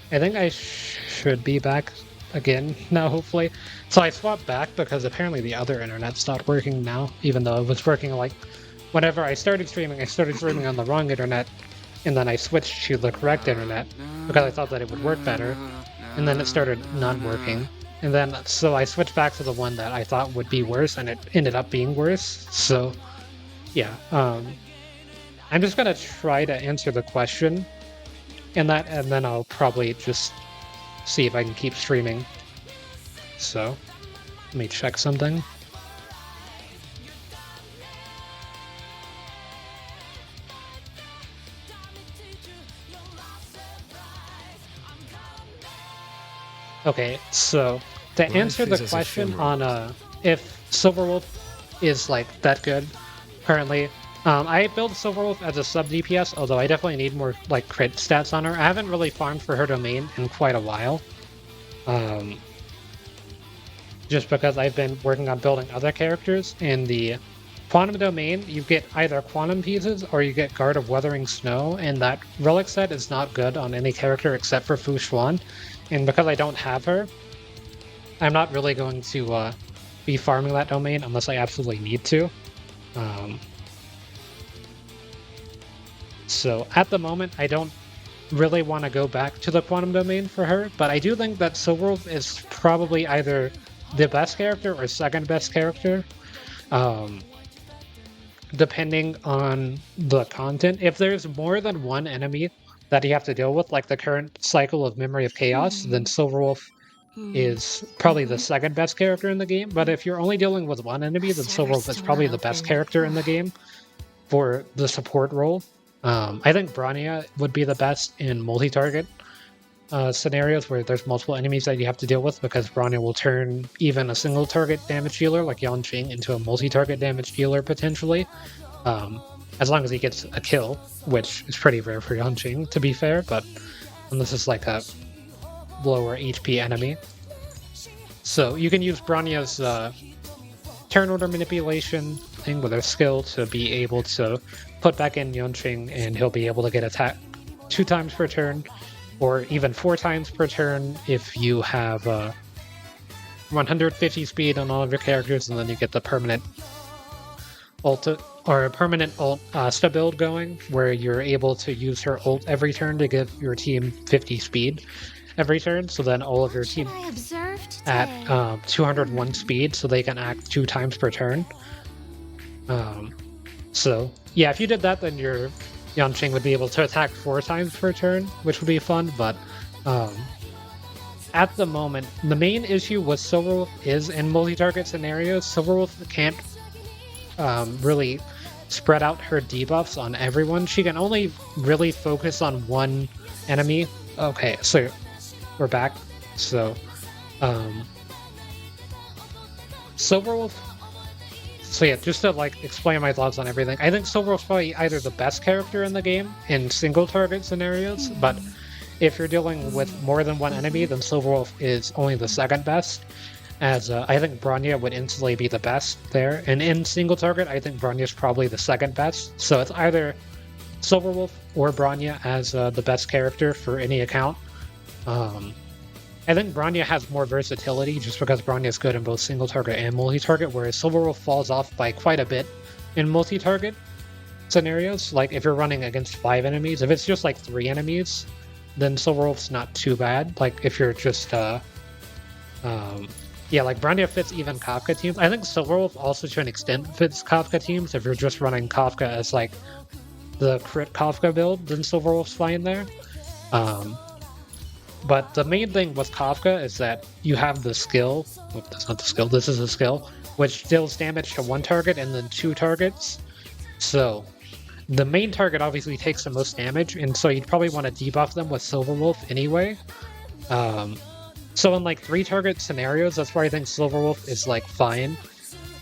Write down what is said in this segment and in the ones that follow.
I think I should be back again now, hopefully. So I swapped back because apparently the other internet stopped working now, even though it was working like whenever I started streaming on the wrong internet, and then I switched to the correct internet because I thought that it would work better, and then it started not working. And then so I switched back to the one that I thought would be worse, and it ended up being worse. So yeah, I'm just gonna try to answer the question in that, and then I'll probably just see if I can keep streaming. So let me check something. Okay, so to answer the question on if Silverwolf is like that good currently, I build Silverwolf as a sub DPS, although I definitely need more like crit stats on her. I haven't really farmed for her domain in quite a while. Just because I've been working on building other characters. In the Quantum Domain, you get either Quantum Pieces or you get Guard of Weathering Snow, and that relic set is not good on any character except for Fu Xuan. And because I don't have her, I'm not really going to be farming that domain unless I absolutely need to. So at the moment, I don't really want to go back to the Quantum Domain for her, but I do think that Silverwolf is probably either the best character or second best character, depending on the content. If there's more than one enemy that you have to deal with, like the current cycle of Memory of Chaos, then Silverwolf is probably the second best character in the game. But if you're only dealing with one enemy, then Silverwolf is probably the best character in the game for the support role. I think Bronya would be the best in multi-target scenarios where there's multiple enemies that you have to deal with, because Bronya will turn even a single target damage dealer like Yanqing into a multi-target damage dealer potentially, as long as he gets a kill, which is pretty rare for Yanqing to be fair, but this is like a lower HP enemy. So you can use Bronya's turn order manipulation thing with her skill to be able to put back in Yanqing, and he'll be able to get attacked 2 times per turn, or even 4 times per turn if you have 150 speed on all of your characters, and then you get the permanent ult or permanent ult build going, where you're able to use her ult every turn to give your team 50 speed every turn. So then all of your team at 201 speed, so they can act 2 times per turn. So yeah, if you did that, then your Yanqing would be able to attack 4 times per turn, which would be fun, but at the moment, the main issue with Silverwolf is in multi-target scenarios, Silverwolf can't really spread out her debuffs on everyone. She can only really focus on one enemy. Okay, so we're back. So, Silverwolf. So yeah, just to like explain my thoughts on everything, I think Silverwolf's probably either the best character in the game in single target scenarios, but if you're dealing with more than one enemy, then Silverwolf is only the second best, as I think Bronya would instantly be the best there. And in single target, I think Bronya's probably the second best. So it's either Silverwolf or Bronya as the best character for any account. I think Bronya has more versatility just because Bronya is good in both single target and multi-target, whereas Silverwolf falls off by quite a bit in multi-target scenarios. Like if you're running against 5 enemies, if it's just like 3 enemies, then Silverwolf's not too bad. Like if you're just yeah, like Bronya fits even Kafka teams. I think Silverwolf also to an extent fits Kafka teams. If you're just running Kafka as like the crit Kafka build, then Silverwolf's fine there. But the main thing with Kafka is that you have the skill. Oh, that's not the skill. This is the skill, which deals damage to 1 target and then 2 targets. So the main target obviously takes the most damage, and so you'd probably want to debuff them with Silverwolf anyway. So in like 3 target scenarios, that's where I think Silverwolf is like fine.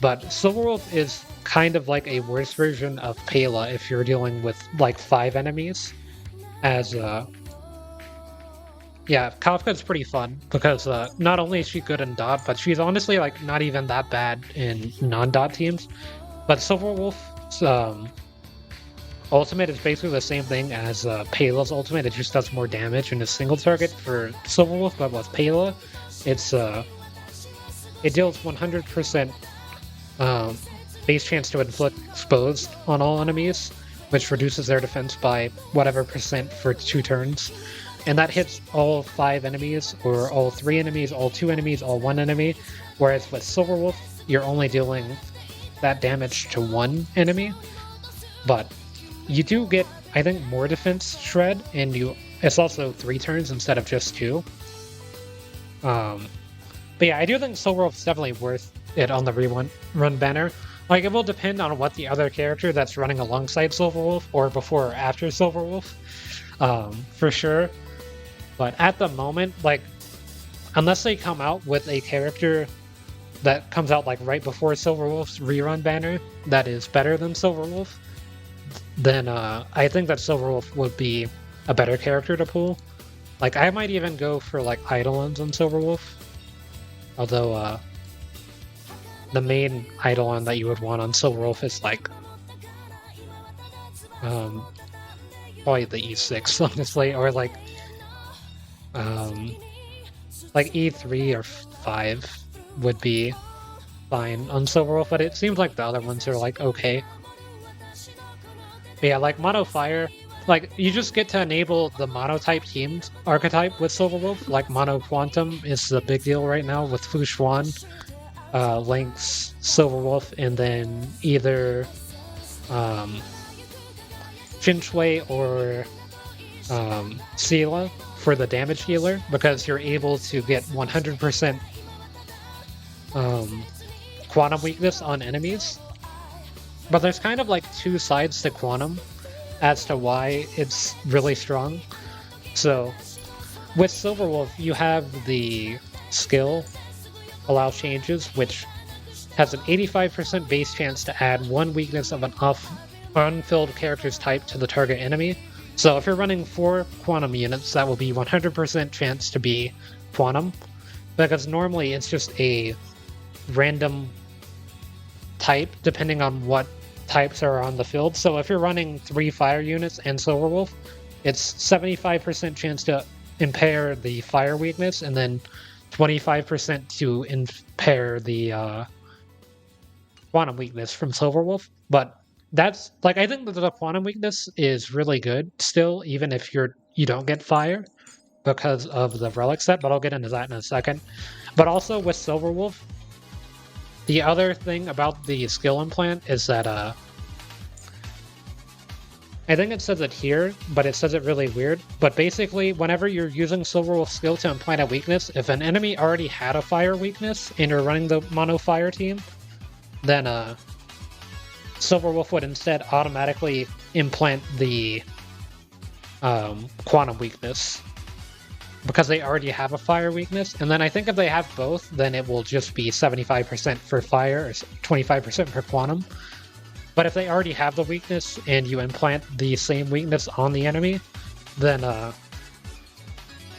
But Silverwolf is kind of like a worse version of Pela if you're dealing with like 5 enemies, as Yeah, Kafka's pretty fun because not only is she good in dot, but she's honestly like not even that bad in non-dot teams. But Silverwolf's ultimate is basically the same thing as Pela's ultimate. It just does more damage in a single target for Silverwolf, but with Pela, it's it deals 100% base chance to inflict exposed on all enemies, which reduces their defense by whatever percent for 2 turns. And that hits all 5 enemies, or all 3 enemies, all 2 enemies, all 1 enemy. Whereas with Silverwolf, you're only dealing that damage to 1 enemy. But you do get, I think, more defense shred, and it's also 3 turns instead of just 2. But yeah, I do think Silverwolf's definitely worth it on the run banner. Like, it will depend on what the other character that's running alongside Silverwolf, or before or after Silverwolf, for sure. But at the moment, like, unless they come out with a character that comes out like right before Silverwolf's rerun banner that is better than Silverwolf, then I think that Silverwolf would be a better character to pull. Like, I might even go for like Eidolons on Silverwolf. Although the main Eidolon that you would want on Silverwolf is like probably the E6, honestly, or like E3 or 5 would be fine on Silverwolf, but it seems like the other ones are like okay. But yeah, like Mono Fire, like you just get to enable the mono-type teams archetype with Silverwolf. Like Mono Quantum is the big deal right now with Fu Xuan, Lynx, Silverwolf, and then either Chinchwei or Sela for the damage healer, because you're able to get 100% quantum weakness on enemies. But there's kind of like 2 sides to quantum as to why it's really strong. So with Silverwolf, you have the skill Allow Changes, which has an 85% base chance to add 1 weakness of an unfilled character's type to the target enemy. So if you're running 4 quantum units, that will be 100% chance to be quantum, because normally it's just a random type depending on what types are on the field. So if you're running 3 fire units and Silverwolf, it's 75% chance to impair the fire weakness, and then 25% to impair the quantum weakness from Silverwolf. But that's like, I think that the quantum weakness is really good still, even if you don't get fire because of the relic set, but I'll get into that in a second. But also with Silverwolf, the other thing about the skill implant is that I think it says it here, but it says it really weird. But basically, whenever you're using Silverwolf's skill to implant a weakness, if an enemy already had a fire weakness and you're running the mono fire team, then Silverwolf would instead automatically implant the quantum weakness, because they already have a fire weakness. And then I think if they have both, then it will just be 75% for fire or 25% for quantum. But if they already have the weakness and you implant the same weakness on the enemy, then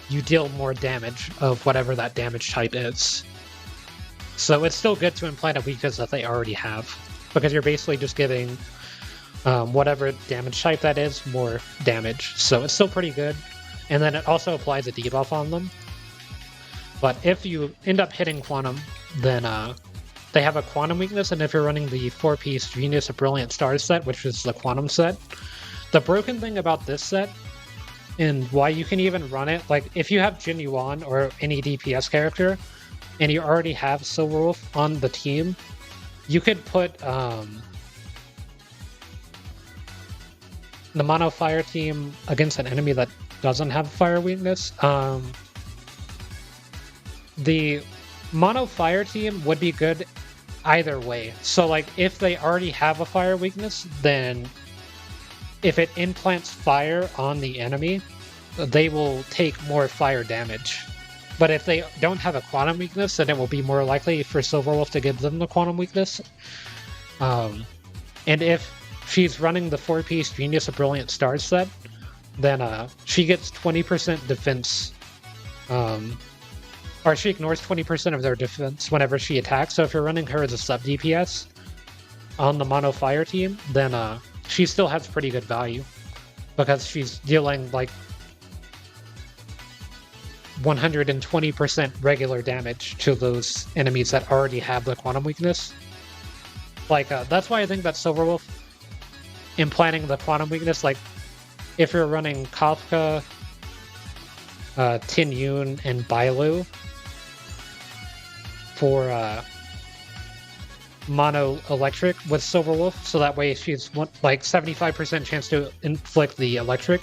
you deal more damage of whatever that damage type is. So it's still good to implant a weakness that they already have, because you're basically just giving whatever damage type that is more damage. So it's still pretty good. And then it also applies a debuff on them. But if you end up hitting quantum, then they have a quantum weakness, and if you're running the 4-piece Genius of Brilliant Stars set, which is the quantum set, the broken thing about this set, and why you can even run it, like if you have Jin Yuan or any DPS character, and you already have Silverwolf on the team, you could put the mono fire team against an enemy that doesn't have fire weakness. The mono fire team would be good either way. So like if they already have a fire weakness, then if it implants fire on the enemy, they will take more fire damage. But if they don't have a quantum weakness, then it will be more likely for Silverwolf to give them the quantum weakness. And if she's running the 4-piece Genius of Brilliant Stars set, then she gets 20% defense or she ignores 20% of their defense whenever she attacks. So if you're running her as a sub DPS on the mono fire team, then she still has pretty good value because she's dealing like 120% regular damage to those enemies that already have the quantum weakness. Like that's why I think that Silverwolf implanting the quantum weakness, like if you're running Kafka, Tin Yun, and Bailu for mono electric with Silverwolf, so that way she's like 75% chance to inflict the electric.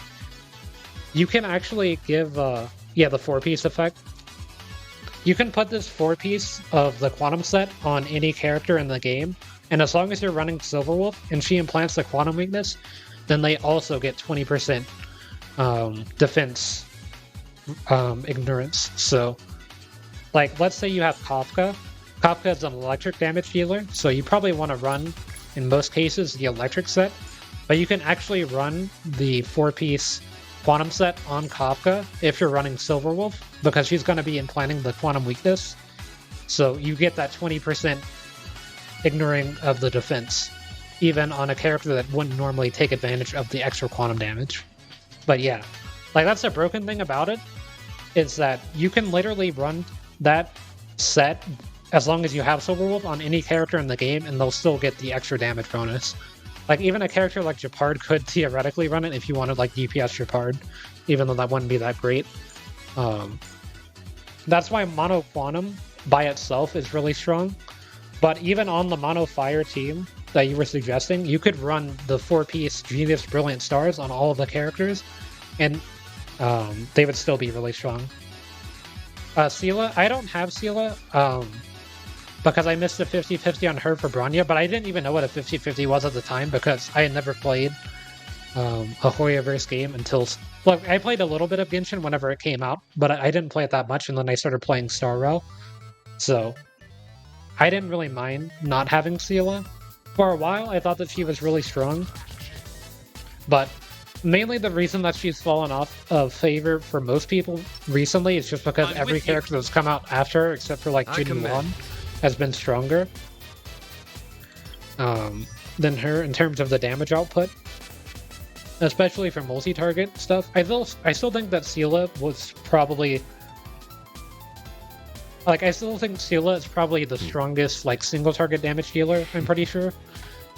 You can actually give the 4-piece effect. You can put this 4-piece of the quantum set on any character in the game, and as long as you're running Silverwolf and she implants the quantum weakness, then they also get 20% defense ignorance. So, like, let's say you have Kafka. Kafka is an electric damage dealer, so you probably want to run, in most cases, the electric set, but you can actually run the 4-piece quantum set on Kafka if you're running Silverwolf, because she's going to be implanting the quantum weakness. So you get that 20% ignoring of the defense, even on a character that wouldn't normally take advantage of the extra quantum damage. But yeah, like that's the broken thing about it, is that you can literally run that set as long as you have Silverwolf on any character in the game, and they'll still get the extra damage bonus. Like, even a character like Japard could theoretically run it if you wanted, like, DPS Japard, even though that wouldn't be that great. That's why Mono Quantum by itself is really strong. But even on the Mono Fire team that you were suggesting, you could run the 4-piece Genius Brilliant Stars on all of the characters, and they would still be really strong. Sela, I don't have Sela, because I missed a 50-50 on her for Bronya, but I didn't even know what a 50-50 was at the time because I had never played a Hoyoverse game until... Look, I played a little bit of Genshin whenever it came out, but I didn't play it that much, and then I started playing Star Rail. So, I didn't really mind not having Sela. For a while, I thought that she was really strong, but mainly the reason that she's fallen off of favor for most people recently is just because every character that's come out after her, except for like Jin Yuan, has been stronger than her in terms of the damage output, especially for multi-target stuff. I still think that Sela was probably... Like, I still think Sela is probably the strongest, like, single-target damage dealer, I'm pretty sure.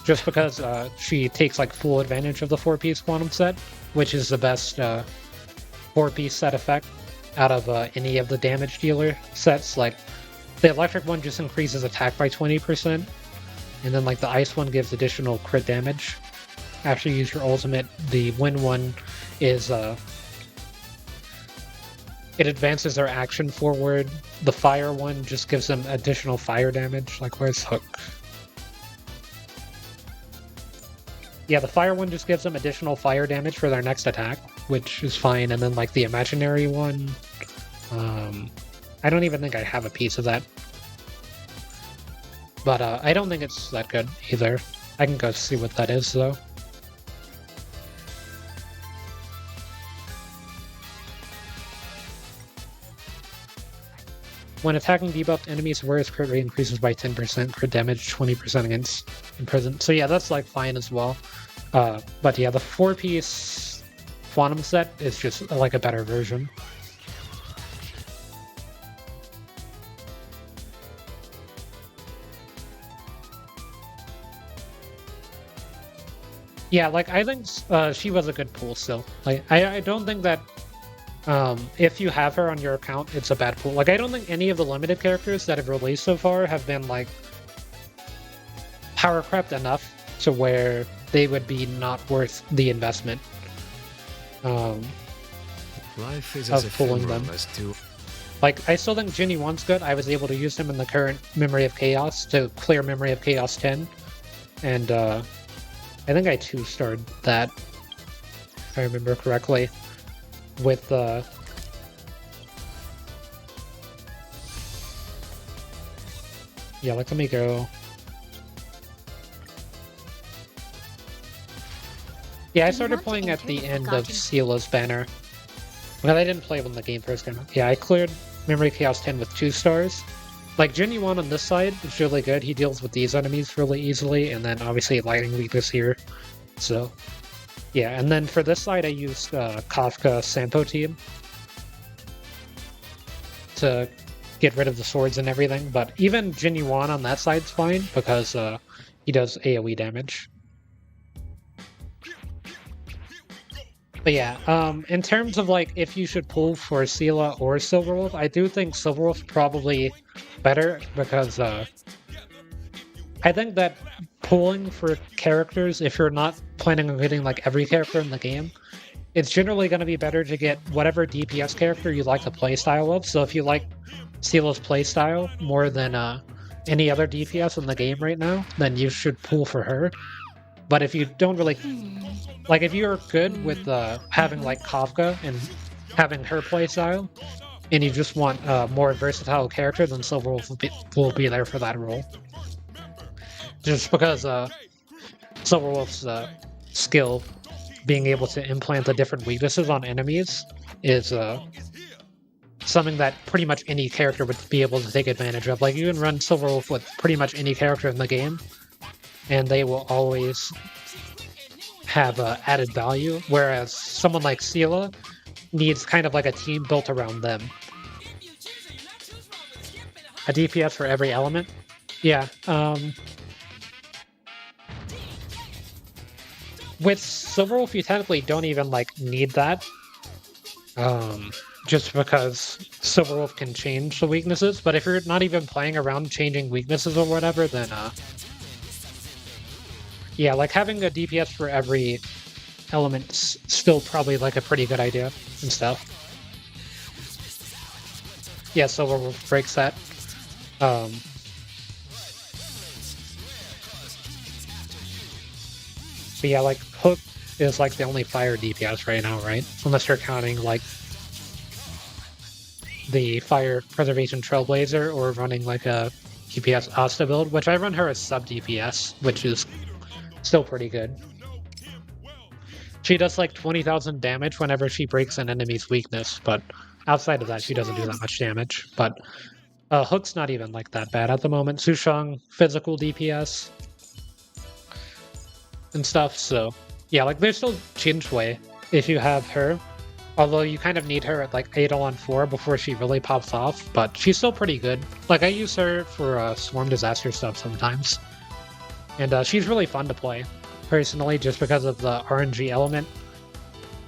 Just because she takes, like, full advantage of the 4-piece quantum set, which is the best 4-piece set effect out of any of the damage dealer sets. Like, the electric one just increases attack by 20%, and then, like, the ice one gives additional crit damage after you use your ultimate. The wind one is... it advances their action forward. The fire one just gives them additional fire damage. Like, where's Hook? Yeah, the fire one just gives them additional fire damage for their next attack, which is fine. And then, like, the imaginary one... I don't even think I have a piece of that. But I don't think it's that good either. I can go see what that is, though. When attacking debuffed enemies, Warrior's crit rate increases by 10%, crit damage 20% against imprisoned. So yeah, that's like fine as well. But yeah, the 4-piece Quantum set is just like a better version. Yeah, like I think she was a good pool still. Like I don't think that if you have her on your account, it's a bad pool. Like, I don't think any of the limited characters that have released so far have been, like, power crept enough to where they would be not worth the investment Life is of pulling them. Like, I still think Jin Yuan's good. I was able to use him in the current Memory of Chaos to clear Memory of Chaos 10. And I think I 2-starred that, if I remember correctly. With yeah, like let me go. Yeah, I started playing at the end of Sela's banner Well, I didn't play when the game first came out. Yeah, I cleared Memory Chaos 10 with 2 stars. Like, Jin Yuan on this side is really good. He deals with these enemies really easily, and then obviously Lightning weakness here. So, yeah, and then for this side I used Kafka Sampo team to get rid of the swords and everything, but even Jin Yuan on that side's fine, because he does AoE damage. But yeah, in terms of like if you should pull for Sela or Silverwolf, I do think Silverwolf's probably better because I think that pulling for characters, if you're not planning on getting like every character in the game, it's generally going to be better to get whatever DPS character you like the playstyle of. So if you like Sela's playstyle more than any other DPS in the game right now, then you should pull for her. But if you don't really like, if you're good with having like Kafka and having her playstyle, and you just want a more versatile character, then Silverwolf will be there for that role. Just because Silverwolf's skill, being able to implant the different weaknesses on enemies, is something that pretty much any character would be able to take advantage of. Like, you can run Silverwolf with pretty much any character in the game, and they will always have added value, whereas someone like Sela needs kind of like a team built around them. A DPS for every element? Yeah, with Silverwolf, you technically don't even, like, need that. Just because Silverwolf can change the weaknesses, but if you're not even playing around changing weaknesses or whatever, then, yeah, like, having a DPS for every element's still probably, like, a pretty good idea and stuff. Yeah, Silverwolf breaks that. But yeah, like, Hook is, like, the only fire DPS right now, right? Unless you're counting, like, the Fire Preservation Trailblazer or running, like, a DPS Asta build, which I run her as sub-DPS, which is still pretty good. She does, like, 20,000 damage whenever she breaks an enemy's weakness, but outside of that, she doesn't do that much damage. But Hook's not even, like, that bad at the moment. Sushang, physical DPS and stuff, so yeah, like, there's still Chinchwei if you have her, although you kind of need her at like 8-on-4 before she really pops off, but she's still pretty good. Like, I use her for Swarm Disaster stuff sometimes, and she's really fun to play, personally, just because of the RNG element.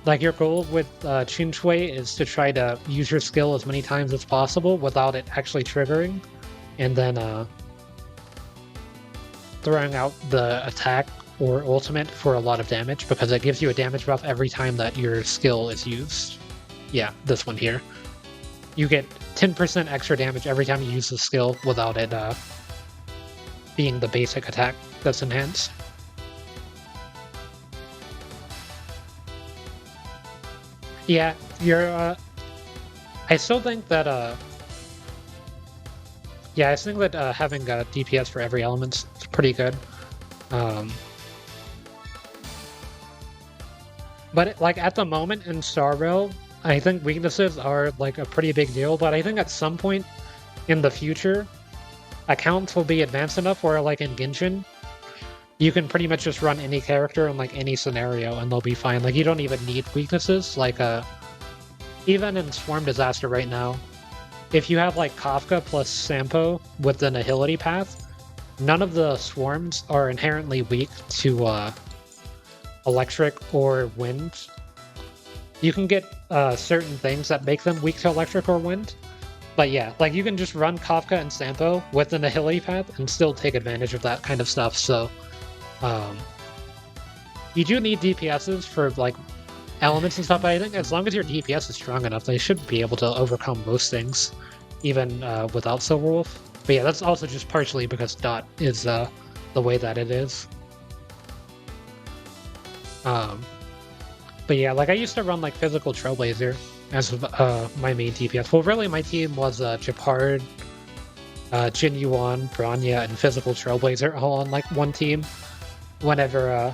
Like, your goal with Chinchwei is to try to use your skill as many times as possible without it actually triggering, and then throwing out the attack or ultimate for a lot of damage, because it gives you a damage buff every time that your skill is used. Yeah, this one here. You get 10% extra damage every time you use the skill without it being the basic attack that's enhanced. Yeah, you're I still think that yeah, I think that having a DPS for every element is pretty good. But like, at the moment in Star Rail, I think weaknesses are like a pretty big deal, but I think at some point in the future, accounts will be advanced enough where, like, in Genshin, you can pretty much just run any character in like any scenario and they'll be fine. Like, you don't even need weaknesses. Like, even in Swarm Disaster right now, if you have like Kafka plus Sampo with the Nihility path, none of the swarms are inherently weak to electric or wind. You can get certain things that make them weak to electric or wind, but yeah, like, you can just run Kafka and Sampo with the Nihility path and still take advantage of that kind of stuff. So you do need DPSs for like elements and stuff, but I think as long as your DPS is strong enough, they should be able to overcome most things, even without Silverwolf. But yeah, that's also just partially because Dot is the way that it is. But yeah, like, I used to run like Physical Trailblazer as my main DPS. Well, really, my team was Japard, Jin Yuan, Bronya, and Physical Trailblazer all on like one team. Whenever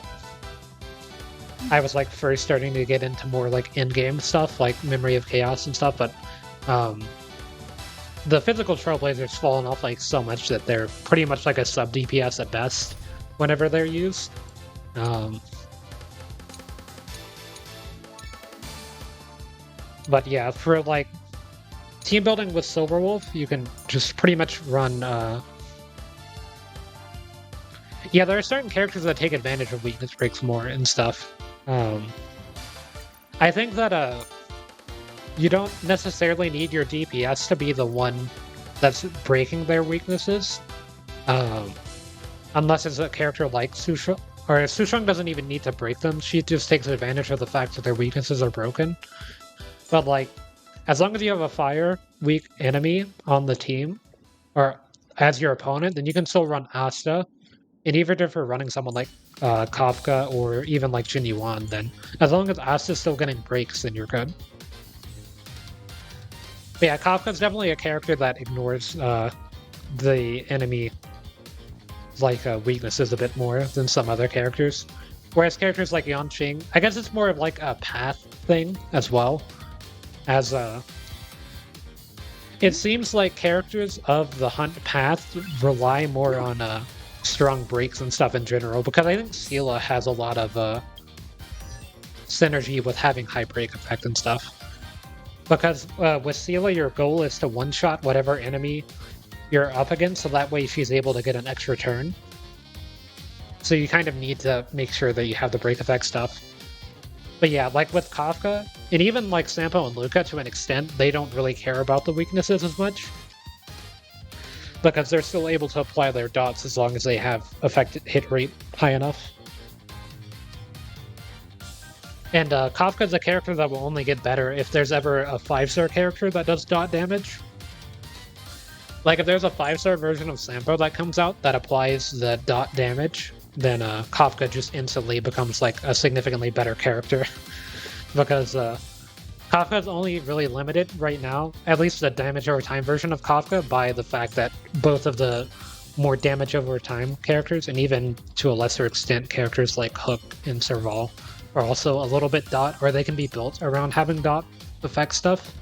I was like first starting to get into more like in-game stuff, like Memory of Chaos and stuff, but the physical Trailblazers fallen off like so much that they're pretty much like a sub DPS at best whenever they're used. But yeah, for like team building with Silverwolf, you can just pretty much run. Yeah, there are certain characters that take advantage of weakness breaks more and stuff. I think that you don't necessarily need your DPS to be the one that's breaking their weaknesses, unless it's a character like Sushong. Or Sushong doesn't even need to break them, she just takes advantage of the fact that their weaknesses are broken. But like, as long as you have a fire weak enemy on the team, or as your opponent, then you can still run Asta. And even if you're running someone like Kafka or even like Jin Yuan, then as long as Asta's still getting breaks, then you're good. But yeah, Kafka's definitely a character that ignores the enemy like weaknesses a bit more than some other characters. Whereas characters like Yanqing, I guess it's more of like a path thing as well. As it seems like characters of the hunt path rely more on strong breaks and stuff in general, because I think Seela has a lot of synergy with having high break effect and stuff. Because with Seela, your goal is to one-shot whatever enemy you're up against, so that way she's able to get an extra turn. So you kind of need to make sure that you have the break effect stuff. But yeah, like with Kafka, and even like Sampo and Luca to an extent, they don't really care about the weaknesses as much. Because they're still able to apply their dots as long as they have effective hit rate high enough. And Kafka's a character that will only get better if there's ever a 5-star character that does dot damage. Like if there's a 5-star version of Sampo that comes out that applies the dot damage, then Kafka just instantly becomes like a significantly better character. Because Kafka's only really limited right now, at least the damage over time version of Kafka, by the fact that both of the more damage over time characters, and even to a lesser extent characters like Hook and Serval, are also a little bit dot, or they can be built around having dot effect stuff.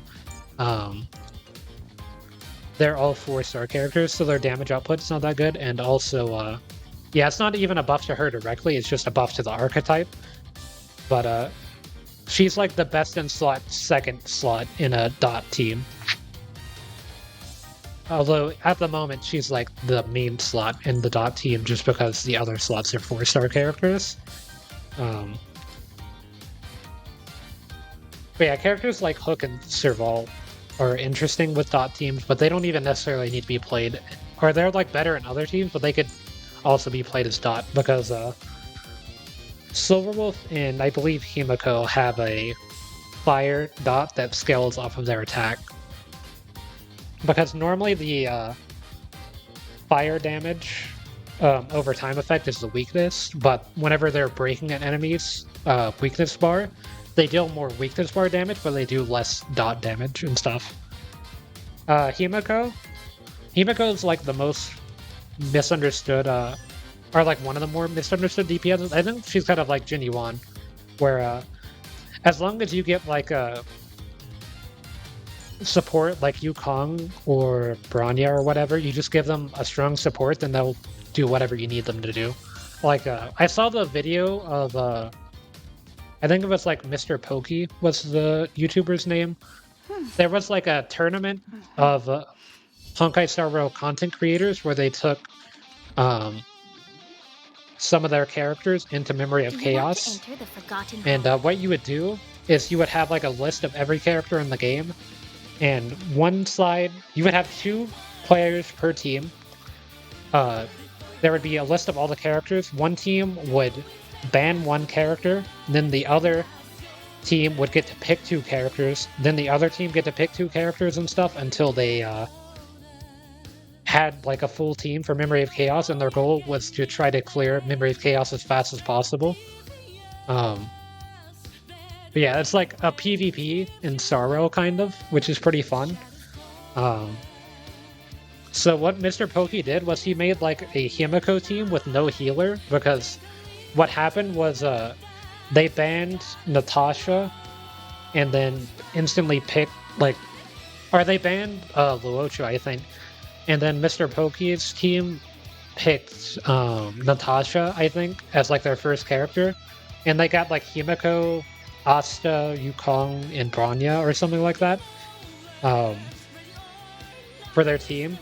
They're all 4-star characters, so their damage output's not that good, and also, yeah, it's not even a buff to her directly, it's just a buff to the archetype. But she's like the best in slot, second slot in a dot team. Although at the moment she's like the main slot in the dot team just because the other slots are 4-star characters. But yeah, characters like Hook and Serval are interesting with dot teams, but they don't even necessarily need to be played, or they're like better in other teams, but they could also be played as dot because Silverwolf and I believe Himiko have a fire dot that scales off of their attack. Because normally the fire damage over time effect is the weakness, but whenever they're breaking an enemy's weakness bar, they deal more weakness bar damage, but they do less dot damage and stuff. Himiko is like the most misunderstood, or like one of the more misunderstood DPS. I think she's kind of like Jin Yuan, where as long as you get like a support like Yukong or Bronya or whatever, you just give them a strong support, then they'll do whatever you need them to do. Like, I saw the video of, I think it was like Mr. Pokey was the YouTuber's name. There was like a tournament of Honkai Star Rail content creators where they took some of their characters into Memory of Chaos. And what you would do is you would have like a list of every character in the game, and one side, you would have 2 players per team. There would be a list of all the characters. One team would ban one character, then the other team would get to pick 2 characters, then the other team get to pick 2 characters and stuff until they had like a full team for Memory of Chaos, and their goal was to try to clear Memory of Chaos as fast as possible. But yeah, it's like a PvP in Sorrow, kind of, which is pretty fun. So what Mr. Pokey did was he made like a Himiko team with no healer, because what happened was they banned Natasha and then instantly picked, like, or they banned Luocha, I think. And then Mr. Poke's team picked Natasha, I think, as like their first character. And they got like Himiko, Asta, Yukong, and Bronya or something like that for their team.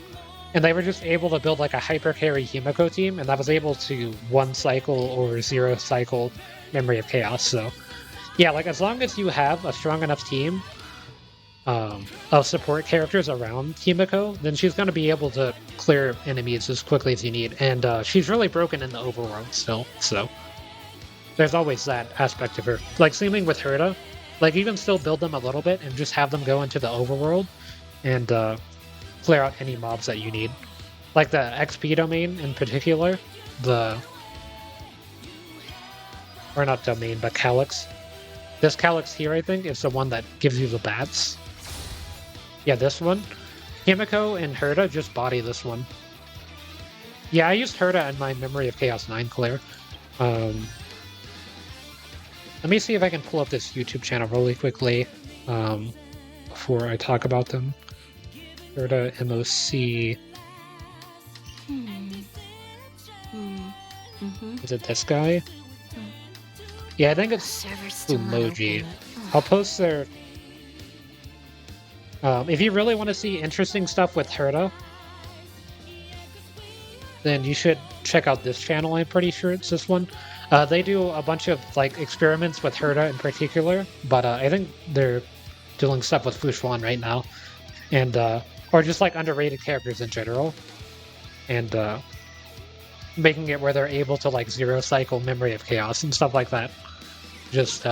And they were just able to build like a hyper carry Himiko team, and that was able to 1 cycle or 0 cycle Memory of Chaos. So yeah, like as long as you have a strong enough team of support characters around Himiko, then she's going to be able to clear enemies as quickly as you need. And she's really broken in the overworld still, so there's always that aspect of her. Like, same thing with Herta. Like, you can still build them a little bit and just have them go into the overworld and clear out any mobs that you need. Like the XP domain in particular, or not domain, but Calyx. This Calyx here, I think, is the one that gives you the bats. Yeah, this one. Himiko and Herta just body this one. Yeah, I used Herta in my Memory of Chaos 9 clear. Let me see if I can pull up this YouTube channel really quickly before I talk about them. Herta MOC. Is it this guy? Yeah, I think it's Umoji. I'll post their... if you really want to see interesting stuff with Herta, then you should check out this channel. I'm pretty sure it's this one. They do a bunch of like experiments with Herta in particular, but I think they're doing stuff with Fushuan right now, and or just like underrated characters in general, and making it where they're able to like 0 cycle Memory of Chaos and stuff like that. Just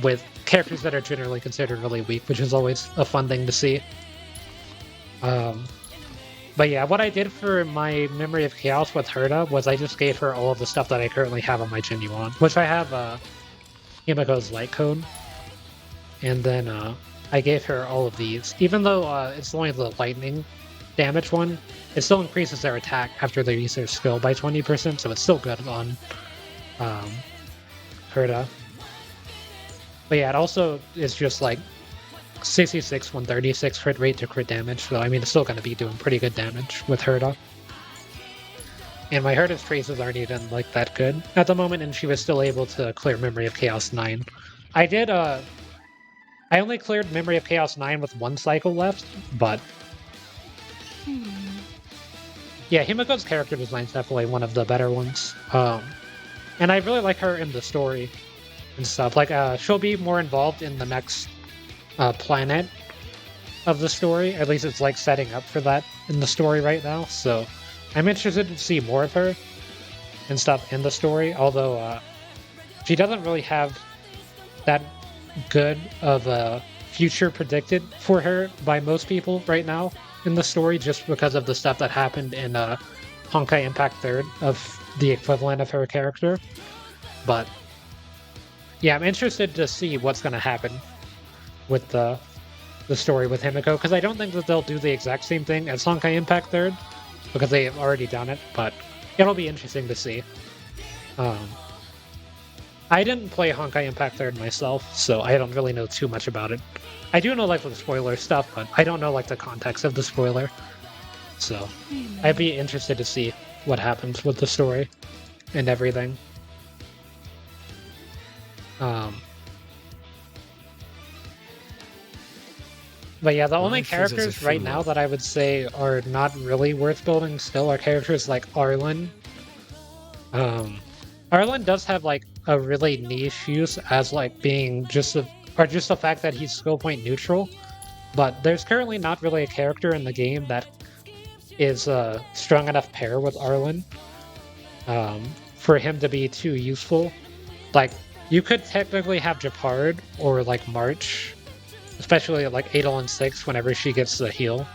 with characters that are generally considered really weak, which is always a fun thing to see. But yeah, what I did for my Memory of Chaos with Herta was I just gave her all of the stuff that I currently have on my Genuine, which I have Himiko's Light Code, and then I gave her all of these. Even though it's only the lightning damage one, it still increases their attack after they use their skill by 20%, so it's still good on Herta. But yeah, it also is just like 66, 136 crit rate to crit damage, so I mean it's still going to be doing pretty good damage with Herta. And my Herta's traces aren't even like that good at the moment, and she was still able to clear Memory of Chaos 9. I only cleared Memory of Chaos 9 with 1 cycle left, but yeah, Himiko's character design is definitely one of the better ones. And I really like her in the story and stuff. Like, she'll be more involved in the next planet of the story. At least it's like setting up for that in the story right now. So I'm interested to see more of her and stuff in the story. Although she doesn't really have that good of a future predicted for her by most people right now in the story, just because of the stuff that happened in Honkai Impact 3rd of the equivalent of her character. But yeah, I'm interested to see what's going to happen with the story with Himiko, because I don't think that they'll do the exact same thing as Honkai Impact 3rd, because they have already done it, but it'll be interesting to see. I didn't play Honkai Impact 3rd myself, so I don't really know too much about it. I do know like the spoiler stuff, but I don't know like the context of the spoiler. So I'd be interested to see what happens with the story and everything. But yeah, the only characters right now that I would say are not really worth building still are characters like Arlen. Arlen does have like a really niche use as like being just the fact that he's skill point neutral, but there's currently not really a character in the game that is a strong enough pair with Arlen for him to be too useful. Like, you could technically have Japard or like March, especially at like Adel and 6 whenever she gets the heal.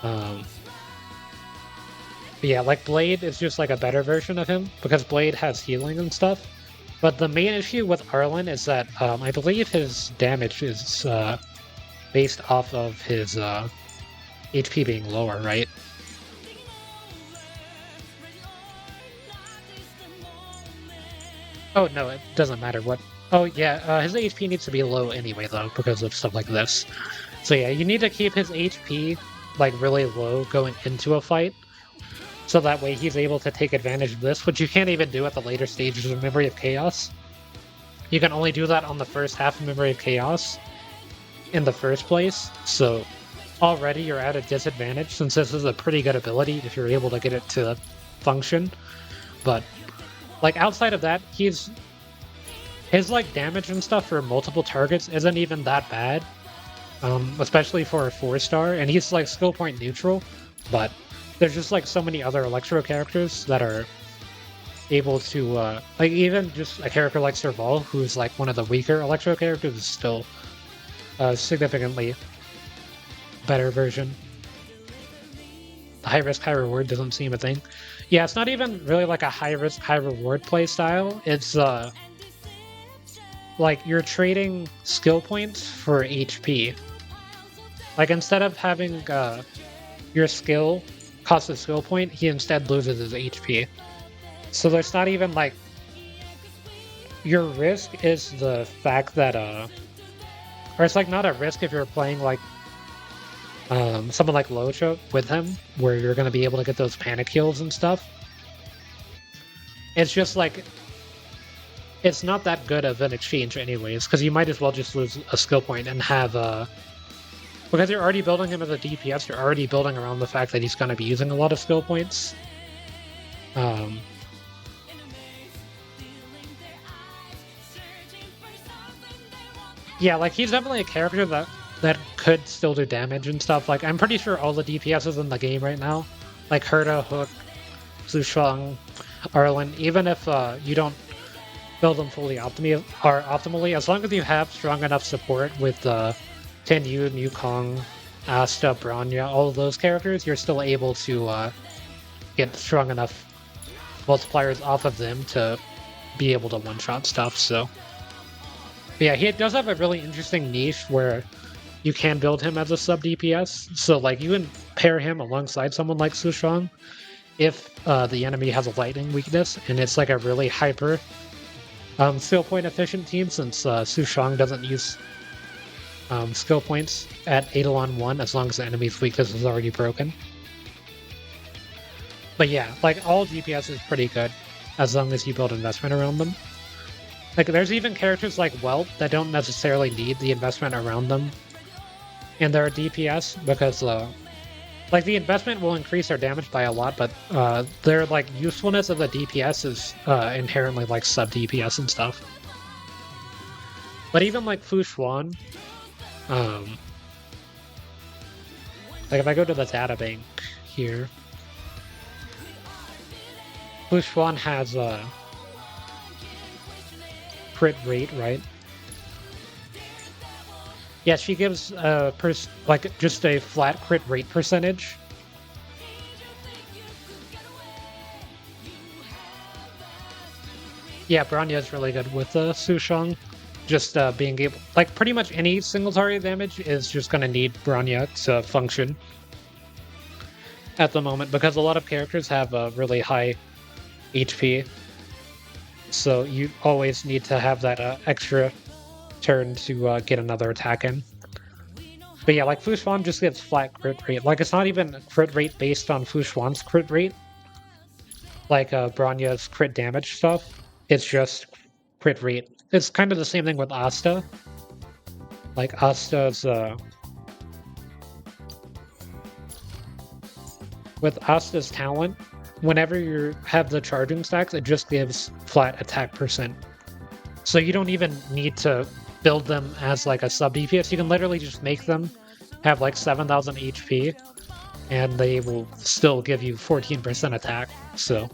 But yeah, like Blade is just like a better version of him, because Blade has healing and stuff. But the main issue with Arlen is that I believe his damage is based off of his HP being lower, right? Oh no, it doesn't matter what. Oh yeah, his HP needs to be low anyway though, because of stuff like this. So yeah, you need to keep his HP like really low going into a fight, so that way he's able to take advantage of this, which you can't even do at the later stages of Memory of Chaos. You can only do that on the first half of Memory of Chaos in the first place, so already you're at a disadvantage since this is a pretty good ability if you're able to get it to function. But like outside of that, his like damage and stuff for multiple targets isn't even that bad, especially for a 4-star, and he's like skill point neutral. But there's just like so many other Electro characters that are able to like even just a character like Serval, who's like one of the weaker Electro characters, is still a significantly better version. The high risk, high reward doesn't seem a thing. Yeah, it's not even really like a high risk, high reward play style. It's like you're trading skill points for HP. Like instead of having your skill cost a skill point, he instead loses his HP. So there's not even like your risk is the fact that or it's like not a risk if you're playing like someone like Locha with him, where you're going to be able to get those panic kills and stuff. It's just like it's not that good of an exchange anyways, because you might as well just lose a skill point and have because you're already building him as a DPS, you're already building around the fact that he's going to be using a lot of skill points. Yeah, like he's definitely a character that could still do damage and stuff. Like I'm pretty sure all the DPSs in the game right now, like Herta, Hook, Sushang, Arlen, even if you don't build them fully optimally, as long as you have strong enough support with Tenyu, Yukong, Asta, Bronya, all of those characters, you're still able to get strong enough multipliers off of them to be able to one-shot stuff, so. But yeah, he does have a really interesting niche where you can build him as a sub-DPS, so like you can pair him alongside someone like Sushang if the enemy has a lightning weakness, and it's like a really hyper skill point efficient team since Sushang doesn't use skill points at Eidolon 1 as long as the enemy's weakness is already broken. But yeah, like all DPS is pretty good as long as you build investment around them. Like there's even characters like Welt that don't necessarily need the investment around them in their DPS because like the investment will increase their damage by a lot, but their like usefulness of the DPS is inherently like sub DPS and stuff. But even like Fu Xuan, like if I go to the data bank here, Fu Xuan has a crit rate, right? Yeah, she gives like just a flat crit rate percentage. Yeah, Bronya is really good with Sushang. Just being able, like pretty much any single target damage is just going to need Bronya to function at the moment because a lot of characters have a really high HP. So you always need to have that extra turn to get another attack in. But yeah, like Fu Xuan just gets flat crit rate. Like it's not even crit rate based on Fu Xuan's crit rate. Like Bronya's crit damage stuff. It's just crit rate. It's kind of the same thing with Asta. Like Asta's with Asta's talent, whenever you have the charging stacks, it just gives flat attack percent. So you don't even need to build them as like a sub DPS. You can literally just make them have like 7,000 HP, and they will still give you 14% attack. So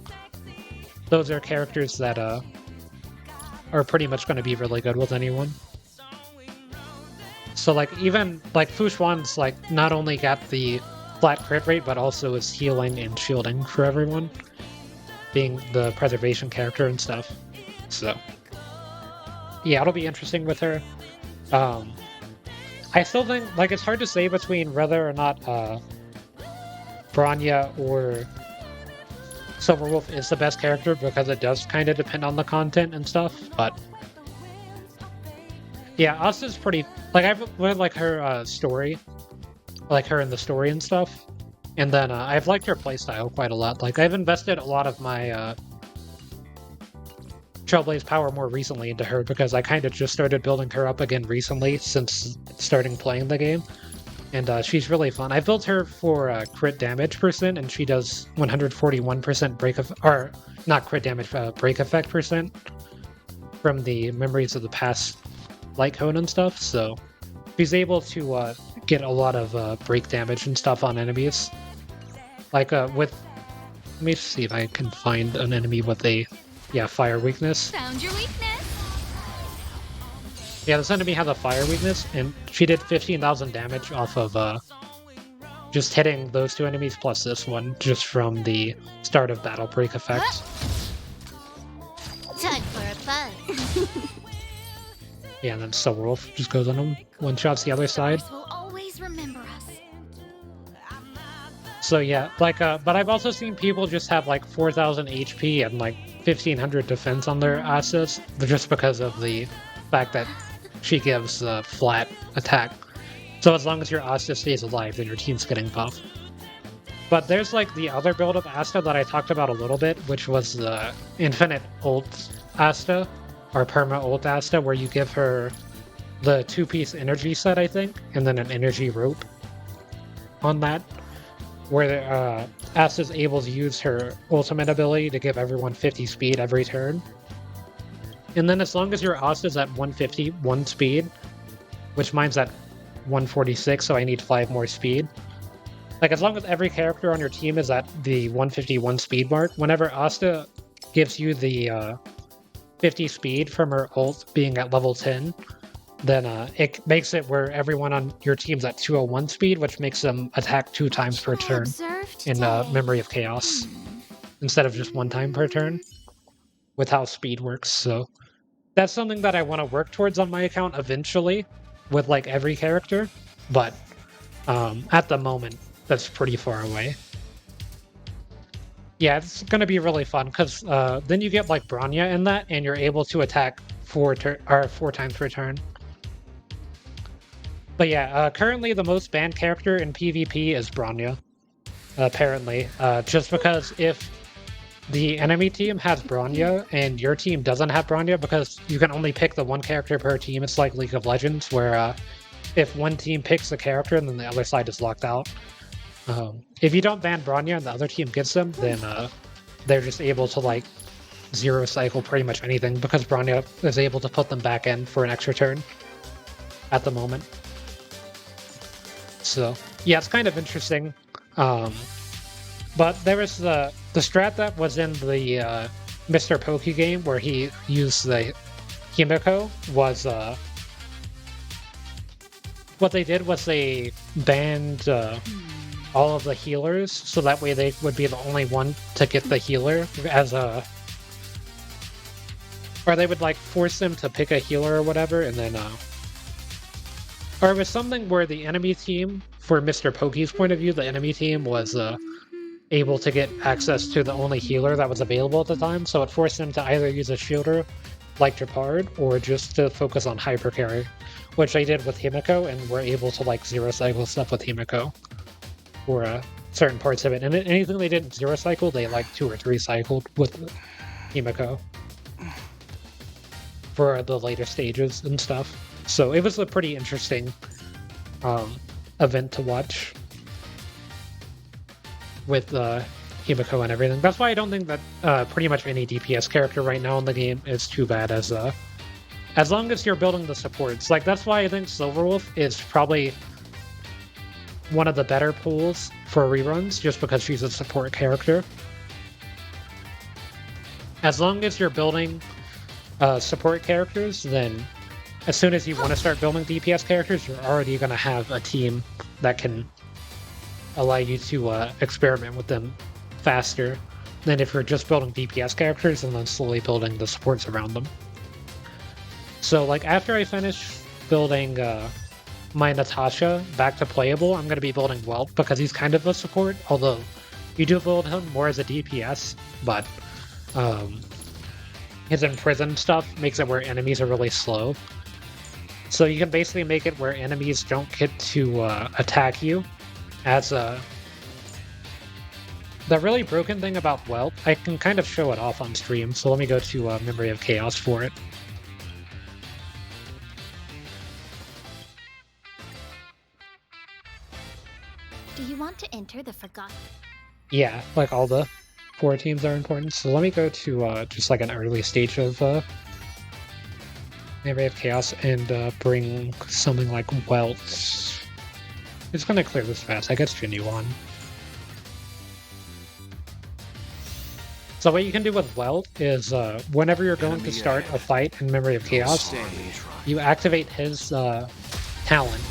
those are characters that are pretty much going to be really good with anyone. So like even like Fu Xuan's like not only got the flat crit rate, but also is healing and shielding for everyone, being the preservation character and stuff. So yeah, it'll be interesting with her. I still think like it's hard to say between whether or not Bronya or Silverwolf is the best character because it does kind of depend on the content and stuff, but yeah, Asta's pretty, like, I've read, like, her story, like, her in the story and stuff, and then I've liked her playstyle quite a lot. Like, I've invested a lot of my Trailblaze power more recently into her because I kind of just started building her up again recently since starting playing the game. And she's really fun. I built her for crit damage percent, and she does 141% or not crit damage, break effect percent from the Memories of the Past light cone and stuff. So she's able to get a lot of break damage and stuff on enemies. Like with, let me see if I can find an enemy with a fire weakness. Found your weakness. Yeah, this enemy has a fire weakness, and she did 15,000 damage off of just hitting those two enemies plus this one, just from the start of battle break effect. Time for a fun. Yeah, and then Silverwolf just goes on him, one-shots the other side. Will always remember us. So yeah, like, but I've also seen people just have like 4,000 HP and like 1,500 defense on their Astas, just because of the fact that she gives flat attack. So as long as your Asta stays alive, then your team's getting buffed. But there's like the other build of Asta that I talked about a little bit, which was the Infinite Ult Asta, or Perma Ult Asta, where you give her the 2-piece energy set, I think, and then an energy rope on that, where Asta's able to use her ultimate ability to give everyone 50 speed every turn. And then as long as your Asta's at 151 speed, which mine's at 146, so I need 5 more speed. Like, as long as every character on your team is at the 151 speed mark, whenever Asta gives you the 50 speed from her ult being at level 10, then it makes it where everyone on your team's at 201 speed, which makes them attack 2 times per turn in Memory of Chaos, instead of just 1 time per turn, with how speed works. So that's something that I want to work towards on my account eventually, with like every character, but at the moment, that's pretty far away. Yeah, it's going to be really fun, because then you get like Bronya in that, and you're able to attack 4 times per turn. But yeah, currently the most banned character in PvP is Bronya, apparently. Just because if the enemy team has Bronya and your team doesn't have Bronya, because you can only pick the 1 character per team, it's like League of Legends, where if one team picks a character, then the other side is locked out. If you don't ban Bronya and the other team gets them, then they're just able to like zero cycle pretty much anything, because Bronya is able to put them back in for an extra turn at the moment. So yeah, it's kind of interesting. But there was the strat that was in the Mr. Poke game where he used the Himiko was what they did was they banned all of the healers, so that way they would be the only one to get the healer as a, or they would like force them to pick a healer or whatever, and then or it was something where the enemy team, for Mr. Poke's point of view, the enemy team was able to get access to the only healer that was available at the time, so it forced them to either use a shielder like Japard, or just to focus on hypercarry, which I did with Himiko, and were able to like zero cycle stuff with Himiko for certain parts of it. And anything they didn't zero cycle, they like 2 or 3 cycled with Himiko for the later stages and stuff. So it was a pretty interesting event to watch with Himiko and everything. That's why I don't think that pretty much any DPS character right now in the game is too bad, as long as you're building the supports. Like, that's why I think Silverwolf is probably one of the better pools for reruns, just because she's a support character. As long as you're building support characters, then as soon as you want to start building DPS characters, you're already going to have a team that can allow you to experiment with them faster than if you're just building DPS characters and then slowly building the supports around them. So, like, after I finish building my Natasha back to playable, I'm going to be building Welt, because he's kind of a support, although You do build him more as a DPS, but his imprisoned stuff makes it where enemies are really slow. So you can basically make it where enemies don't get to attack you as a... The really broken thing about Welt, I can kind of show it off on stream, so let me go to Memory of Chaos for it. Do you want to enter the Forgotten? Yeah, like all the 4 teams are important. So let me go to just like an early stage of Memory of Chaos and bring something like Welt. It's gonna clear this fast. I guess Genuine. So what you can do with Welt is whenever you're going to start a fight in Memory of Chaos, you activate his talent.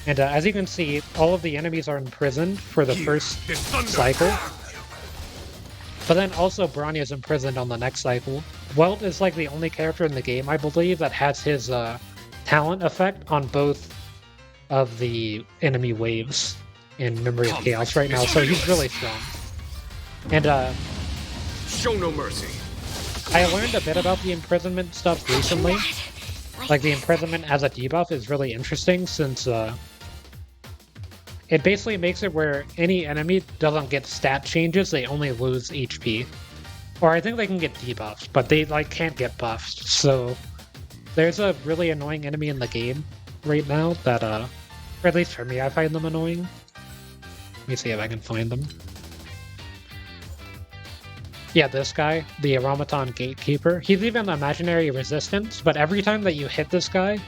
And as you can see, all of the enemies are imprisoned for the first cycle. But then also Bronya is imprisoned on the next cycle. Welt is like the only character in the game, I believe, that has his talent effect on both of the enemy waves in Memory of Chaos right now, so he's really strong. And show no mercy. I learned a bit about the imprisonment stuff recently. Like the imprisonment as a debuff is really interesting since it basically makes it where any enemy doesn't get stat changes, they only lose HP. Or I think they can get debuffs, but they like can't get buffed. So there's a really annoying enemy in the game right now that or at least for me, I find them annoying. Let me see if I can find them. Yeah, this guy, the Automaton Gatekeeper. He's even imaginary resistance, but every time that you hit this guy,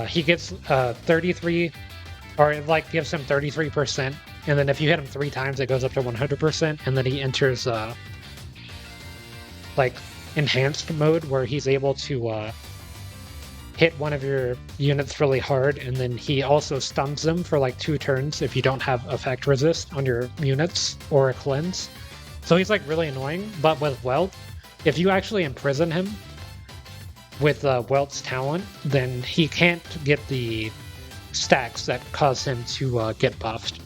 he gets 33, or it like gives him 33%, and then if you hit him 3 times, it goes up to 100%, and then he enters like enhanced mode where he's able to hit one of your units really hard, and then he also stuns them for like 2 turns if you don't have effect resist on your units or a cleanse. So he's like really annoying, but with Welt, if you actually imprison him with Welt's talent, then he can't get the stacks that cause him to get buffed.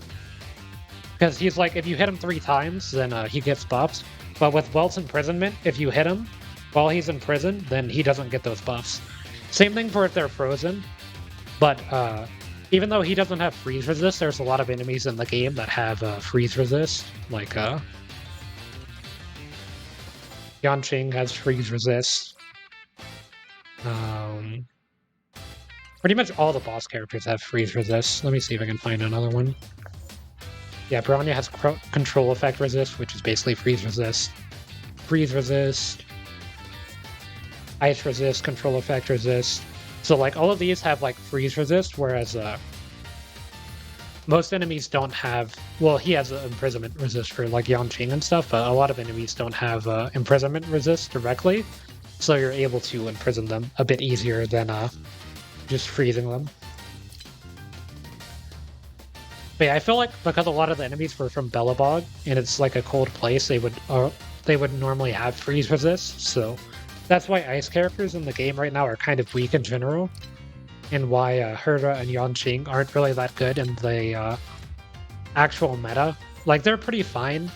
Because he's like, if you hit him 3 times, then he gets buffed. But with Welt's imprisonment, if you hit him while he's in prison, then he doesn't get those buffs. Same thing for if they're frozen, but even though he doesn't have freeze resist, there's a lot of enemies in the game that have freeze resist, like Yanqing has freeze resist. Pretty much all the boss characters have freeze resist. Let me see if I can find another one. Yeah, Bronya has control effect resist, which is basically freeze resist. Freeze resist. Ice resist, control effect resist. So like all of these have like freeze resist, whereas most enemies don't have... Well, he has imprisonment resist for like Yanqing and stuff, but a lot of enemies don't have imprisonment resist directly. So you're able to imprison them a bit easier than just freezing them. But yeah, I feel like because a lot of the enemies were from Belobog, and it's like a cold place, they would normally have freeze resist, so that's why ice characters in the game right now are kind of weak in general, and why Herda and Yanqing aren't really that good in the actual meta. Like, they're pretty fine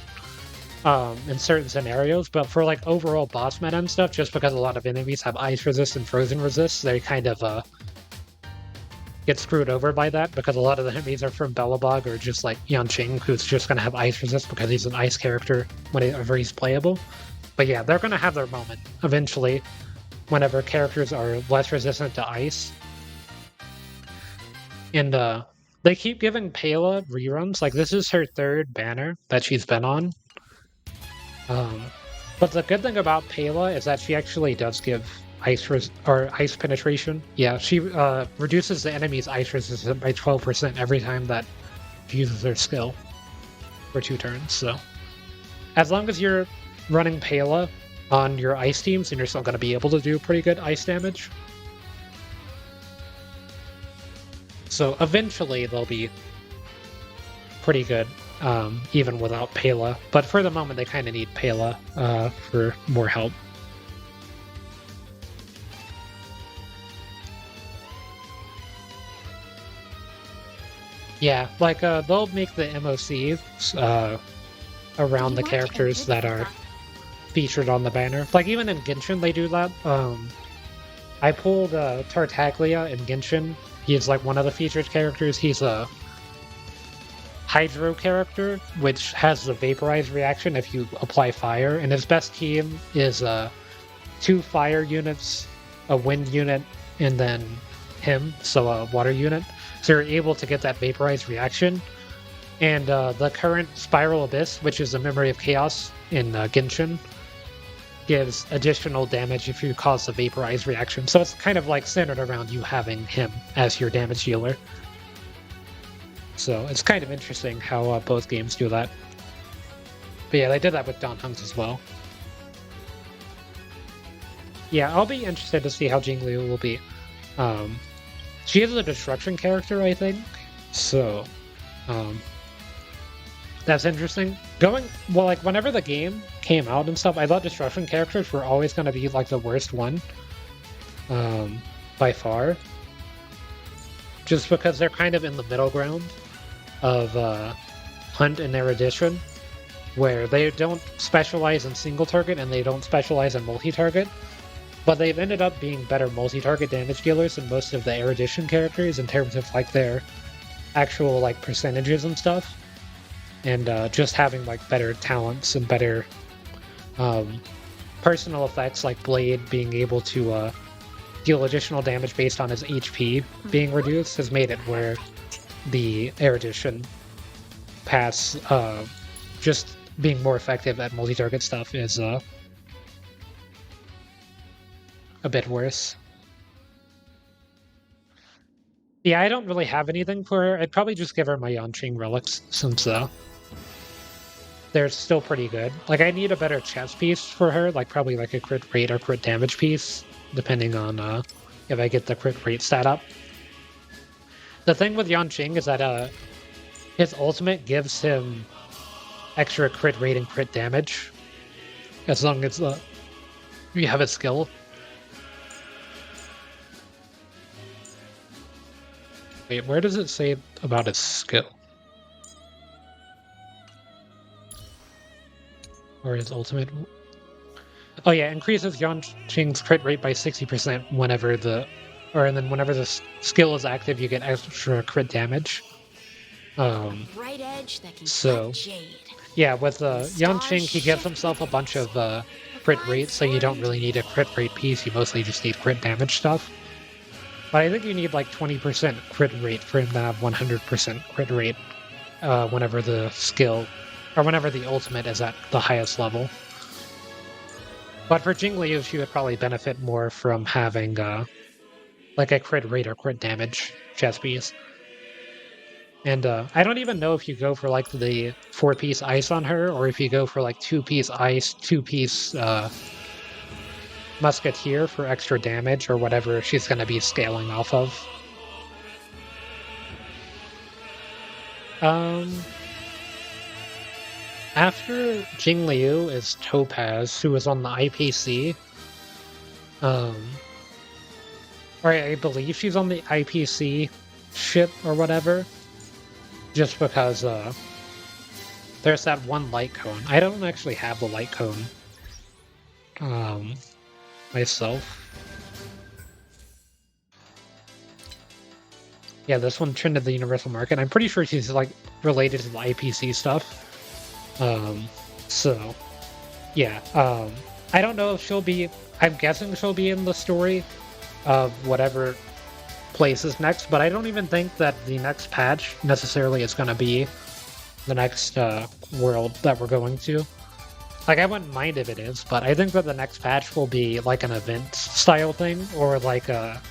in certain scenarios, but for like overall boss meta and stuff, just because a lot of enemies have ice resist and frozen resist, they kind of get screwed over by that, because a lot of the enemies are from Belobog or just like Yanqing, who's just going to have ice resist because he's an ice character whenever he's playable. But yeah, they're going to have their moment eventually whenever characters are less resistant to ice. And they keep giving Pela reruns. Like, this is her 3rd banner that she's been on. But the good thing about Pela is that she actually does give ice penetration. Yeah, she reduces the enemy's ice resistance by 12% every time that she uses her skill for 2 turns. So as long as you're running Pela on your ice teams, then you're still going to be able to do pretty good ice damage. So eventually they'll be pretty good, even without Pela. But for the moment, they kind of need Pela for more help. Yeah, like they'll make the MOC around Do the you want to characters enter the that are forgot- featured on the banner. Like even in Genshin they do that. I pulled Tartaglia in Genshin. He's like one of the featured characters. He's a Hydro character, which has the vaporize reaction if you apply fire, and his best team is 2 fire units, a wind unit, and then him, so a water unit. So you're able to get that vaporize reaction. And the current Spiral Abyss, which is a memory of chaos in Genshin, gives additional damage if you cause the vaporize reaction. So it's kind of like centered around you having him as your damage dealer. So it's kind of interesting how both games do that. But yeah, they did that with Dawn Hunks as well. Yeah, I'll be interested to see how Jingliu will be. She is a destruction character, I think. So, that's interesting. Well, like, whenever the game came out and stuff, I thought destruction characters were always going to be, like, the worst one. By far. Just because they're kind of in the middle ground of Hunt and Erudition, where they don't specialize in single target and they don't specialize in multi-target, but they've ended up being better multi-target damage dealers than most of the Erudition characters in terms of like their actual like percentages and stuff, and just having like better talents and better personal effects, like Blade being able to deal additional damage based on his HP being reduced has made it where the Erudition pass just being more effective at multi-target stuff is a bit worse. Yeah, I don't really have anything for her. I'd probably just give her my Yanqing relics since they're still pretty good. Like, I need a better chest piece for her, like probably like a crit rate or crit damage piece, depending on if I get the crit rate stat up. The thing with Yanqing is that his ultimate gives him extra crit rate and crit damage, as long as you have a skill. Wait, where does it say about his skill? Or his ultimate? Oh yeah, increases Yanqing's crit rate by 60% whenever whenever the skill is active, you get extra crit damage. bright edge that can So cut jade. yeah, with Yanqing, he gives himself a bunch of crit rates, so you don't really need a crit rate piece. You mostly just need crit damage stuff. But I think you need like 20% crit rate for him to have 100% crit rate whenever the skill, or whenever the ultimate is at the highest level. But for Jingliu, she would probably benefit more from having like a crit rate or crit damage chest piece. And I don't even know if you go for like the 4-piece ice on her, or if you go for like 2-piece ice, 2-piece musketeer for extra damage, or whatever she's going to be scaling off of. After Jingliu is Topaz, who is on the IPC. Or I believe she's on the IPC ship or whatever. Just because there's that one light cone. I don't actually have the light cone myself. Yeah, this one trended the Universal Market. I'm pretty sure she's like related to the IPC stuff. So yeah. I don't know if she'll be. I'm guessing she'll be in the story of whatever place is next, but I don't even think that the next patch necessarily is going to be the next world that we're going to. Like, I wouldn't mind if it is, but I think that the next patch will be like an event style thing, or like a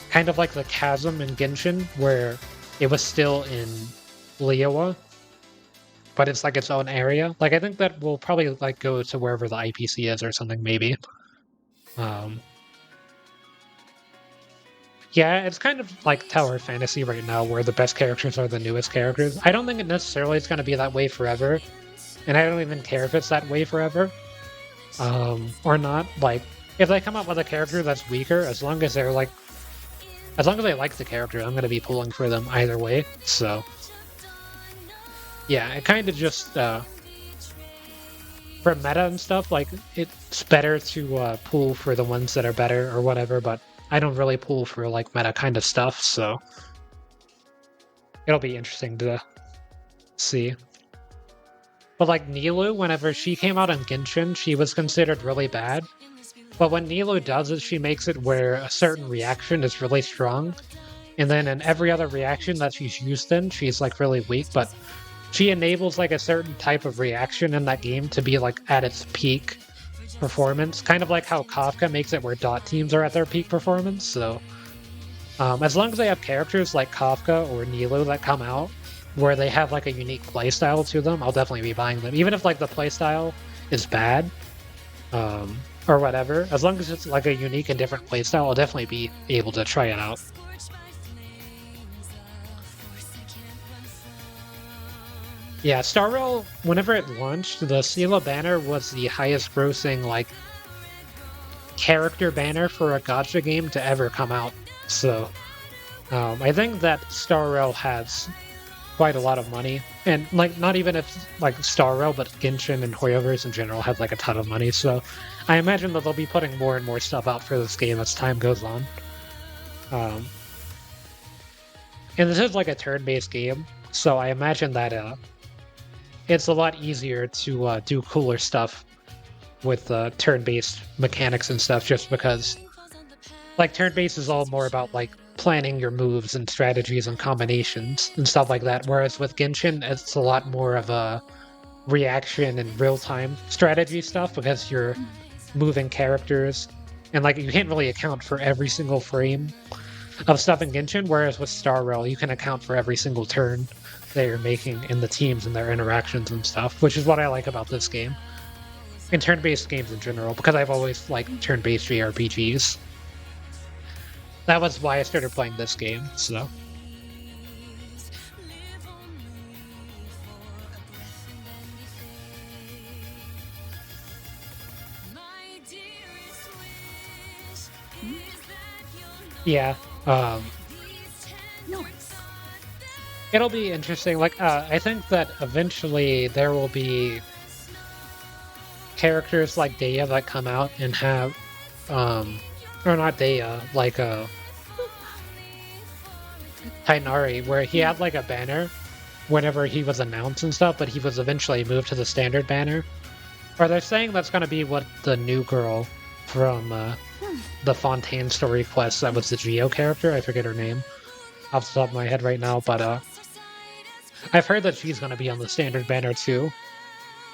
kind of like the chasm in Genshin, where it was still in Liyue, but it's like its own area. Like, I think that we'll probably like go to wherever the IPC is or something, maybe. Yeah, it's kind of like Tower Fantasy right now, where the best characters are the newest characters. I don't think it necessarily is going to be that way forever, and I don't even care if it's that way forever, or not. Like, if they come up with a character that's weaker, as long as they're like as long as I like the character, I'm gonna be pulling for them either way. So yeah, it kind of just for meta and stuff, like it's better to pull for the ones that are better or whatever. But I don't really pull for like meta kind of stuff, so it'll be interesting to see. But like Nilou, whenever she came out in Genshin, she was considered really bad. But what Nilou does is she makes it where a certain reaction is really strong, and then in every other reaction that she's used in, she's like really weak, but she enables like a certain type of reaction in that game to be like at its peak performance, kind of like how Kafka makes it where dot teams are at their peak performance. So as long as they have characters like Kafka or Nilou that come out where they have like a unique playstyle to them, I'll definitely be buying them. Even if like the playstyle is bad, or whatever, as long as it's like a unique and different playstyle, I'll definitely be able to try it out. Yeah, Star Rail, whenever it launched, the Sela banner was the highest grossing like character banner for a gacha game to ever come out. So I think that Star Rail has quite a lot of money, and like not even if like Star Rail, but Genshin and Hoyoverse in general have like a ton of money. So I imagine that they'll be putting more and more stuff out for this game as time goes on. And this is like a turn-based game, so I imagine that it's a lot easier to do cooler stuff with turn-based mechanics and stuff, just because like turn-based is all more about like planning your moves and strategies and combinations and stuff like that, whereas with Genshin it's a lot more of a reaction and real-time strategy stuff because you're moving characters and like you can't really account for every single frame of stuff in Genshin, whereas with Star Rail you can account for every single turn that you're making in the teams and their interactions and stuff, which is what I like about this game. And turn-based games in general, because I've always liked turn-based JRPGs. That was why I started playing this game, so. Yeah, it'll be interesting. Like, I think that eventually there will be characters like Dea that come out and have, or not Dea, like Tainari, where he had like a banner whenever he was announced and stuff, but he was eventually moved to the standard banner. Or they're saying that's going to be what the new girl from the Fontaine story quest that was the Geo character, I forget her name off the top of my head right now, but I've heard that she's going to be on the standard banner too.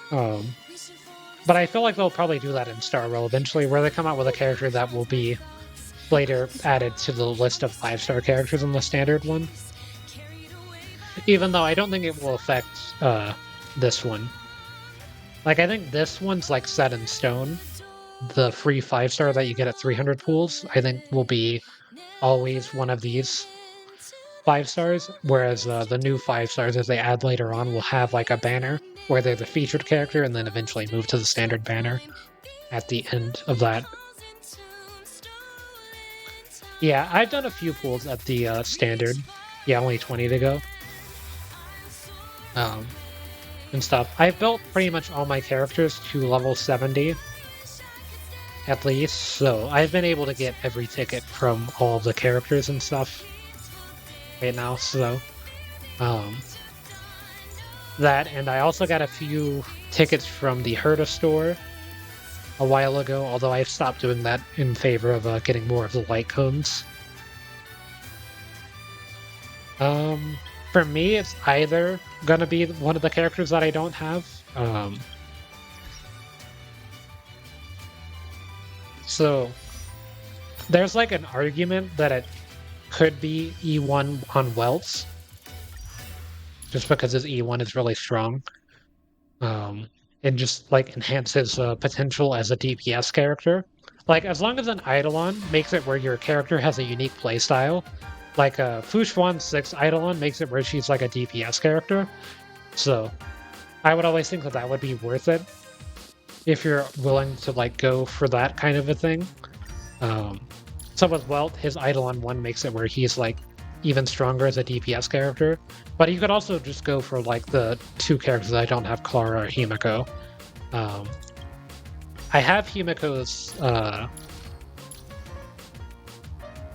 But I feel like they'll probably do that in Star Rail eventually, where they come out with a character that will be later added to the list of 5-star characters in the standard one. Even though I don't think it will affect this one. Like, I think this one's like set in stone. The free 5-star that you get at 300 pools, I think will be always one of these 5 stars, whereas the new 5 stars as they add later on will have like a banner where they're the featured character and then eventually move to the standard banner at the end of that. Yeah, I've done a few pools at the standard. Yeah, only 20 to go. And stuff. I've built pretty much all my characters to level 70. At least, so I've been able to get every ticket from all of the characters and stuff right now, so that, and I also got a few tickets from the Herta store a while ago, although I've stopped doing that in favor of getting more of the light cones. For me, it's either gonna be one of the characters that I don't have. So there's like an argument that it could be E1 on Welts, just because his E1 is really strong. It just like enhances potential as a DPS character. Like, as long as an Eidolon makes it where your character has a unique playstyle, like Fu Xuan 6 Eidolon makes it where she's like a DPS character. So I would always think that that would be worth it if you're willing to like go for that kind of a thing. So with Welt, his Eidolon 1 makes it where he's like even stronger as a DPS character. But you could also just go for like the 2 characters that I don't have, Clara or Himiko. I have Himiko's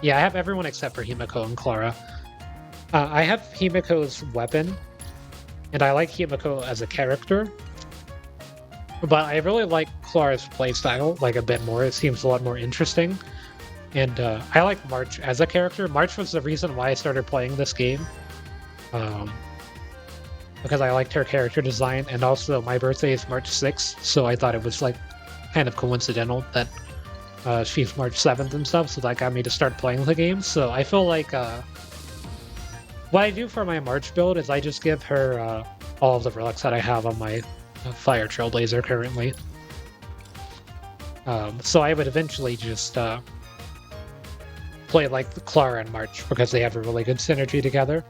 yeah, I have everyone except for Himiko and Clara. I have Himiko's weapon, and I like Himiko as a character. But I really like Clara's playstyle like a bit more. It seems a lot more interesting. And I like March as a character. March was the reason why I started playing this game. Because I liked her character design, and also my birthday is March 6th, so I thought it was like kind of coincidental that she's March 7th and stuff, so that got me to start playing the game. So I feel like what I do for my March build is I just give her all of the relics that I have on my Fire Trailblazer currently. So I would eventually just play like Clara and March because they have a really good synergy together.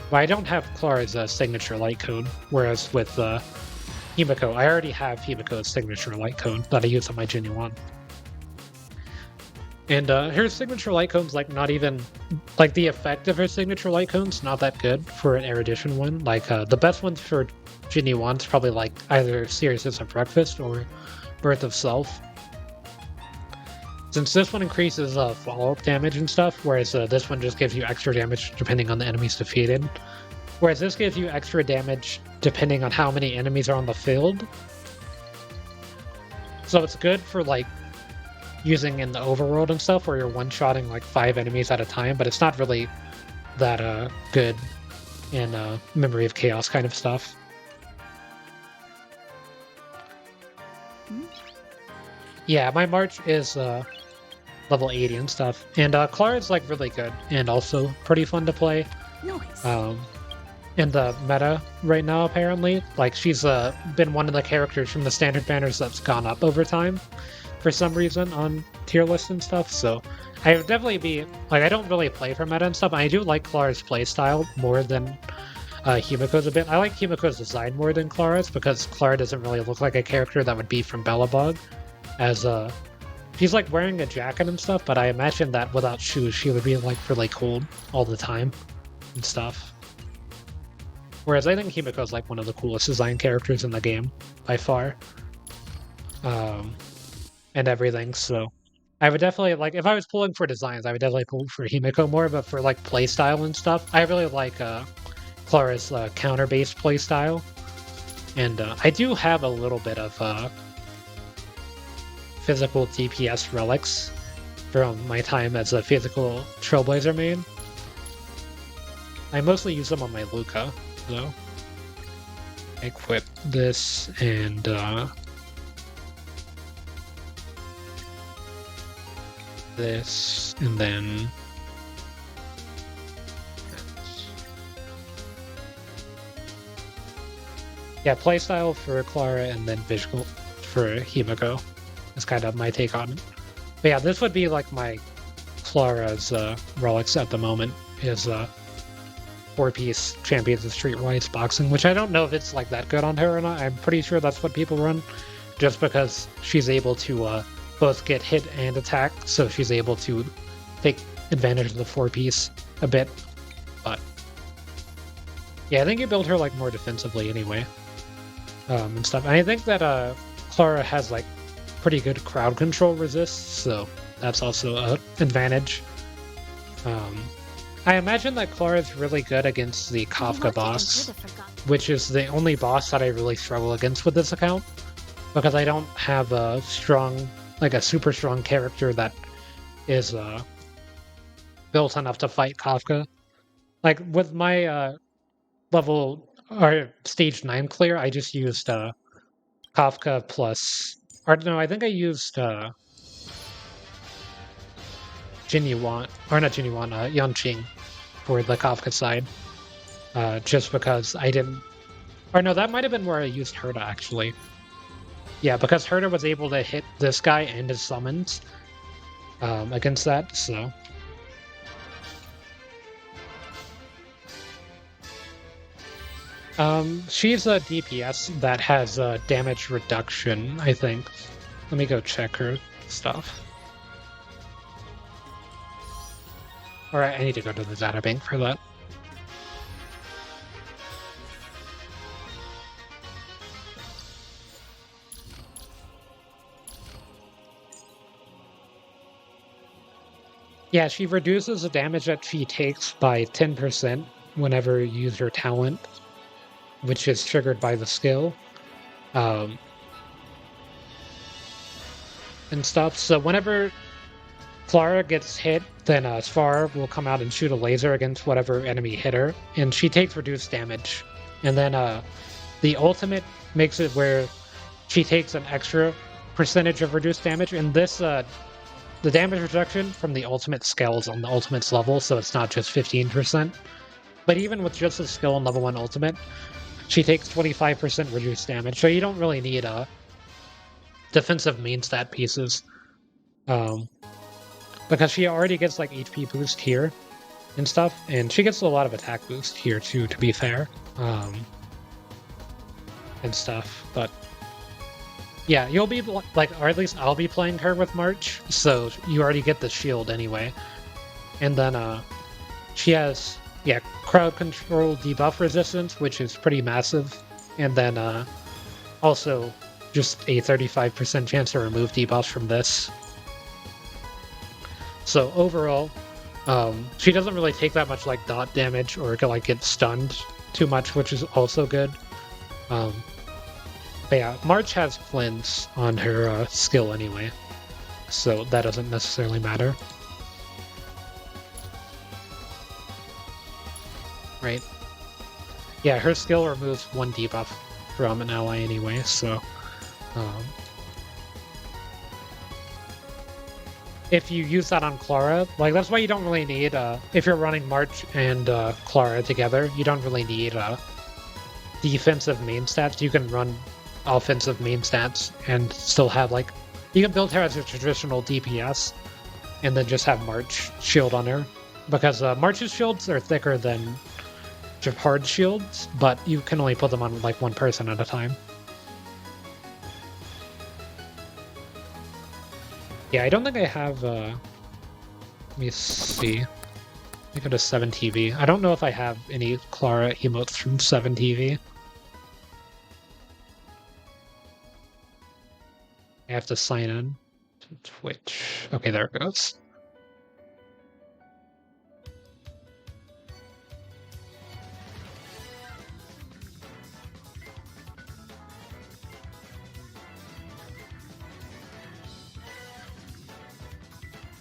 But I don't have Clara's signature light cone, whereas with Himiko, I already have Himiko's signature light cone that I use on my Genuine. And her signature light cone's like not even like the effect of her signature light cone's not that good for an Erudition one. Like the best ones for Genuine's probably like either Seriousness of Breakfast or Birth of Self. Since this one increases follow-up damage and stuff, whereas this one just gives you extra damage depending on the enemies defeated. Whereas this gives you extra damage depending on how many enemies are on the field. So it's good for like using in the overworld and stuff where you're one-shotting like 5 enemies at a time, but it's not really that good in Memory of Chaos kind of stuff. Yeah, my March is level 80 and stuff. And Clara's like really good and also pretty fun to play. Nice. In the meta right now, apparently. Like, she's been one of the characters from the standard banners that's gone up over time for some reason on tier lists and stuff. So I would definitely be like, I don't really play for meta and stuff. I do like Clara's playstyle more than Himiko's a bit. I like Himiko's design more than Clara's because Clara doesn't really look like a character that would be from Belobog. As she's like wearing a jacket and stuff, but I imagine that without shoes she would be like really cold all the time and stuff. Whereas I think Himiko's like one of the coolest design characters in the game by far. And everything, so I would definitely like if I was pulling for designs, I would definitely pull for Himiko more, but for like playstyle and stuff, I really like Clara's counter-based playstyle. And I do have a little bit of physical DPS relics from my time as a physical Trailblazer main. I mostly use them on my Luca, though. I equip this and this, and then yeah, playstyle for Clara and then visual for Himiko is kind of my take on it. But yeah, this would be like my Clara's relics at the moment is 4-piece Champions of Streetwise boxing, which I don't know if it's like that good on her or not. I'm pretty sure that's what people run, just because she's able to both get hit and attack, so she's able to take advantage of the 4-piece a bit. But yeah, I think you build her like more defensively anyway, and stuff. And I think that Clara has like pretty good crowd control resist, so that's also an advantage. I imagine that Clara is really good against the Kafka boss, which is the only boss that I really struggle against with this account, because I don't have a strong, like a super strong character that is built enough to fight Kafka. Like with my level or stage 9 clear, I just used Kafka plus, or no, I think I used Jinyuan, or not Jinyuan, Yanqing for the Kafka side, just because I didn't, or no, that might have been where I used Herta actually. Yeah, because Herta was able to hit this guy and his summons against that, so. She's a DPS that has damage reduction, I think. Let me go check her stuff. Alright, I need to go to the data bank for that. Yeah, she reduces the damage that she takes by 10% whenever you use her talent, which is triggered by the skill. And stuff. So whenever Clara gets hit, then Sfar will come out and shoot a laser against whatever enemy hit her, and she takes reduced damage. And then the ultimate makes it where she takes an extra percentage of reduced damage, and this the damage reduction from the ultimate scales on the ultimate's level, so it's not just 15%. But even with just the skill on level 1 ultimate, she takes 25% reduced damage, so you don't really need defensive main stat pieces. Because she already gets like HP boost here and stuff, and she gets a lot of attack boost here too, to be fair. And stuff, but yeah, you'll be like, or at least I'll be playing her with March, so you already get the shield anyway. And then she has, yeah, crowd control debuff resistance, which is pretty massive, and then also just a 35% chance to remove debuffs from this. So overall, she doesn't really take that much like dot damage or like get stunned too much, which is also good. But yeah, March has cleanse on her skill anyway, so that doesn't necessarily matter. Right? Yeah, her skill removes 1 debuff from an ally anyway, so if you use that on Clara, like that's why you don't really need if you're running March and Clara together, you don't really need defensive main stats. You can run offensive main stats and still have like you can build her as a traditional DPS and then just have March shield on her, because March's shields are thicker than Japard's shields, but you can only put them on like one person at a time. Yeah, I don't think I have, let me see. I go to 7TV. I don't know if I have any Clara emotes from 7TV. I have to sign in to Twitch. Okay, there it goes.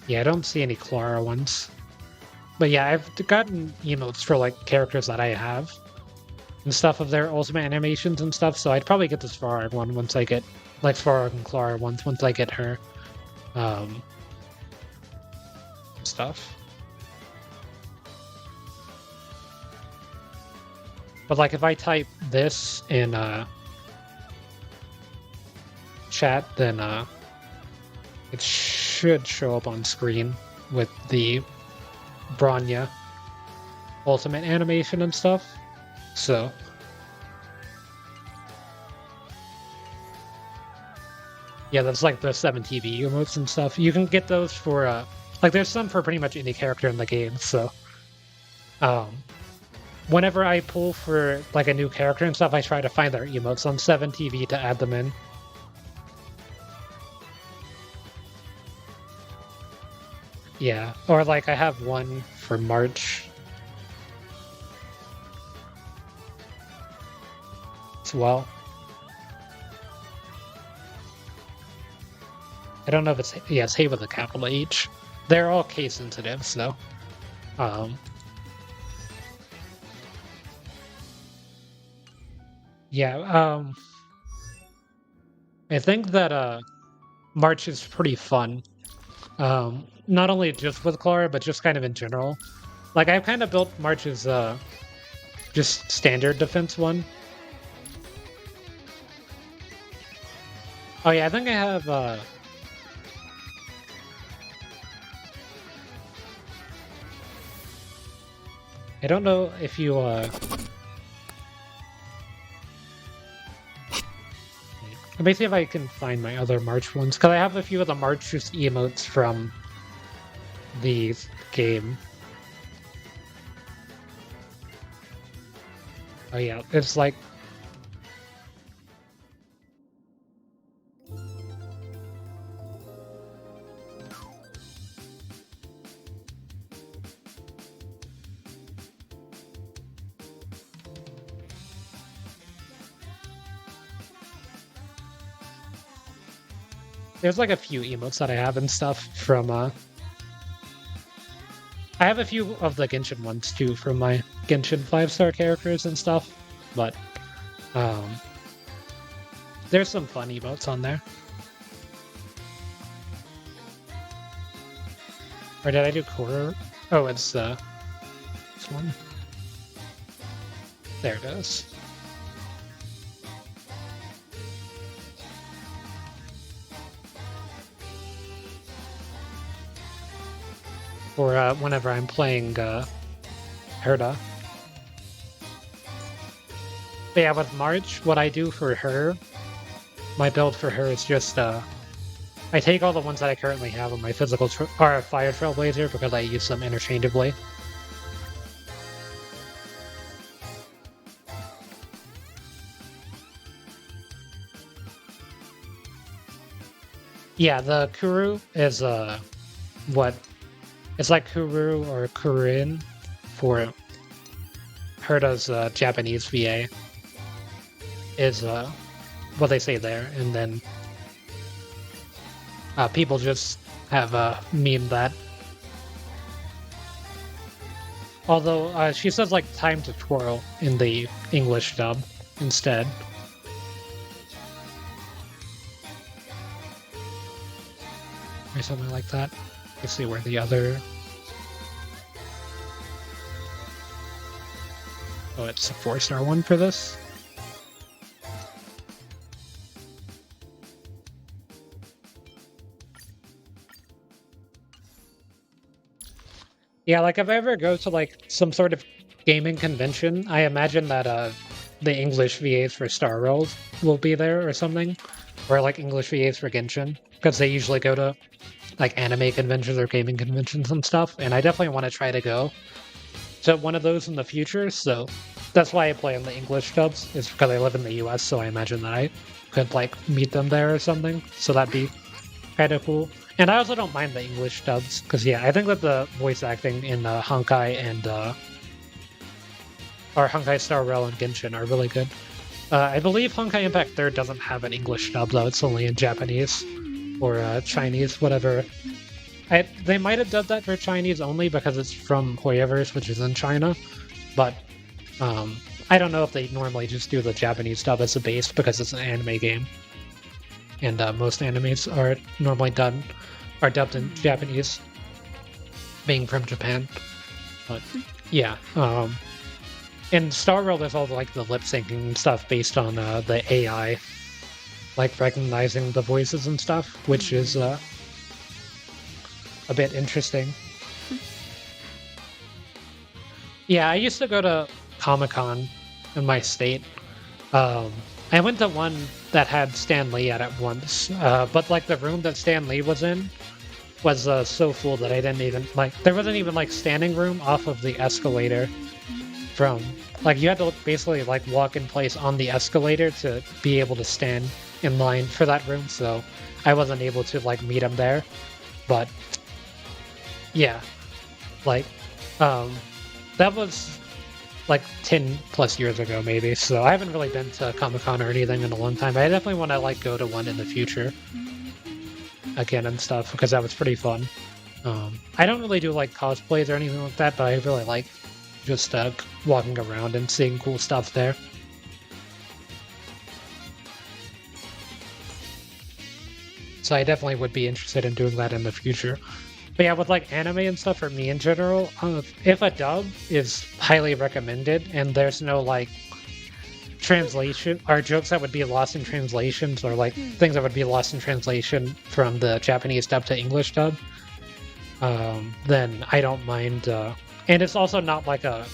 Yeah, I don't see any Clara ones. But yeah, I've gotten emotes for like characters that I have and stuff of their ultimate animations and stuff, so I'd probably get the Sfar one once I get like Sfar and Clara once I get her stuff. But like if I type this in chat, then it should show up on screen with the Bronya ultimate animation and stuff. So yeah, that's like the 7TV emotes and stuff. You can get those for like there's some for pretty much any character in the game, so whenever I pull for like a new character and stuff, I try to find their emotes on 7TV to add them in. Yeah, or like I have one for March as well. I don't know if it's, yeah, it's Hey with a capital H. They're all case sensitive, so yeah, I think that March is pretty fun. Not only just with Clara, but just kind of in general. Like I've kind of built March's just standard defense one. Oh yeah, I think I have I don't know if you let me see if I can find my other March ones, because I have a few of the March just emotes from the game. Oh yeah, it's like there's like a few emotes that I have and stuff from I have a few of the Genshin ones too from my Genshin 5-star characters and stuff, but um there's some fun emotes on there. Or did I do quarter? Oh, it's this one. There it is. Or whenever I'm playing Herda. But yeah, with March, what I do for her, my build for her is just I take all the ones that I currently have on my physical or Fire Trailblazer because I use them interchangeably. Yeah, the Kuru is what it's like Kuru or Kurin for Herda's Japanese VA is what they say there, and then people just have memed that. Although she says like time to twirl in the English dub instead. Or something like that. Let's see where the other... Oh, it's a 4-star one for this. Yeah, like if I ever go to like some sort of gaming convention, I imagine that the English VAs for Star Rail will be there or something. Or like English VAs for Genshin. Because they usually go to like anime conventions or gaming conventions and stuff, and I definitely want to try to go to one of those in the future, so that's why I play in the English dubs, is because I live in the US, so I imagine that I could like meet them there or something, so that'd be kind of cool. And I also don't mind the English dubs, because yeah, I think that the voice acting in Honkai and or Honkai Star Rail and Genshin are really good. I believe Honkai Impact 3rd doesn't have an English dub though, it's only in Japanese. Or Chinese, whatever. They might have done that for Chinese only because it's from Hoyoverse, which is in China. But I don't know if they normally just do the Japanese dub as a base because it's an anime game. And most animes are normally dubbed in Japanese, being from Japan. But yeah. In Star Rail, there's all like the lip syncing stuff based on the AI. Like recognizing the voices and stuff, which is a bit interesting. Yeah, I used to go to Comic-Con in my state. I went to one that had Stan Lee at it once, but like the room that Stan Lee was in was so full that I didn't even there wasn't even like standing room off of the escalator from like you had to basically like walk in place on the escalator to be able to stand in line for that room, so I wasn't able to like meet him there. But yeah, like that was like 10 plus years ago maybe, so I haven't really been to Comic-Con or anything in a long time. I definitely want to like go to one in the future again and stuff because that was pretty fun. I don't really do like cosplays or anything like that, but I really like just walking around and seeing cool stuff there. So I definitely would be interested in doing that in the future. But yeah, with like anime and stuff for me in general, if a dub is highly recommended and there's no like translation or jokes that would be lost in translations or like things that would be lost in translation from the Japanese dub to English dub, then I don't mind. And it's also not like a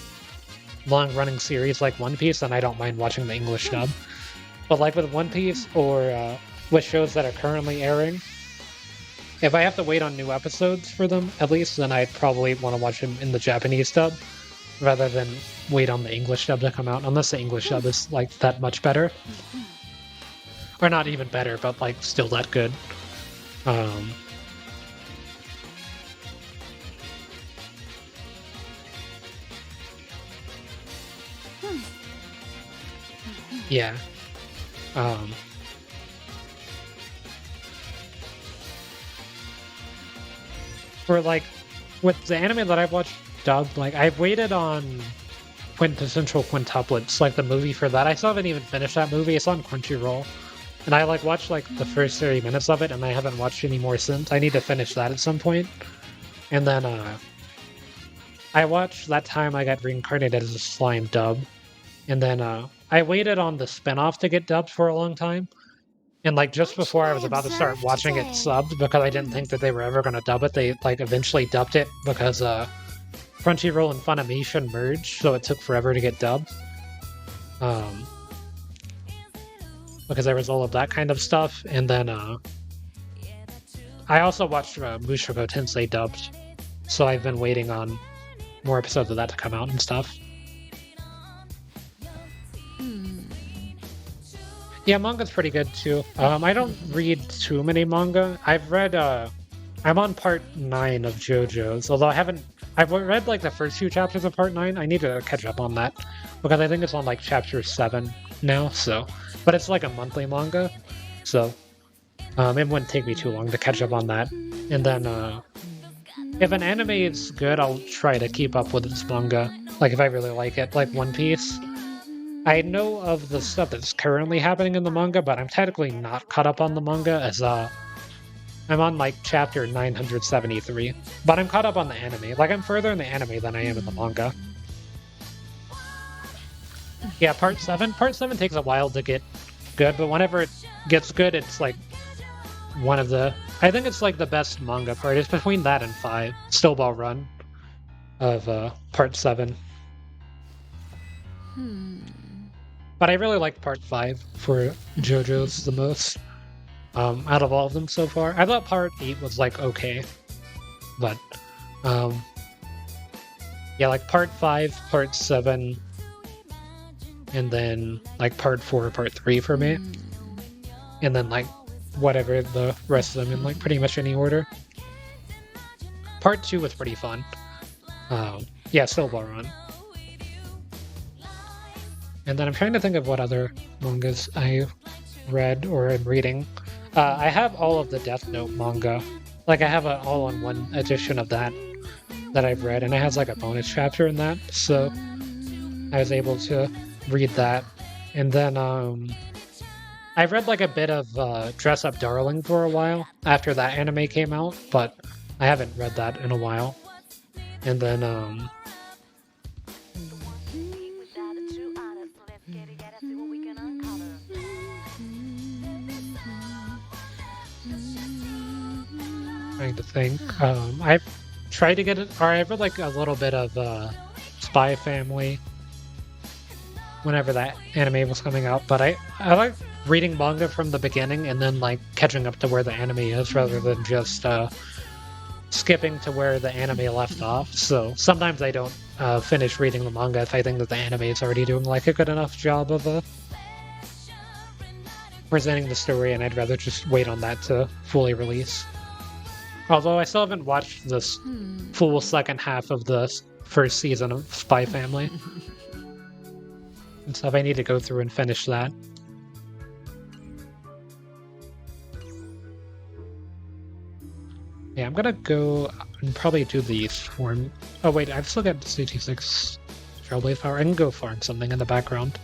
long running series like One Piece, then I don't mind watching the English dub. But like with One Piece or with shows that are currently airing, if I have to wait on new episodes for them, at least, then I'd probably want to watch them in the Japanese dub. rather than wait on the English dub to come out, unless the English dub is like that much better. Or not even better, but like still that good. Yeah. For like, with the anime that I've watched dubbed, like I've waited on Quintessential Quintuplets, like the movie for that. I still haven't even finished that movie. It's on Crunchyroll. And I like watched like the first 30 minutes of it and I haven't watched any more since. I need to finish that at some point. And then I watched That Time I Got Reincarnated as a Slime dub. And then I waited on the spinoff to get dubbed for a long time. And like just What before should I I was about to start observe watching it today? subbed because I didn't think that they were ever going to dub it, they like eventually dubbed it because Crunchyroll and Funimation merged, so it took forever to get dubbed. Because there was all of that kind of stuff, and then I also watched Mushoku Tensei dubbed, so I've been waiting on more episodes of that to come out and stuff. Yeah, manga's pretty good too. I don't read too many manga. I've read I'm on part 9 of JoJo's, although I've read like the first few chapters of part 9. I need to catch up on that because I think it's on like chapter 7 now, so but it's like a monthly manga, so it wouldn't take me too long to catch up on that. And then if an anime is good, I'll try to keep up with its manga. Like if I really like it, like One Piece. I know of the stuff that's currently happening in the manga, but I'm technically not caught up on the manga as I'm on like chapter 973. But I'm caught up on the anime. Like I'm further in the anime than I am in the manga. Yeah, part 7. Part 7 takes a while to get good, but whenever it gets good, it's like one of the I think it's like the best manga part. It's between that and 5. Still well run of part 7. But I really like part 5 for JoJo's the most. Out of all of them so far. I thought part 8 was like okay. But yeah, like part 5, part 7, and then like part 4, part 3 for me. And then like whatever the rest of them in like pretty much any order. Part 2 was pretty fun. Yeah, still well run. And then I'm trying to think of what other mangas I read or am reading. I have all of the Death Note manga. Like I have an all-in-one edition of that I've read, and it has like a bonus chapter in that, so I was able to read that. And then I've read like a bit of Dress Up Darling for a while after that anime came out, but I haven't read that in a while. And then trying to think. I've tried to get it, or I've read like a little bit of Spy Family whenever that anime was coming out, but I like reading manga from the beginning and then like catching up to where the anime is rather than just skipping to where the anime left off. So sometimes I don't finish reading the manga if I think that the anime is already doing like a good enough job of presenting the story, and I'd rather just wait on that to fully release. Although I still haven't watched this full second half of the first season of Spy Family. And stuff, I need to go through and finish that. Yeah, I'm gonna go and probably do these form. Oh wait, I've still got CT6 Trailblaze Power. I can go farm something in the background.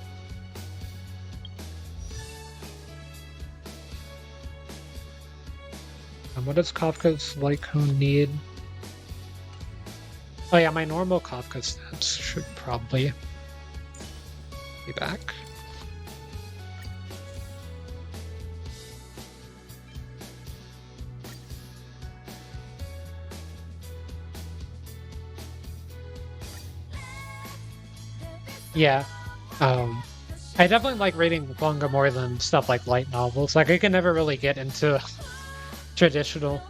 What does Kafka's Lycone need? Oh yeah, my normal Kafka stats should probably be back. Yeah, I definitely like reading manga more than stuff like light novels. Like I can never really get into traditional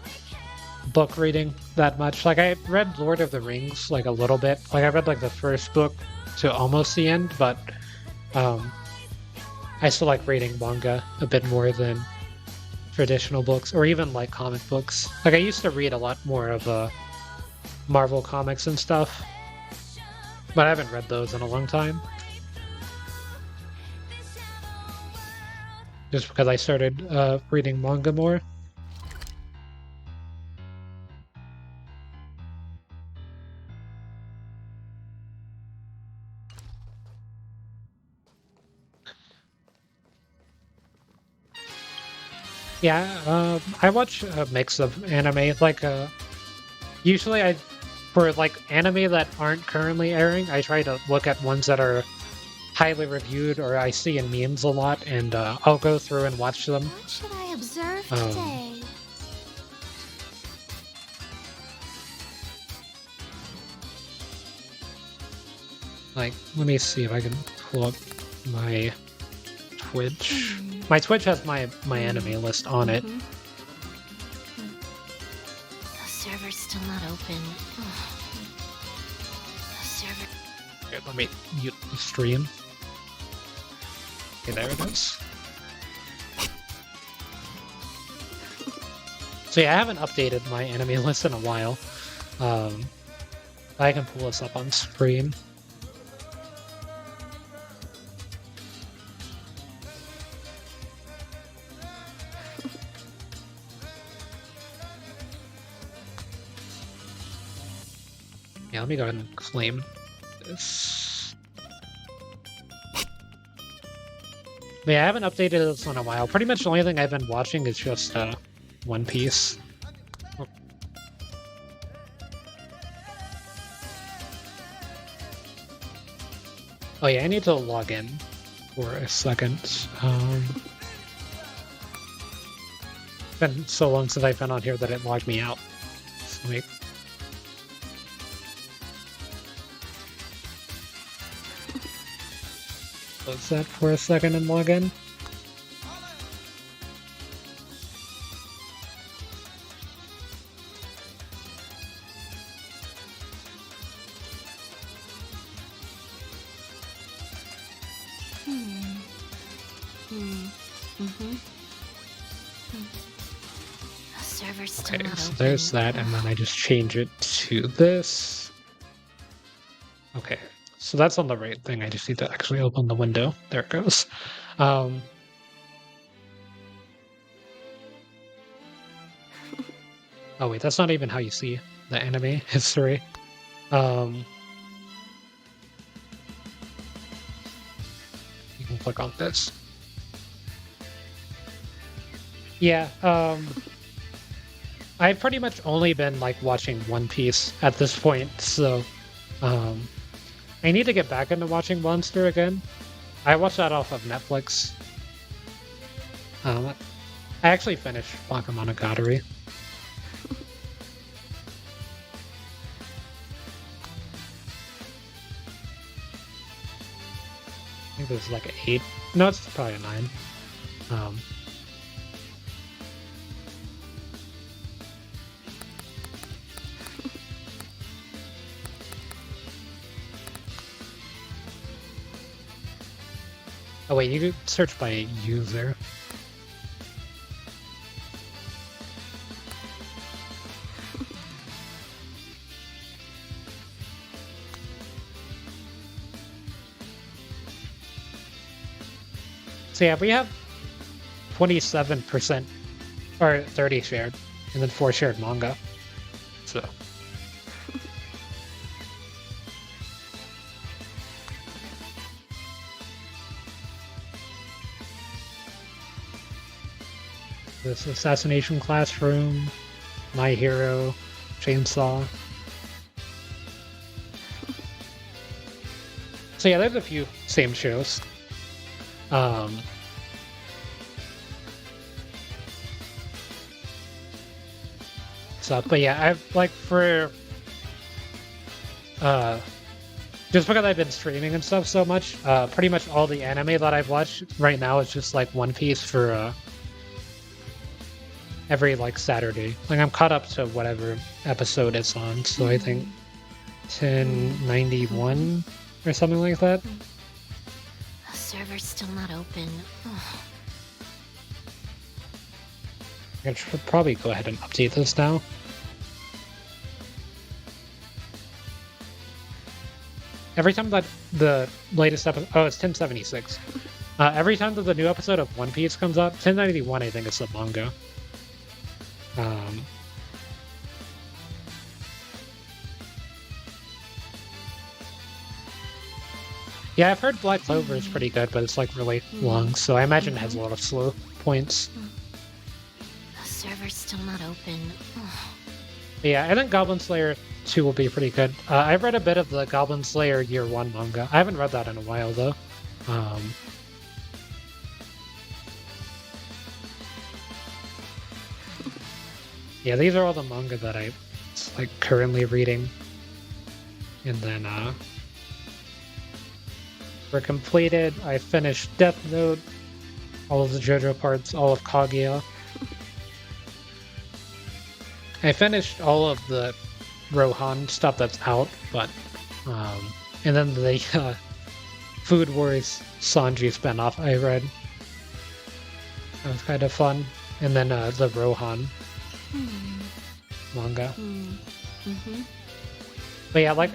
book reading that much. Like I read Lord of the Rings like a little bit. Like I read like the first book to almost the end, but I still like reading manga a bit more than traditional books or even like comic books. Like I used to read a lot more of Marvel comics and stuff, but I haven't read those in a long time. Just because I started reading manga more. Yeah, I watch a mix of anime. Like, usually for like anime that aren't currently airing, I try to look at ones that are highly reviewed or I see in memes a lot, and I'll go through and watch them. What should I observe Um, today? Like, let me see if I can pull up my Twitch. My Twitch has my anime list on it. The server's still not open. The server. Here, let me mute the stream. Okay, there it is. So yeah, I haven't updated my anime list in a while. I can pull this up on screen. Yeah, let me go ahead and claim this. But yeah, I haven't updated this in a while. Pretty much the only thing I've been watching is just One Piece. Oh yeah, I need to log in for a second. Been so long since I've been on here that it logged me out. So let me close that for a second and log in. The server's still Okay, not so open. there's that, and then I just change it to this. Okay, so that's on the right thing. I just need to actually open the window. There it goes. Oh wait, that's not even how you see the anime history. You can click on this. Yeah, I've pretty much only been like watching One Piece at this point, so I need to get back into watching Monster again. I watched that off of Netflix. I actually finished Bakemonogatari. I think there's like an 8. No, it's probably a 9. Oh wait, you could search by user. So yeah, we have 27% or 30 shared, and then 4 shared manga. So this Assassination Classroom, My Hero, Chainsaw. So yeah, there's a few same shows. So, but yeah, I've like for just because I've been streaming and stuff so much, pretty much all the anime that I've watched right now is just like One Piece for every like Saturday. Like I'm caught up to whatever episode it's on, so I think 1091 or something like that. The server's still not open. Ugh. I should probably go ahead and update this now. Every time that the latest episode, oh, it's 1076. Every time that the new episode of One Piece comes out, 1091, I think it's the manga. Yeah, I've heard Black Clover is pretty good, but it's like really long, so I imagine it has a lot of slow points. The server's still not open. Ugh. Yeah, I think Goblin Slayer 2 will be pretty good. I've read a bit of the Goblin Slayer Year 1 manga. I haven't read that in a while, though. Yeah, these are all the manga that I'm like currently reading. And then for completed, I finished Death Note, all of the JoJo parts, all of Kaguya. I finished all of the Rohan stuff that's out, but and then the Food Wars Sanji spinoff I read. That was kind of fun. And then the Rohan manga. But yeah, like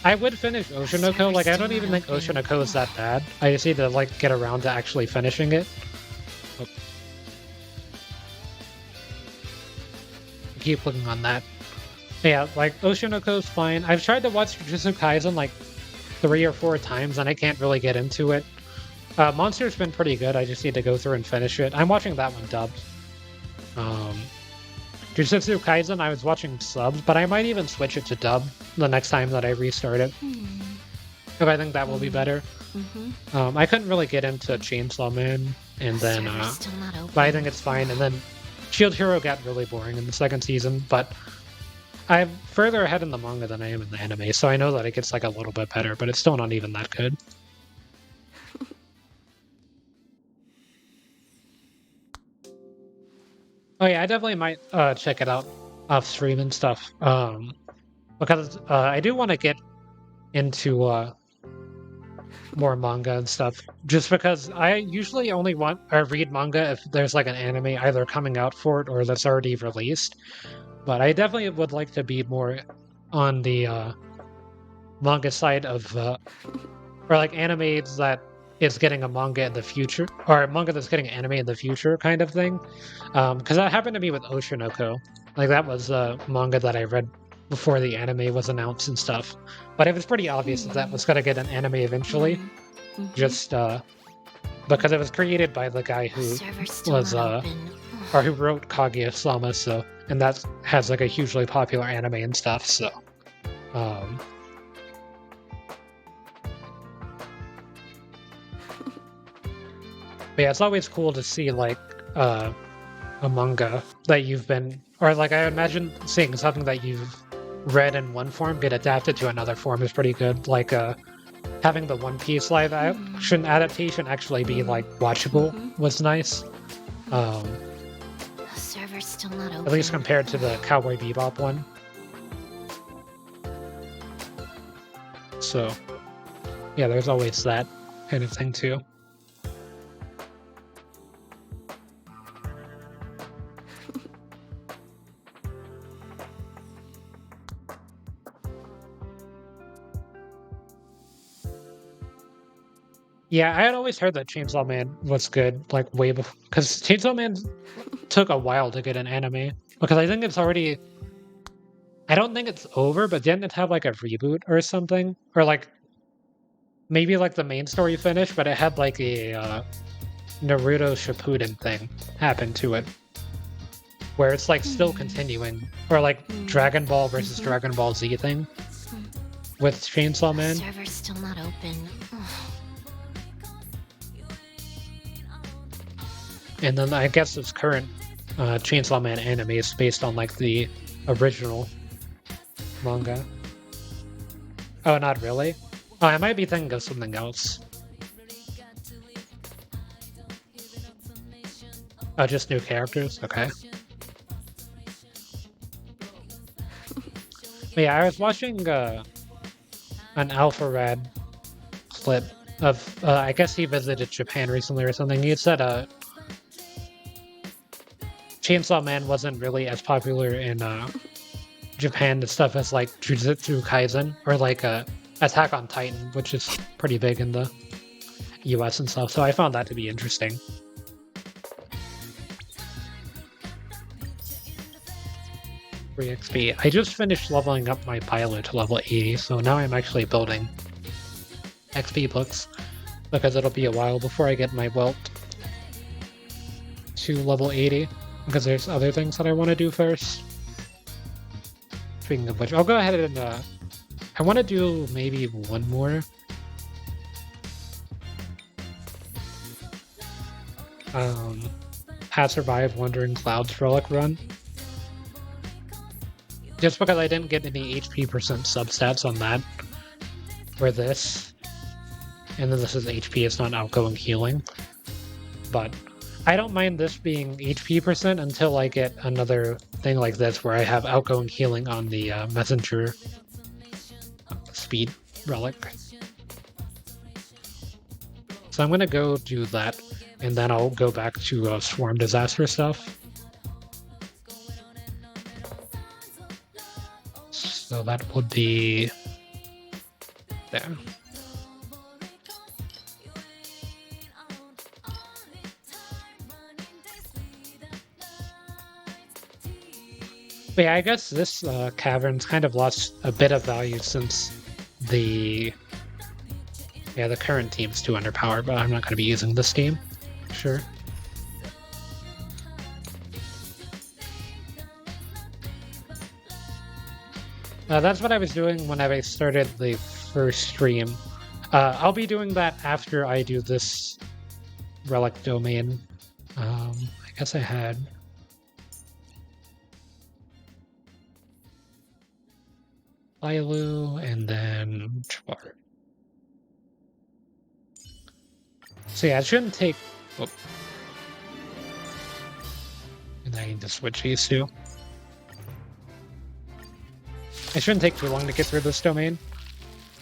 I would finish Oshinoko. Like I don't even think Oshinoko is that bad. I just need to like get around to actually finishing it. Oh. Keep looking on that. Yeah, like Oshinoko's fine. I've tried to watch Jujutsu Kaisen like 3 or 4 times and I can't really get into it. Monster's been pretty good. I just need to go through and finish it. I'm watching that one dubbed. Jujutsu Kaisen, I was watching subs, but I might even switch it to dub the next time that I restart it. If I think that will be better. I couldn't really get into Chainsaw Man, and then but I think it's fine. And then Shield Hero got really boring in the second season, but I'm further ahead in the manga than I am in the anime, so I know that it gets like a little bit better, but it's still not even that good. Oh yeah, I definitely might check it out off stream and stuff. Because I do want to get into more manga and stuff. Just because I usually only want or read manga if there's like an anime either coming out for it or that's already released. But I definitely would like to be more on the manga side of or like animes that is getting a manga in the future, or a manga that's getting an anime in the future kind of thing. Because that happened to me with Oshinoko. Like that was a manga that I read before the anime was announced and stuff. But it was pretty obvious that that was going to get an anime eventually. Just because it was created by the guy who was or who wrote Kaguya-sama, so and that has like a hugely popular anime and stuff, so but yeah, it's always cool to see like a manga that you've been, or like I imagine seeing something that you've read in one form get adapted to another form is pretty good. Like having the One Piece live action adaptation actually be like watchable was nice. Server's still not open. At least compared to the Cowboy Bebop one. So yeah, there's always that kind of thing too. Yeah, I had always heard that Chainsaw Man was good, like way before, because Chainsaw Man took a while to get an anime. Because I think it's already, I don't think it's over, but didn't it have like a reboot or something, or like maybe like the main story finished, but it had like a Naruto Shippuden thing happen to it, where it's like still continuing, or like Dragon Ball versus Dragon Ball Z thing with Chainsaw Man. Server's still not open. Ugh. And then I guess this current Chainsaw Man anime is based on like the original manga. Oh, not really? Oh, I might be thinking of something else. Oh, just new characters? Okay. But yeah, I was watching an Alpha Rad clip of, I guess he visited Japan recently or something. He had said Chainsaw Man wasn't really as popular in Japan and stuff as like Jujutsu Kaisen or like Attack on Titan, which is pretty big in the US and stuff. So I found that to be interesting. Free XP. I just finished leveling up my pilot to level 80, so now I'm actually building XP books because it'll be a while before I get my welt to level 80 because there's other things that I want to do first. Speaking of which, I'll go ahead and I want to do maybe one more. Have Survive Wandering Clouds Relic run. Just because I didn't get any HP percent substats on that. For this. And then this is HP, it's not outgoing healing. But I don't mind this being HP percent until I get another thing like this where I have outgoing healing on the messenger speed relic. So I'm gonna go do that, and then I'll go back to swarm disaster stuff. So that would be there. But yeah, I guess this cavern's kind of lost a bit of value since the current team's too underpowered, but I'm not going to be using this team. Sure. That's what I was doing when I started the first stream. I'll be doing that after I do this relic domain. I guess I had... Lilu, and then Chvar. So yeah, it shouldn't take... Oh. And I need to switch these two. It shouldn't take too long to get through this domain.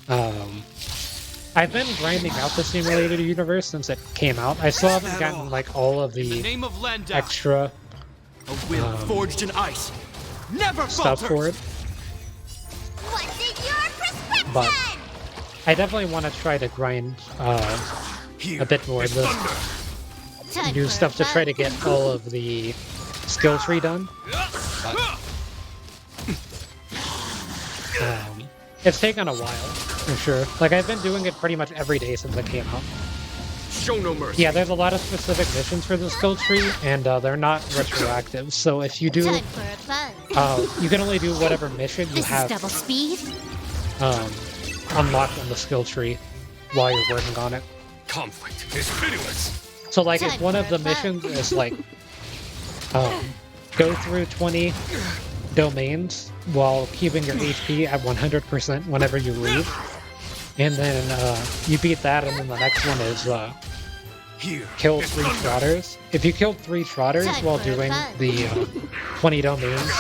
I've been grinding out the simulated universe since it came out. I still haven't gotten like all of the extra forged in ice. Never stuff for it. What's in your prescription? But I definitely want to try to grind a bit more of the new stuff to try to get all of the skill tree done. But, it's taken a while, for sure. Like, I've been doing it pretty much every day since it came out. Show no mercy. Yeah, there's a lot of specific missions for the skill tree, and they're not retroactive. So if you do, you can only do whatever mission you have double speed. Unlocked on the skill tree while you're working on it. Conflict is pitiless. So, like, if one of the missions is like, go through 20 domains while keeping your HP at 100% whenever you leave, and then you beat that, and then the next one is kill 3 trotters. If you killed 3 trotters while doing the 20 domains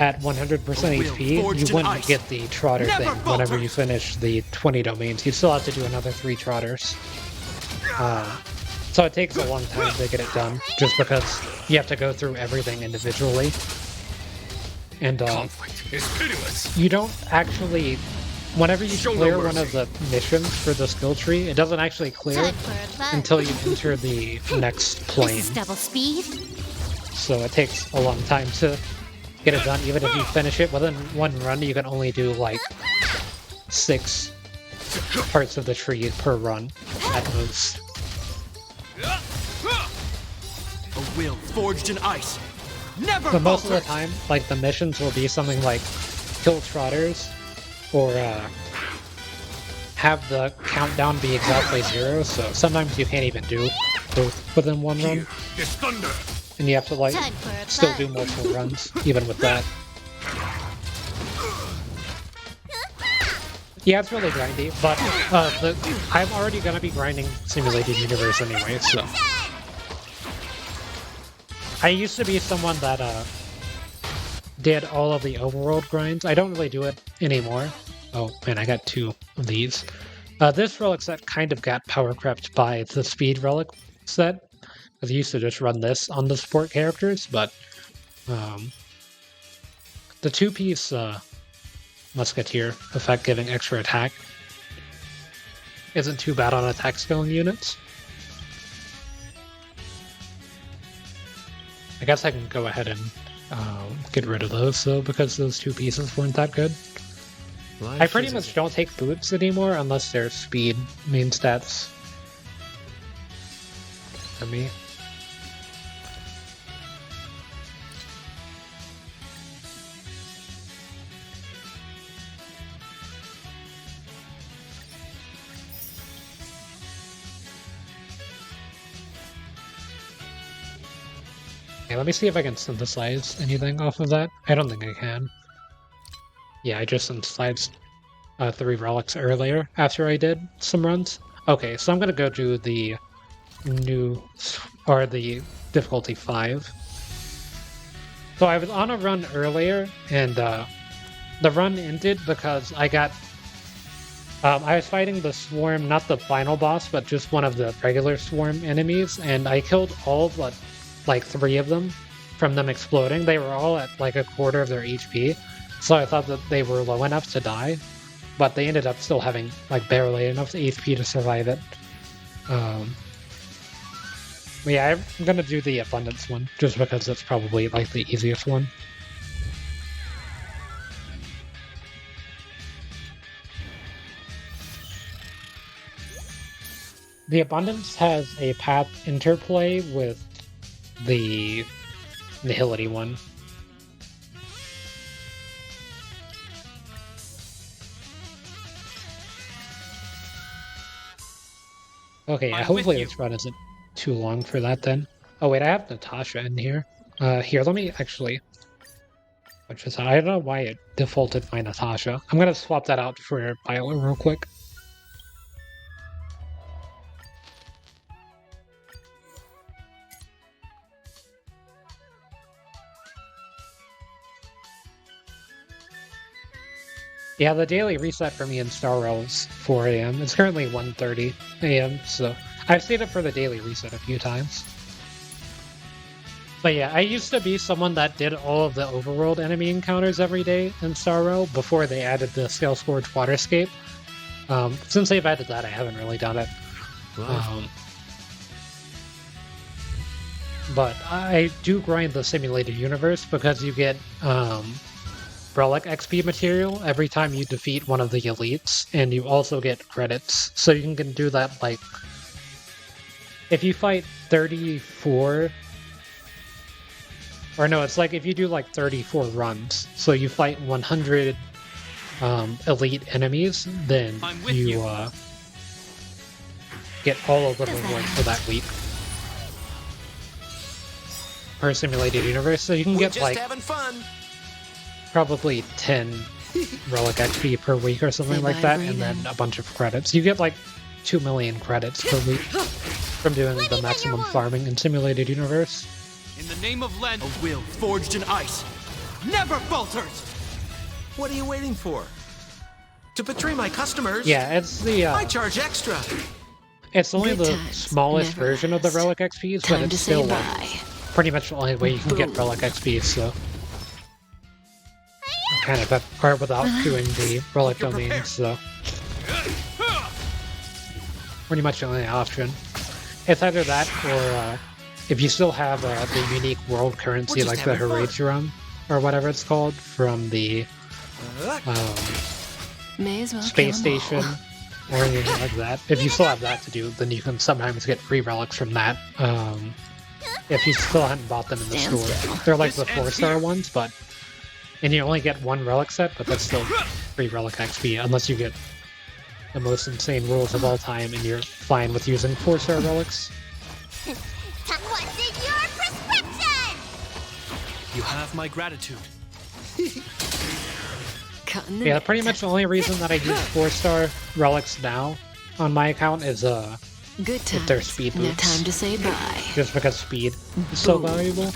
at 100% HP, you wouldn't get the trotter thing whenever you finish the 20 domains. You still have to do another 3 trotters. So it takes a long time to get it done, just because you have to go through everything individually. And you don't actually, whenever you clear one of the missions for the skill tree, it doesn't actually clear until you enter the next plane. Double speed. So it takes a long time to get it done. Even if you finish it within one run, you can only do like 6 parts of the tree per run at most. A will forged in ice. Never But most of the time, like, the missions will be something like kill trotters, or have the countdown be exactly 0, so sometimes you can't even do both within one run. And you have to, like, still do multiple runs, even with that. Yeah, it's really grindy, but I'm already gonna be grinding Simulated Universe anyway, so... I used to be someone that did all of the overworld grinds. I don't really do it anymore. Oh man, I got 2 of these. This relic set kind of got power crept by the speed relic set. I used to just run this on the support characters, but the 2-piece Musketeer effect giving extra attack isn't too bad on attack scaling units. I guess I can go ahead and get rid of those though, because those 2 pieces weren't that good. I pretty much don't take boots anymore unless they're speed main stats for me. Okay, let me see if I can synthesize anything off of that. I don't think I can. Yeah, I just synthesized 3 relics earlier after I did some runs. Okay, so I'm gonna go do the new, or the difficulty 5. So I was on a run earlier, and the run ended because I got... I was fighting the Swarm, not the final boss, but just one of the regular Swarm enemies, and I killed all but like 3 of them from them exploding. They were all at like a quarter of their HP, so I thought that they were low enough to die, but they ended up still having like barely enough HP to survive it. Yeah, I'm gonna do the Abundance one, just because it's probably like the easiest one. The Abundance has a path interplay with the Nihility one. Okay, hopefully this run isn't too long for that then. Oh wait, I have Natasha in here. Here, let me actually... I don't know why it defaulted my Natasha. I'm gonna swap that out for Violet real quick. Yeah, the daily reset for me in Star Rail is 4 a.m. It's currently 1:30 a.m., so I've stayed up for the daily reset a few times. But yeah, I used to be someone that did all of the overworld enemy encounters every day in Star Rail before they added the Scale Scourge Waterscape. Since they've added that, I haven't really done it. But I do grind the Simulated Universe because you get Relic XP material every time you defeat one of the elites, and you also get credits. So you can do that, like, if you fight 34... Or no, it's like if you do like 34 runs, so you fight 100 elite enemies, then you get all of the rewards for that week per Simulated Universe. So you can get like probably 10 Relic XP per week or something like that, and then a bunch of credits. You get like 2 million credits per week from doing the maximum farming in Simulated Universe. In the name of Len, a will forged in ice never falters! What are you waiting for? To betray my customers? Yeah, it's the I charge extra. It's only the smallest version of the Relic XPs, but it's still like pretty much the only way you can get Relic XP, so kind of or without doing the Relic domains, so pretty much the only option. It's either that or if you still have the unique world currency, like the Horatiorum, or whatever it's called, from the space station, or anything like that. If you still have that to do, then you can sometimes get free relics from that. If you still hadn't bought them in the store. They're like the 4-star ones, and you only get 1 relic set, but that's still free relic XP, unless you get the most insane rules of all time and you're fine with using 4-star relics. What's in your prescription? You have my gratitude. Yeah, pretty much the only reason that I use 4-star relics now on my account is if they're speed boots. No time to say bye. Just because speed is so valuable.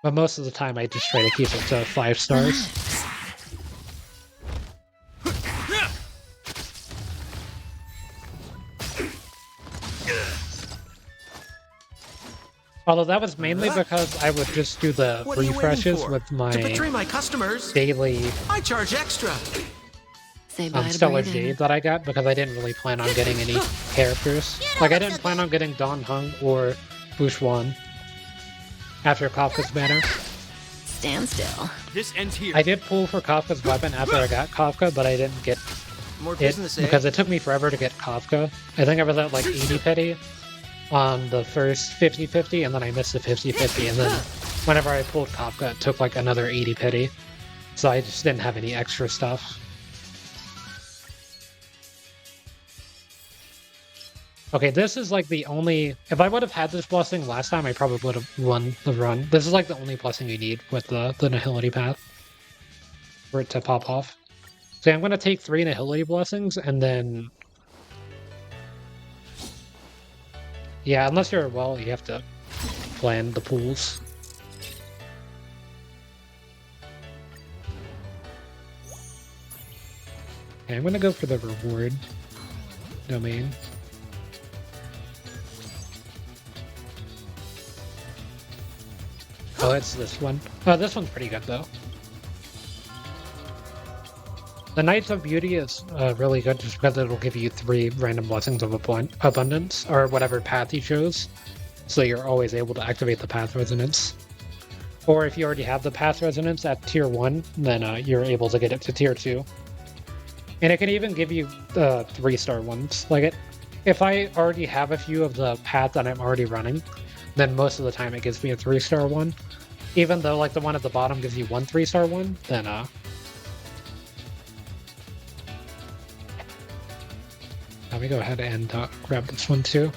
But most of the time, I just try to keep it to 5 stars. Although that was mainly because I would just do the What are you waiting refreshes for? with my To betray my customers, daily I charge extra. Say bye to Stellar Brayden. Jade that I got because I didn't really plan on getting any characters. Like, I didn't plan on getting Don Hung or Bushwan after Kafka's banner. Stand still. This ends here. I did pull for Kafka's weapon after I got Kafka, but I didn't get More it business, eh? because it took me forever to get Kafka. I think I was at like 80 pity on the first 50-50, and then I missed the 50-50, and then whenever I pulled Kafka, it took like another 80 pity. So I just didn't have any extra stuff. Okay, this is like the only... If I would have had this blessing last time, I probably would have won the run. This is like the only blessing you need with the Nihility path for it to pop off. So I'm going to take 3 Nihility blessings, and then... Yeah, unless you're... Well, you have to plan the pools. Okay, I'm going to go for the reward domain. Oh, it's this one. Oh, this one's pretty good, though. The Knights of Beauty is really good just because it'll give you 3 random blessings of abundance, or whatever path you chose. So you're always able to activate the path resonance. Or if you already have the path resonance at tier 1, then you're able to get it to tier 2. And it can even give you 3-star ones. Like, if I already have a few of the path that I'm already running, then most of the time it gives me a 3-star one. Even though, like, the one at the bottom gives you 1 3-star one, then, let me go ahead and grab this one, too.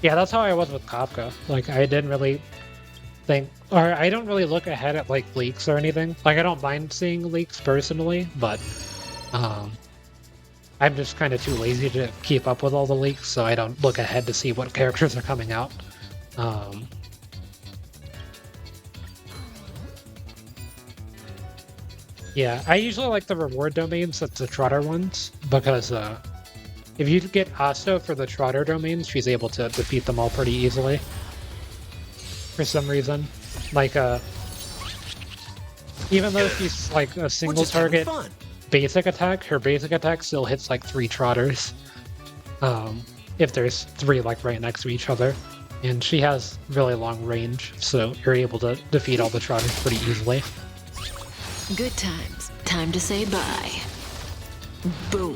Yeah, that's how I was with Kafka. Like, I didn't really think... Or, I don't really look ahead at, like, leaks or anything. Like, I don't mind seeing leaks, personally, but, I'm just kind of too lazy to keep up with all the leaks, so I don't look ahead to see what characters are coming out. Yeah, I usually like the reward domains, that's the Trotter ones, because if you get Asta for the Trotter domains, she's able to defeat them all pretty easily. For some reason. Like, even though she's like a single target basic attack, her basic attack still hits like 3 Trotters. If there's 3 like right next to each other. And she has really long range, so you're able to defeat all the Trotters pretty easily. Good times. Time to say bye. Boom.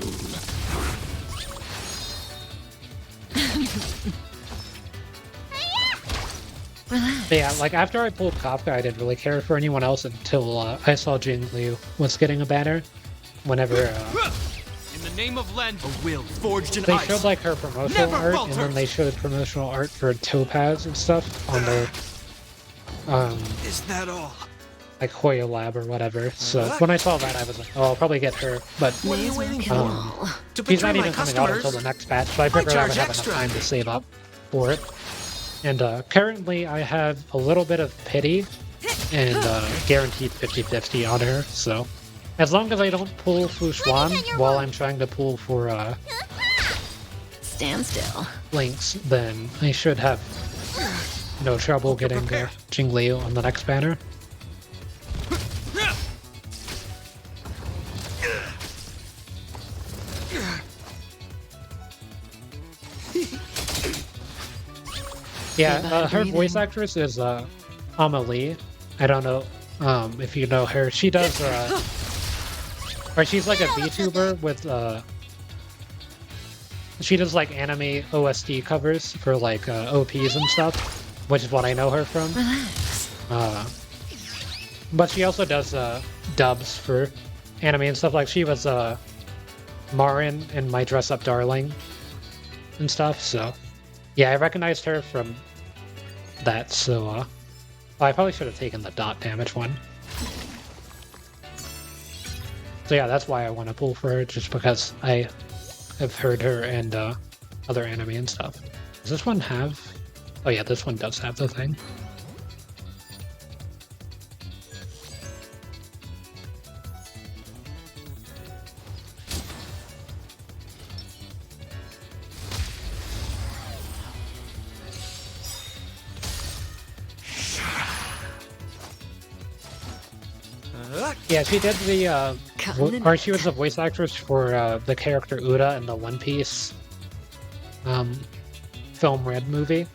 But yeah, like after I pulled Kafka, I didn't really care for anyone else until I saw Jing Liu was getting a banner. Whenever in the name of Len, a will forged in they ice. showed like her promotional Never art, falter. and then they showed promotional art for Topaz and stuff on their Is that all? like Hoya Lab or whatever. So when I saw that, I was like, oh, I'll probably get her. But What are you waiting Kill 'em for? all. To she's betray not my even coming out customers, until the next patch, so I figured I would charge have extra. enough time to save up for it. And currently, I have a little bit of pity and guaranteed 50-50 on her. So as long as I don't pull Fushuan while I'm trying to pull for Stand still. Lynx, then I should have no trouble getting Jing Liu on the next banner. Yeah, her voice actress is Amelie. I don't know if you know her. She does, or she's like a VTuber with she does like anime OST covers for like OPs and stuff, which is what I know her from. Relax. But she also does dubs for anime and stuff. Like she was Marin in My Dress Up Darling and stuff. So yeah, I recognized her from that. So I probably should have taken the dot damage one. So yeah, that's why I want to pull for her, just because I have heard her and other anime and stuff. Does this one have Oh yeah, this one does have the thing. Yeah, she did the, or she was the voice actress for the character Uda in the One Piece film Red movie.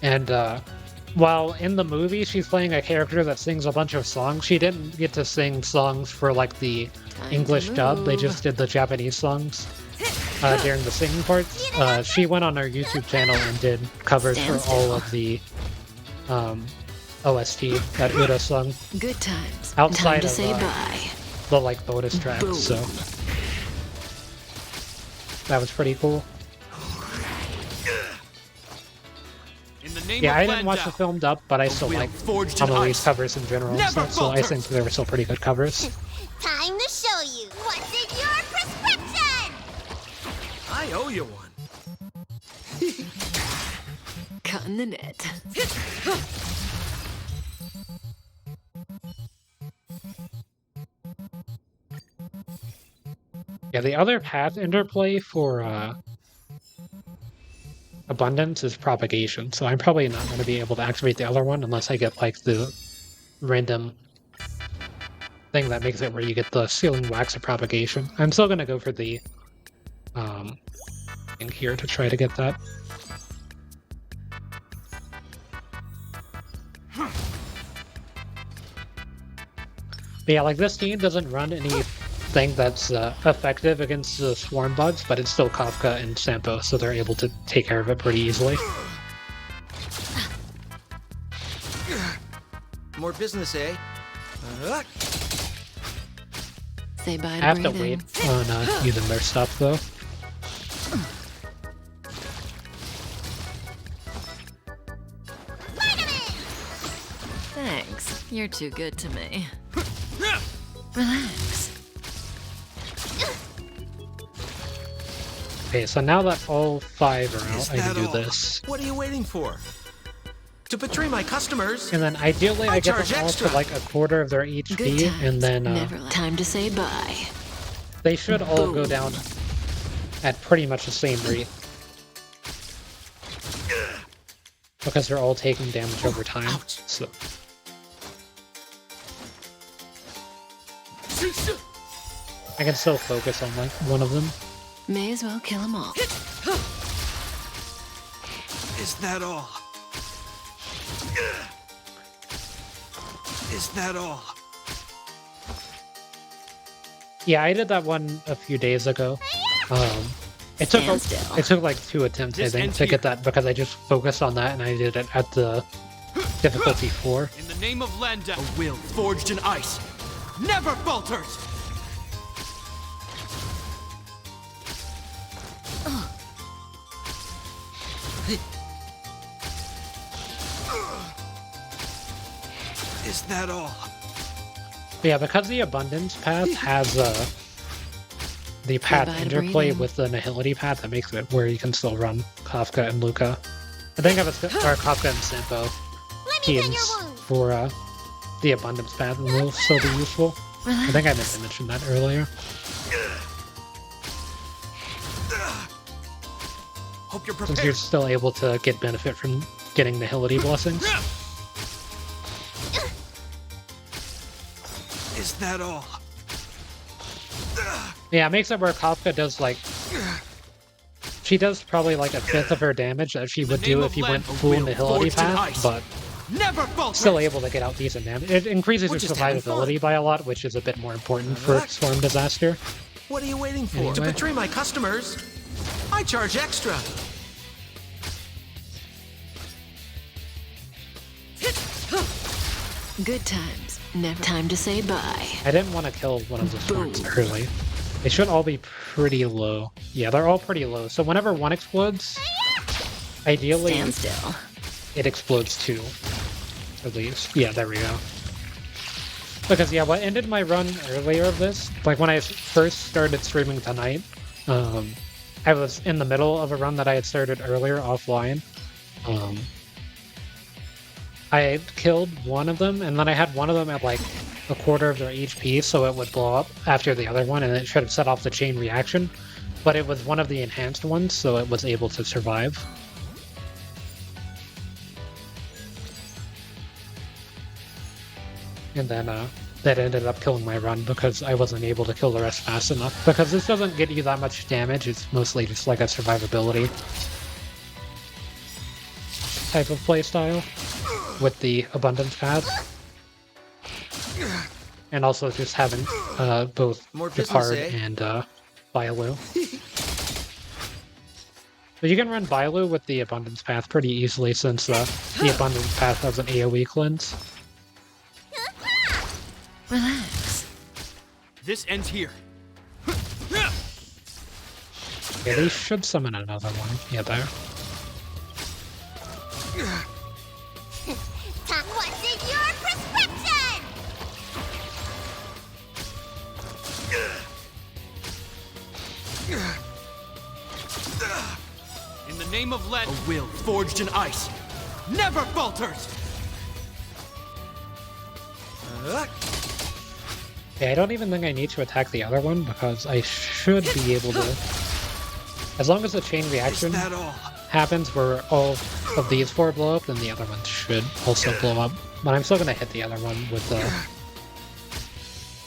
And while in the movie she's playing a character that sings a bunch of songs, she didn't get to sing songs for like the English dub. They just did the Japanese songs during the singing parts. She went on her YouTube channel and did covers for all of the OST that Uda sung. Good times. Outside Time to of say bye. the like bonus tracks, Boom. so that was pretty cool. In the name Yeah, of I didn't watch the Landau, film dub, but I still will like forged some in of these ice. covers in general and Never stuff, so I falters. think they were still pretty good covers. Time to show you what's in your prescription! I owe you one. Cutting the net. Yeah, the other path interplay for Abundance is Propagation, so I'm probably not going to be able to activate the other one unless I get like the random thing that makes it where you get the Sealing Wax of Propagation. I'm still going to go for the thing here to try to get that. But yeah, like this team doesn't run anything that's effective against the swarm bugs, but it's still Kafka and Sampo, so they're able to take care of it pretty easily. More business, eh? Say bye I to have to breathing. wait on using their stuff though. Thanks. You're too good to me. Relax. Okay, so now that all 5 are out, Is I can that do all? this. What are you waiting for? To betray my customers? And then ideally I get charge them all extra. to like a quarter of their Good HP, times. and then Never time to say bye. they should all go down at pretty much the same rate. Because they're all taking damage over time. Ouch. So I can still focus on like one of them. May as well kill them all. Is that all? Is that all? Yeah, I did that one a few days ago. It Stand still. it took like 2 attempts, I This think, ends to here. get that because I just focused on that and I did it at the difficulty 4. In the name of Landau, a will forged in ice never falters. Is that all? But yeah, because the abundance path has the path bye to interplay breathing. with the nihility path, that makes it where you can still run Kafka and Luca. I think I was or Kafka and Sampo Let me mend teams your wound! for the abundance path will still be useful. I think I meant to mention that earlier. Hope you're Since you're prepared. still able to get benefit from getting nihility blessings. Is that all? Yeah, it makes it where Kafka does like she does probably like a fifth of her damage that she would do if you went full nihility path, but Never falters. still able to get out decent damage. It increases We're your just having survivability by a lot, which is a bit more important for Swarm Disaster. What are you waiting for? To Anyway. betray my customers? I charge extra. Good times. Never time to say bye. I didn't want to kill one of the swarms early. They should all be pretty low. Yeah, they're all pretty low. So whenever one explodes, ideally Stand still. it explodes too. At least. Yeah, there we go. Because yeah, what ended my run earlier of this, like when I first started streaming tonight, I was in the middle of a run that I had started earlier offline. I killed one of them, and then I had one of them at like a quarter of their HP, so it would blow up after the other one, and it should have set off the chain reaction. But it was one of the enhanced ones, so it was able to survive. And then that ended up killing my run because I wasn't able to kill the rest fast enough. Because this doesn't get you that much damage, it's mostly just like a survivability type of playstyle with the abundance path. And also just having both More business, Gepard and Bailu. But you can run Bailu with the abundance path pretty easily since the abundance path has an AoE cleanse. Relax. This ends here. Yeah, they should summon another one. Yeah, there. What's in your prescription? In the name of Len, a will forged in ice never falters! Yeah, I don't even think I need to attack the other one because I should be able to. As long as the chain reaction Is that all? happens where all of these four blow up, then the other ones should also blow up. But I'm still gonna hit the other one with the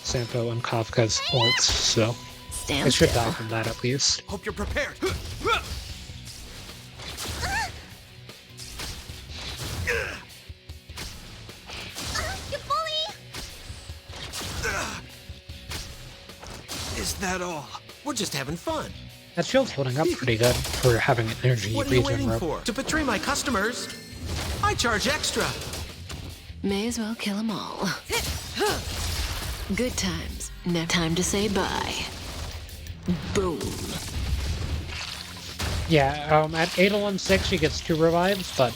Sampo and Kafka's ults, so Stand it should still. die from that at least. Hope you're prepared. You bully! Is that all? We're just having fun. That shield's holding up pretty good for having an energy What are you regen waiting rope. for? To betray my customers, I charge extra. May as well kill them all. Good times. Never time to say bye. Boom. Yeah, at Eidolon 6 she gets 2 revives, but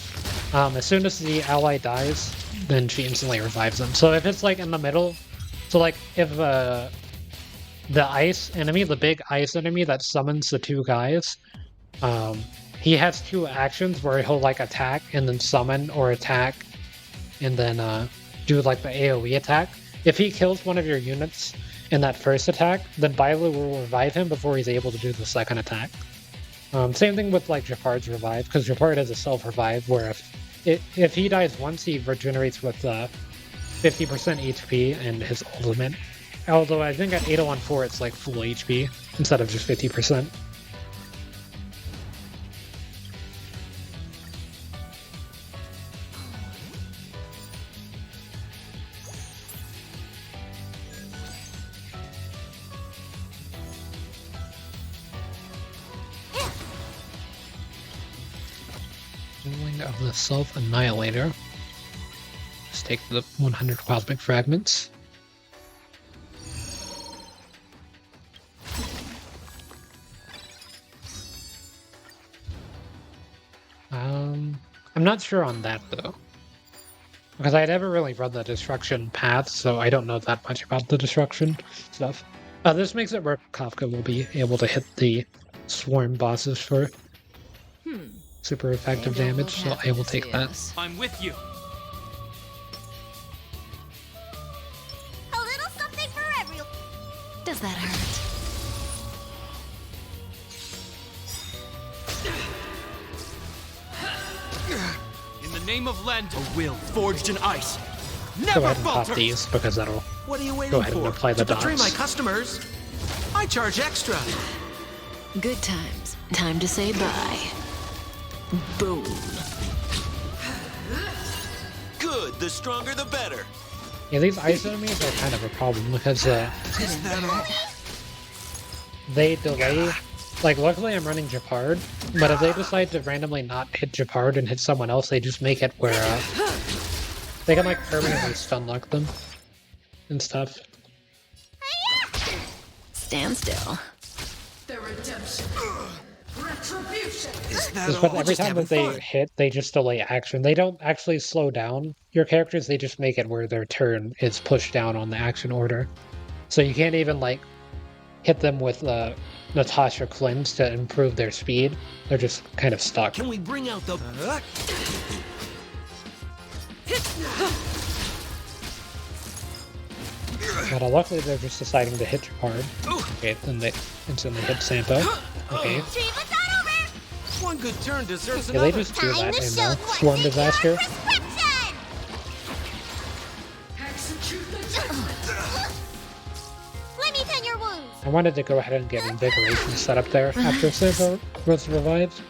as soon as the ally dies, then she instantly revives them. So if it's like in the middle, so like if the ice enemy, the big ice enemy that summons the 2 guys, he has 2 actions where he'll like attack and then summon or attack and then do like the AoE attack. If he kills one of your units in that first attack, then Bailu will revive him before he's able to do the second attack. Same thing with like Gepard's revive, because Gepard has a self-revive where if he dies once, he regenerates with 50% HP and his ultimate. Although I think at 8014 it's like full HP instead of just 50%. Healing of the Self-Annihilator. Let's take the 100 Cosmic Fragments. I'm not sure on that though. Because I never really run the destruction path, so I don't know that much about the destruction stuff. This makes it where Kafka will be able to hit the swarm bosses for super effective They don't damage, so happen I will to take see that. us. I'm with you. A little something for everyone. Does that hurt? In the name of Lend, a will forged in ice Go never ahead and pop falters! these, because that'll... What are you waiting Go ahead for? and apply the to betray dots. my customers, I charge extra. Good times. Time to say bye. Boom. Good, the stronger the better. Yeah, these ice enemies are kind of a problem, because Is that all? they delay... Like, luckily I'm running Gepard, but if they decide to randomly not hit Gepard and hit someone else, they just make it where they can, like, permanently stun lock them and stuff. Stand still. The redemption. Retribution. Is that Just all? but every just time that having they fun. hit, they just delay action. They don't actually slow down your characters, they just make it where their turn is pushed down on the action order. So you can't even, like, hit them with Natasha Cleanse to improve their speed. They're just kind of stuck. Can we bring out the... But luckily they're just deciding to hit too hard. Okay, then they instantly hit Sampo. Okay. Treatment's not over. One good turn deserves Yeah, they another. just do Time that to in show the Swarm what's in Disaster. your prescription. Execute the judgment. Let me tend your wounds. I wanted to go ahead and get Invigoration set up there after Sampo was revived.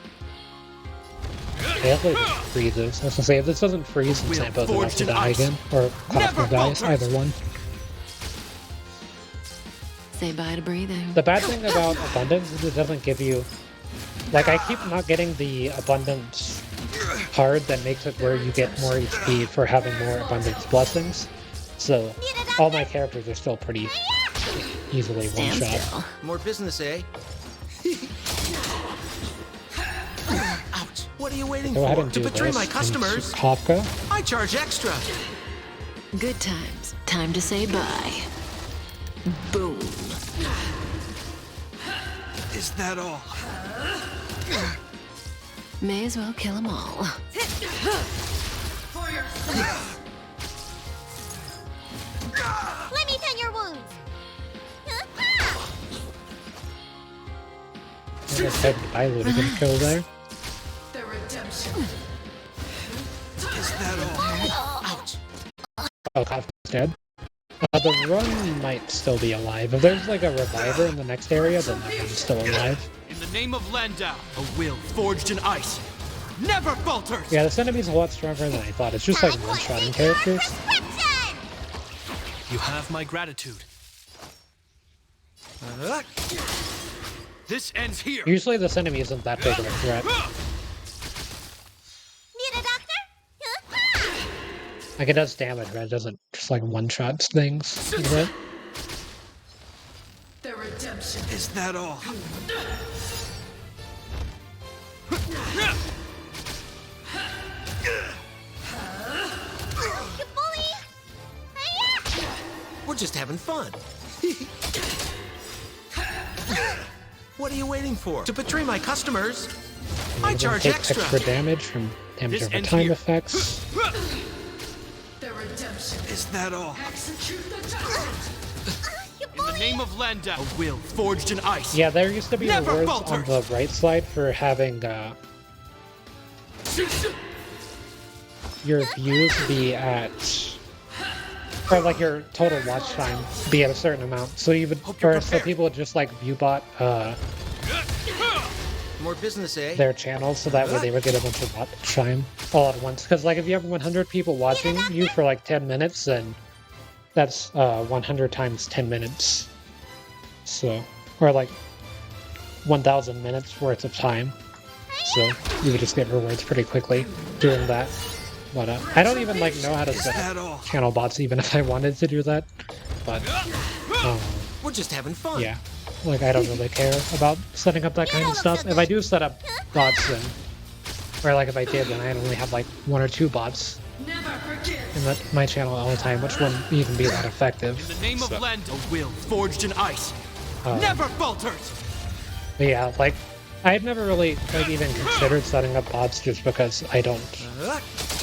Okay, hopefully this freezes. I was gonna say, if this doesn't freeze, then Sampo's about to die again. Or Cosmo dies, either one. Say bye to breathing. The bad thing about Abundance is it doesn't give you... Like, I keep not getting the Abundance card that makes it where you get more HP for having more Abundance Blessings. So, all my characters are still pretty easily Stand one-shot. still. More business, eh? Ouch. What are you waiting Go ahead for? and To do betray this. my customers, Kafka. I charge extra. Good times. Time to say bye. Boom. Is that all? May as well kill them all. For your Let me tend your wounds. I guess I would have been killed there. the redemption. Is that all? Ouch. Oh, Kafka's dead. The run might still be alive. If there's like a reviver in the next area, then the run's still alive. In the name of Landau, a will forged in ice never falters! Yeah, this enemy's a lot stronger than I thought. It's just like Time one-shotting what's in your characters. prescription. You have my gratitude. This ends here. Usually this enemy isn't that big of a threat. Need a doctor? Like, it does damage, but it doesn't just like one-shot things. Is it? The redemption. Is that all? You bully. Hiya. We're just having fun. What are you waiting for? To betray my customers, I Maybe charge take extra. damage from damage This over ends time here. effects. The redemption. Is that all? Execute the judgment. You In the bully. name of Landau, a will forged in ice Yeah, there used to be never rewards on falters. the right side for having your views be at, or like your total watch time be at a certain amount. So you would, Hope you're or so prepared. people would just like viewbot More business, eh? their channels, so that way they would get a bunch of watch time all at once. Because like if you have 100 people watching you for like 10 minutes, then that's 100 times 10 minutes. So, or like 1,000 minutes worth of time. So you would just get rewards pretty quickly doing that. But I don't even like know how to set that up all? channel bots, even if I wanted to do that. But We're just having fun. yeah, like I don't really care about setting up that kind of stuff. If I do set up bots, then, or like if I did, then I only have like 1 or 2 bots Never forget. in my channel all the time, which wouldn't even be that effective. In the name of So, Landau, a will forged in ice never falters! but yeah, like I had never really like even considered setting up bots just because I don't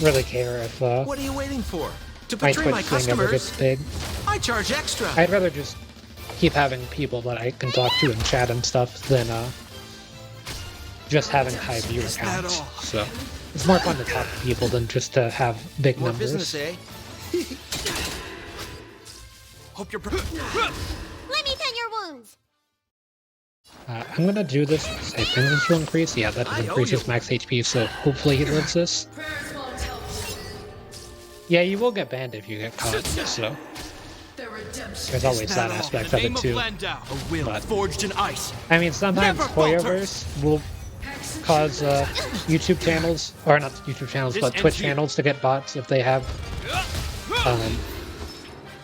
really care if What are you waiting for? To my betray my Twitch thing ever gets customers, big. I charge extra. I'd rather just keep having people that I can talk to in chat and stuff than just having high viewer Is that counts. all? So it's more fun to talk to people than just to have big More numbers. business, eh? Hope you're Let me tend your wounds. I'm gonna do this. I think this will increase. Yeah, that I owe increases you. max HP, so hopefully he lives this. Prayers won't help you. Yeah, you will get banned if you get caught, so The redemption. there's always that In aspect the of name it of too. Landau, a will But- forged in ice I mean, sometimes Never falters. spoilers will cause YouTube channels, or not YouTube channels, This but ends Twitch here. channels to get bots if they have,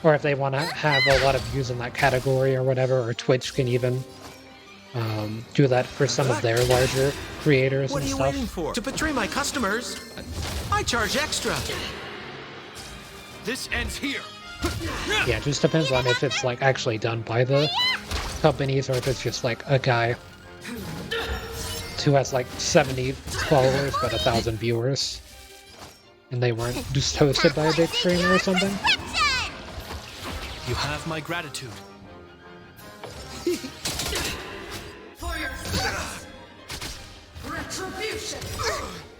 or if they want to have a lot of views in that category or whatever, or Twitch can even do that for some of their larger creators What and are you stuff. waiting for? To betray my customers, I charge extra. This ends here. Yeah, it just depends on if it's like actually done by the companies or if it's just like a guy who has like 70 followers but 1,000 viewers. and they weren't just hosted by a big streamer or something. Prescription! You have my gratitude. For your sins. Retribution.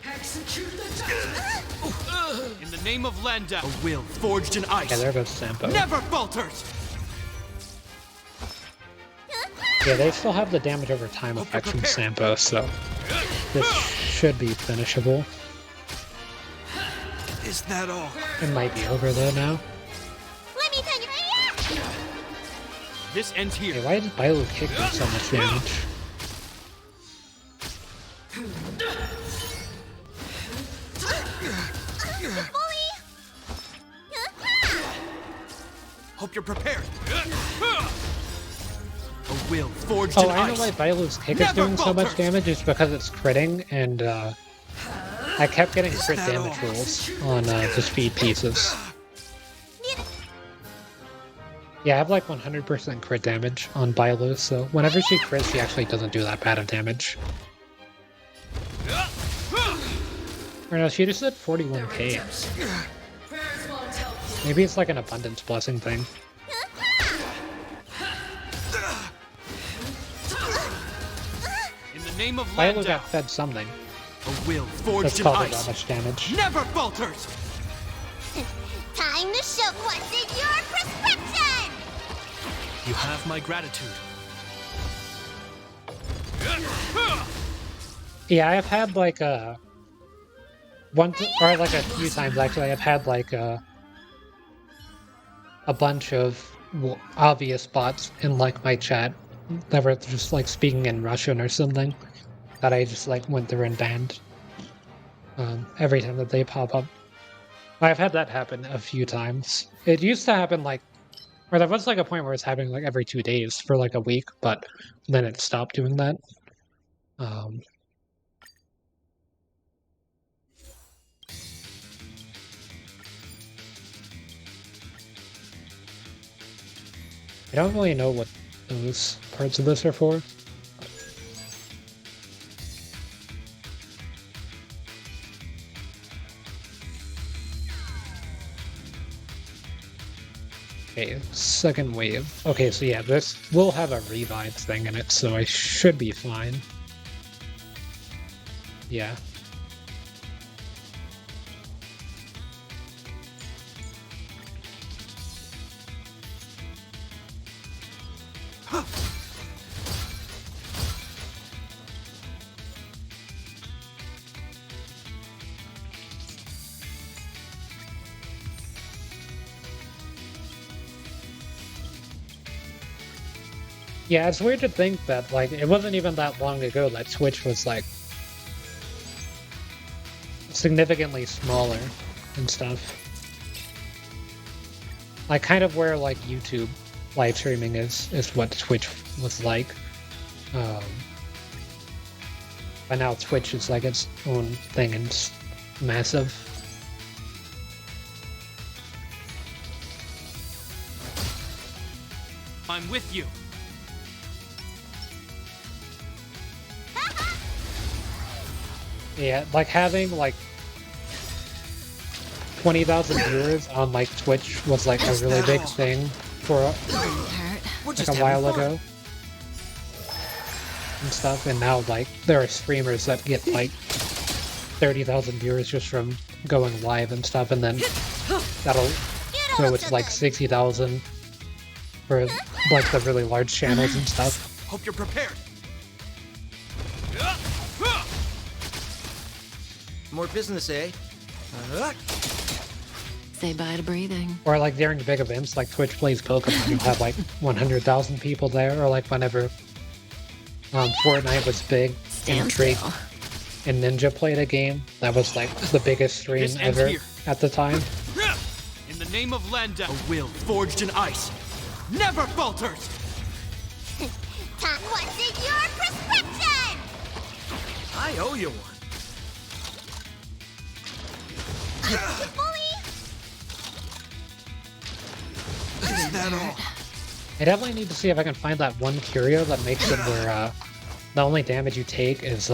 Execute the judgment. In the name of Landa, a will forged in ice. Yeah, there goes Sampo. Never falters! Yeah, they still have the damage over time effect from Sampo, so this should be finishable. Is that all? It might be over though now. Let me tell you. This ends here. Hey, why did Bilo kick do so much damage? Hope you're prepared. A will forged Oh, in I know ice. why Bilo's kick is doing so much damage. It's because it's critting, and I kept getting crit damage rolls on the speed pieces. Yeah, I have like 100% crit damage on Bilo, so whenever she crits, she actually doesn't do that bad of damage. Or no, she just did 41k. Prayers won't help you. Maybe it's like an abundance blessing thing. In the name of Bilo Landa, got fed something a will forged that's in causing that ice. much damage. Never falters! Time to show what's in your prescription! You have my gratitude. Yeah, I've had like a or like a few times actually. I've had like a bunch of obvious bots in like my chat that were just like speaking in Russian or something that I just like went through and banned every time that they pop up. I've had that happen a few times. It used to happen like, or there was like a point where it's happening like every 2 days for like a week, but then it stopped doing that. I don't really know what those parts of this are for. Okay, second wave. Okay, so yeah, this will have a revive thing in it, so I should be fine. Yeah. Yeah, it's weird to think that, like, it wasn't even that long ago that Twitch was, like, significantly smaller and stuff. Like, kind of where, like, YouTube live streaming is what Twitch was like. But now Twitch is, like, its own thing and it's massive. I'm with you. Yeah, like having like 20,000 viewers on like Twitch was like a really big thing for like a while ago and stuff, and now like there are streamers that get like 30,000 viewers just from going live and stuff, and then that'll go to like 60,000 for like the really large channels and stuff. Hope you're prepared. More business, eh? Say bye to breathing. Or like during big events like Twitch Plays Pokemon, you'll have like 100,000 people there, or like whenever Fortnite was big and Drake and Ninja played a game, that was like the biggest stream This ends ever here. at the time. In the name of Landa, a will forged in ice. Never falters! Time what's in your prescription! I owe you one. Is that all? I definitely need to see if I can find that one curio that makes it where the only damage you take is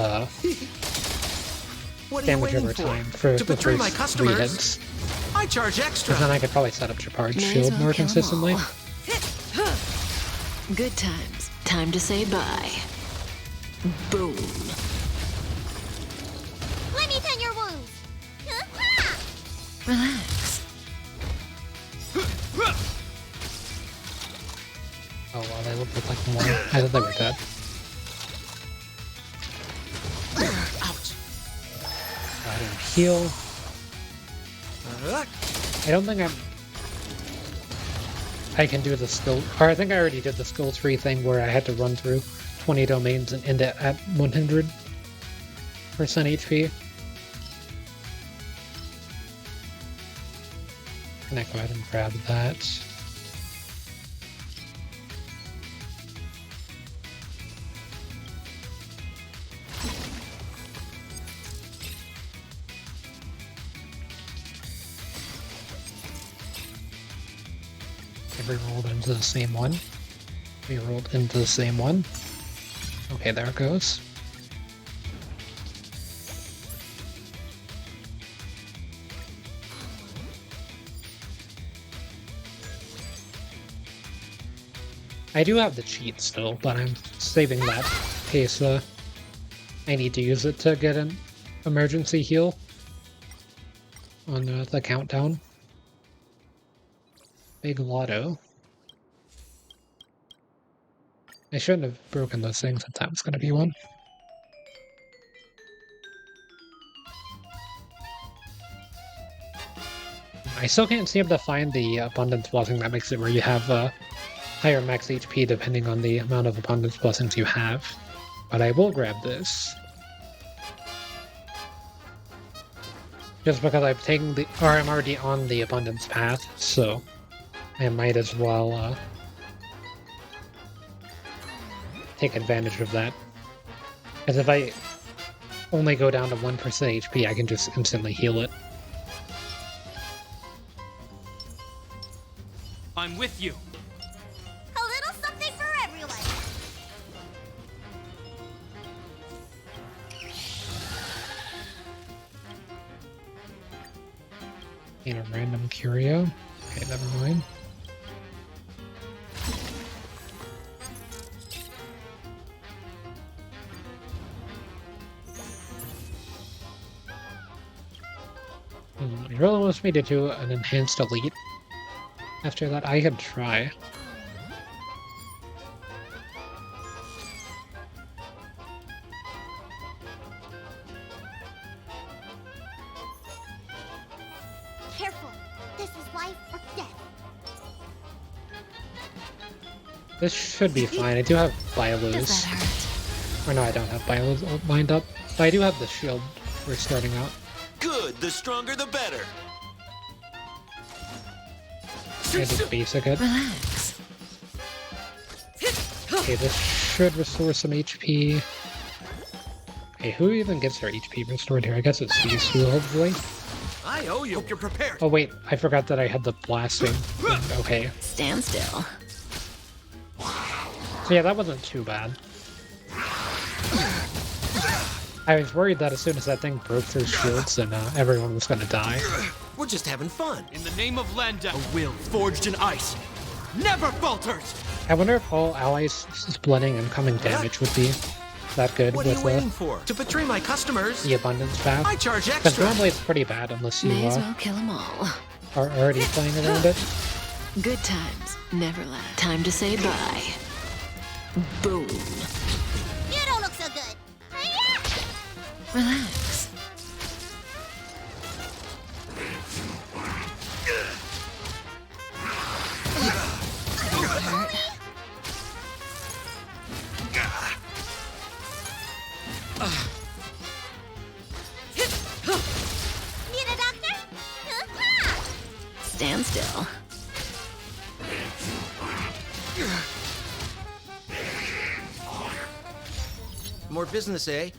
What are you damage waiting over for? time for To the betray my first 3 customers? hits. I charge extra. And then I could probably set up Shepard's May as shield well more kill 'em consistently. all. Good times. Time to say bye. Boom. Let me tend your wounds. Relax. Oh wow, they look like more. I thought they were dead. Ouch. I didn't heal. I don't think I can do the skill, or I think I already did the skill tree thing where I had to run through 20 domains and end it at 100% HP. Can I go ahead and grab that? We rolled into the same one. We rolled into the same one. Okay, there it goes. I do have the cheat still, but I'm saving that in case I need to use it to get an emergency heal on the countdown. Big Lotto. I shouldn't have broken those things if that was going to be one. I still can't seem to find the abundance blessing that makes it where you have higher max HP depending on the amount of abundance blessings you have. But I will grab this. Just because I've taken the, or I'm already on the abundance path, so I might as well take advantage of that. As if I only go down to 1% HP, I can just instantly heal it. I'm with you. A little something for everyone. And a random curio. Okay, never mind. It really wants me to do an enhanced elite. After that, I could try. Careful. This is life or death. This should be fine. I do have Does Bioluz. that hurt? Or no, I don't have Bioluz lined up. But I do have the shield for starting out. Good, the stronger the better. I just basic it. Relax. Okay, this should restore some HP. Okay, who even gets their HP restored here? I guess it's these two, hopefully. I owe you. Hope you're prepared. Oh wait, I forgot that I had the blasting thing. Okay. Stand still. So yeah, that wasn't too bad. I was worried that as soon as that thing broke through shields, then everyone was gonna die. We're just having fun. In the name of Landa, a will forged in ice never falters. I wonder if all allies splitting and coming damage would be that good What are you with waiting for? To betray my customers? the abundance path. I charge Because extra. normally it's pretty bad unless you May as well kill 'em all. are already playing around it. Good times never last. Time to say bye. Boom. You don't look so good. Hi-ya! Relax. Need a doctor? Stand still. More business, eh?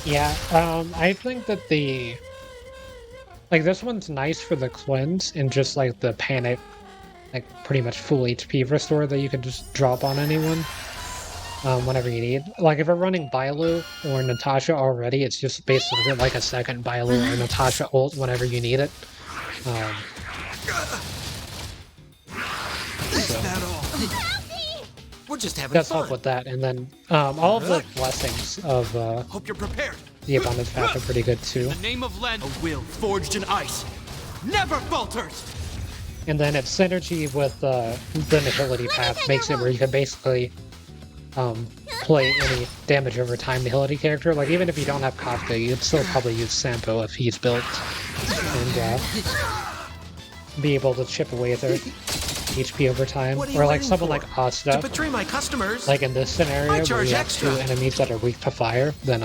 Yeah, I think that like this one's nice for the cleanse and just like the panic like pretty much full HP restore that you can just drop on anyone whenever you need. Like if you're running Bailu or Natasha already, it's just basically like a second Bailu or Natasha ult whenever you need it. So We're just having does fun. help with that, and then all of the blessings of Hope you're prepared. the abundance path are pretty good too. In the name of Lend, a will forged in ice never falters. And then its synergy with the nihility path makes it where you can basically play any damage over time nihility character. Like even if you don't have Kafka, you'd still probably use Sampo if he's built, and be able to chip away at their HP over time. What are you Or like waiting someone for? like To Asta, betray my customers. like in this scenario I where charge you have extra. two enemies that are weak to fire, then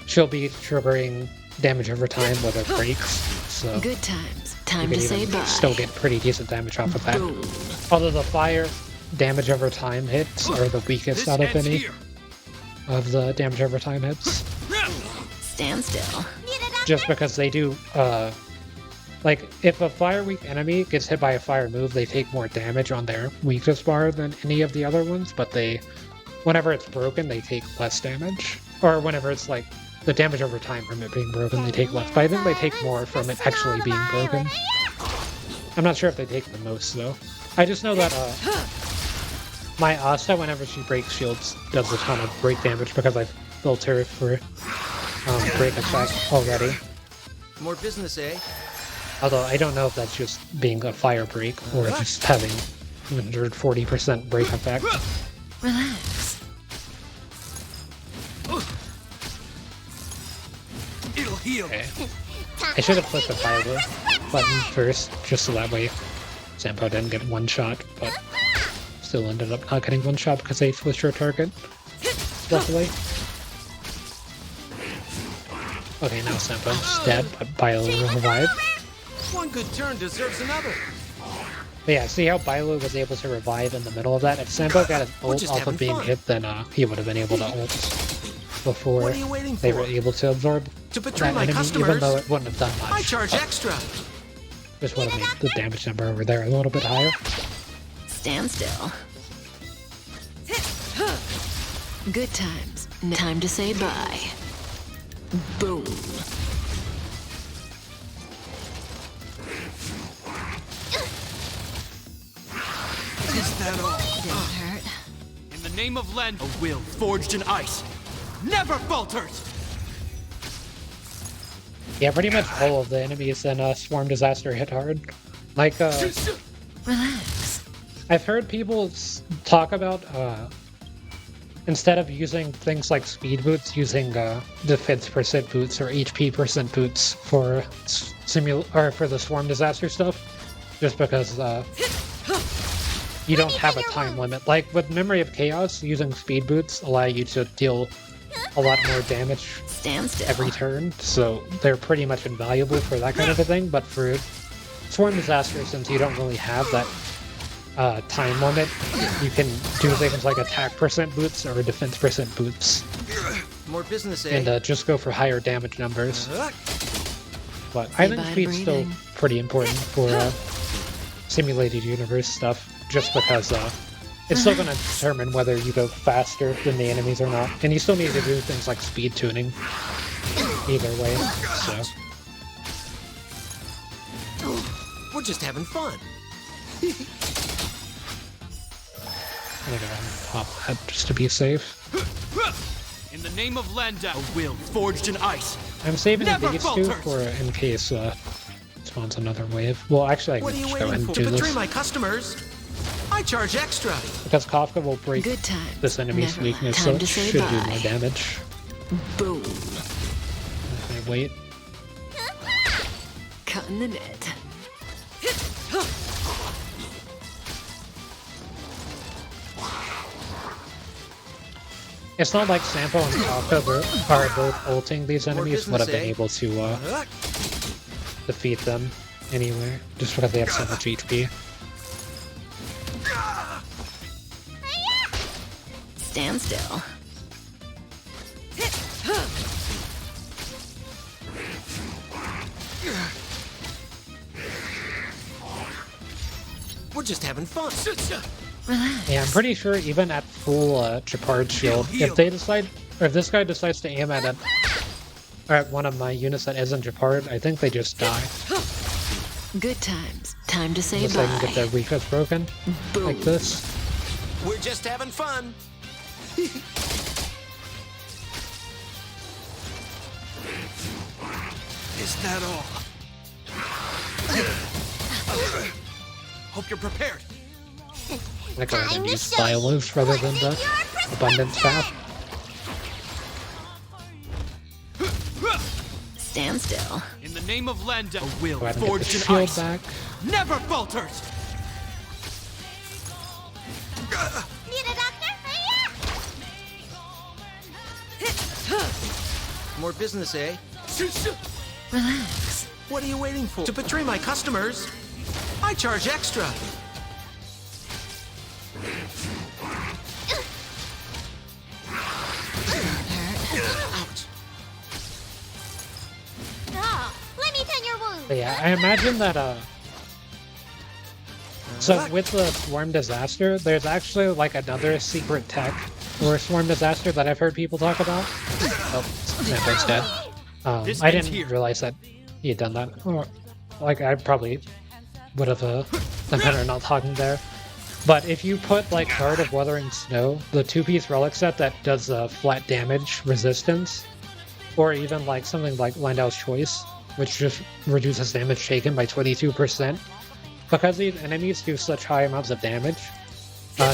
she'll be triggering damage over time with her breaks. So Good times. you Time can to say even bye. still get pretty decent damage off of that. Boom. Although the fire damage over time hits are the weakest This out of ends any here. of the damage over time hits. Stand still. Just because they do, like, if a fire weak enemy gets hit by a fire move, they take more damage on their weakness bar than any of the other ones, but whenever it's broken, they take less damage. Or whenever it's like, the damage over time from it being broken, they take less. But I think they take more from it actually being broken. I'm not sure if they take the most, though. I just know that, my Asta, whenever she breaks shields, does a ton of break damage because I've built her for break attack already. More business, eh? Although I don't know if that's just being a fire break or just having 140% break effect. Relax. It'll heal. Okay. I should have clicked the fire button first, just so that way Sampo didn't get one shot, but still ended up not getting one shot because they switched her target. Luckily. Okay, now Sampo's dead, but Bailu will revive. One good turn deserves another. But yeah, see how Bailu was able to revive in the middle of that? If Sampo got an We're ult just off having of being fun. hit, then he would have been able to ult before What are you waiting they for? were able to absorb To betray that my enemy, customers. even though it wouldn't have done much. I charge extra. Just would have made the damage number over there a little bit higher. Stand still. Good times. Time to say bye. Boom. Is that all? Didn't hurt. In the name of Lend, a will forged in ice never falters. Yeah, pretty much all of the enemies in Swarm Disaster hit hard. Like, Relax. I've heard people talk about, instead of using things like speed boots, using defense percent boots or HP percent boots for for the Swarm Disaster stuff, just because you don't have a time limit. Like with Memory of Chaos, using speed boots allow you to deal a lot more damage Stand still. every turn, so they're pretty much invaluable for that kind of a thing. But for Swarm Disaster, since you don't really have that time limit, you can do things like attack percent boots or defense percent boots, More business, eh? and just go for higher damage numbers. But I think Goodbye, speed's still breathing. pretty important for simulated universe stuff, just because it's still going to determine whether you go faster than the enemies or not, and you still need to do things like speed tuning either way. So We're just having fun. I'm gonna go ahead and pop that just to be safe. In the name of Lenda, a will forged in ice. I'm saving Never these two falters. for in case spawns another wave. Well, actually, I What are can you just go ahead waiting and for? do To betray this my customers. I charge extra. because Kafka will break Good times. this enemy's Never weakness, time so to it say should bye. do more damage. Boom. If I wait. Cutting the net. It's not like Sampo and Kafka are both ulting these enemies would have been able to defeat them anywhere, just because they have so much HP. Stand still. We're just having fun. Relax. Yeah, I'm pretty sure even at full Japard shield, Heal. if they decide, or if this guy decides to aim at or at one of my units that isn't Japard, I think they just die. Good times. Time to say Unless I can get their bye. weakness broken, Boom. like this. We're just having fun. Is that all? Hope you're prepared. I go ahead Time and to use show style you moves rather than what's the in your abundance path. Stand still. In the name of Lenda, a will Go ahead and get the forged in shield ice back. never falters. Need a doctor? More business, eh? Relax. What are you waiting for? To betray my customers, I charge extra. Ouch. Oh, let me tend your wound. But yeah, I imagine that so with the Swarm Disaster, there's actually like another secret tech for Swarm Disaster that I've heard people talk about. Oh, Snapper's dead. This I ends didn't here. realize that he had done that. Or, like, I probably would have done better not talking there. But if you put like Guard of Wuthering Snow, the two-piece relic set that does flat damage resistance, or even like something like Landau's Choice, which just reduces damage taken by 22%, because these enemies do such high amounts of damage,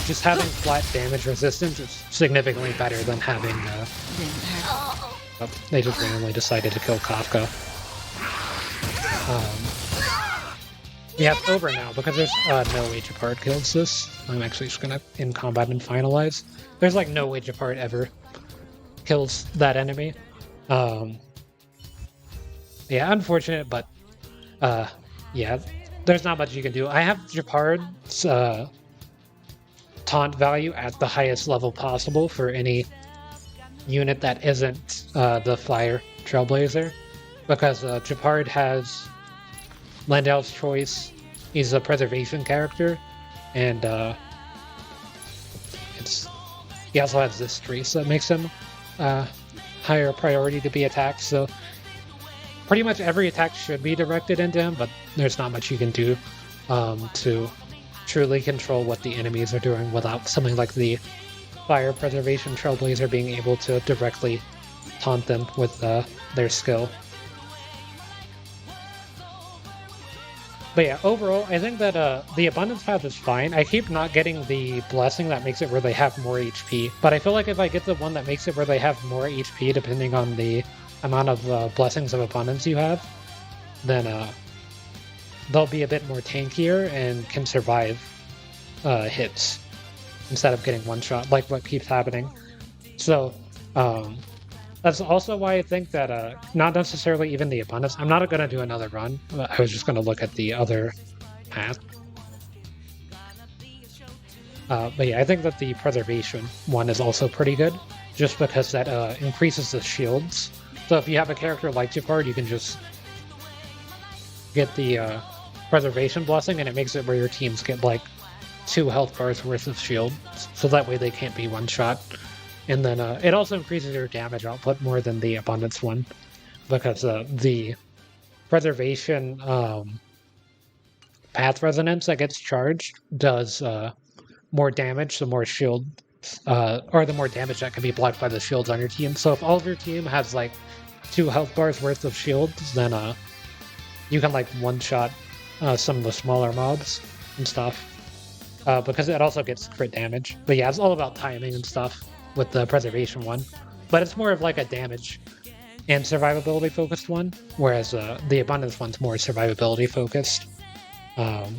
just having flat damage resistance is significantly better than having. Didn't hurt. They just randomly decided to kill Kafka. Yeah, it's over now because there's no way Japard kills this. I'm actually just gonna in combat and finalize. There's like no way Japard ever kills that enemy. Yeah, unfortunate, but yeah, there's not much you can do. I have Japard's taunt value at the highest level possible for any unit that isn't the Fire Trailblazer, because Japard has Landau's Choice. He's a preservation character, and he also has this trace that makes him higher priority to be attacked. So pretty much every attack should be directed into him, but there's not much you can do to truly control what the enemies are doing without something like the Fire Preservation Trailblazer being able to directly taunt them with their skill. But yeah, overall, I think that the Abundance Path is fine. I keep not getting the Blessing that makes it where they have more HP, but I feel like if I get the one that makes it where they have more HP, depending on the amount of Blessings of Abundance you have, then they'll be a bit more tankier and can survive hits instead of getting one shot, like what keeps happening. So that's also why I think that not necessarily even the Abundance. I'm not going to do another run. I was just going to look at the other path. But yeah, I think that the Preservation one is also pretty good, just because that increases the shields. So if you have a character like Japard, you can just get the Preservation Blessing, and it makes it where your teams get like 2 health bars worth of shield, so that way they can't be one-shot. And then it also increases your damage output more than the Abundance one, because the Preservation Path Resonance that gets charged does more damage, the more shield, or the more damage that can be blocked by the shields on your team. So if all of your team has like 2 health bars worth of shields, then you can like one-shot some of the smaller mobs and stuff, because it also gets crit damage. But yeah, it's all about timing and stuff with the Preservation one, but it's more of like a damage and survivability focused one, whereas the Abundance one's more survivability focused. I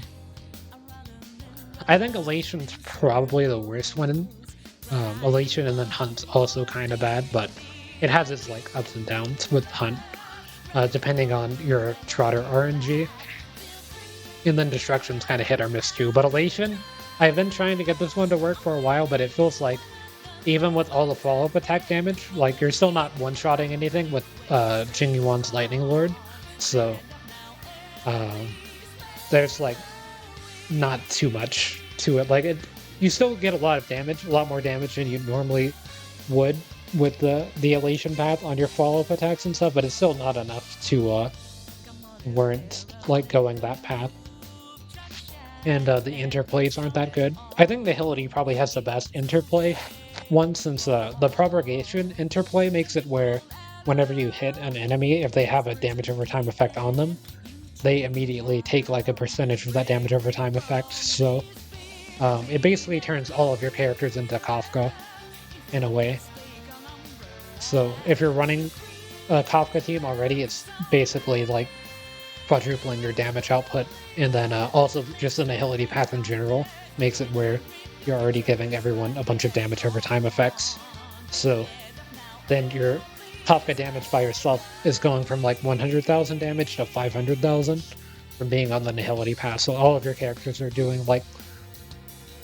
think Elation's probably the worst one. Elation and then Hunt's also kind of bad, but it has its like ups and downs with Hunt, depending on your Trotter RNG. And then Destruction's kind of hit or miss too. But Elation, I've been trying to get this one to work for a while, but it feels like even with all the follow-up attack damage, like you're still not one-shotting anything with Jing Yuan's Lightning Lord. So there's like not too much to it. Like you still get a lot of damage, a lot more damage than you normally would with the elation path on your follow-up attacks and stuff, but it's still not enough to warrant like going that path. And the interplays aren't that good. I think Nihility probably has the best interplay one, since the propagation interplay makes it where whenever you hit an enemy, if they have a damage over time effect on them, they immediately take like a percentage of that damage over time effect. So it basically turns all of your characters into Kafka in a way. So if you're running a Kafka team already, it's basically like quadrupling your damage output, and then also just the Nihility path in general makes it where you're already giving everyone a bunch of damage over time effects. So then your Kafka damage by yourself is going from like 100,000 damage to 500,000 from being on the Nihility path. So all of your characters are doing like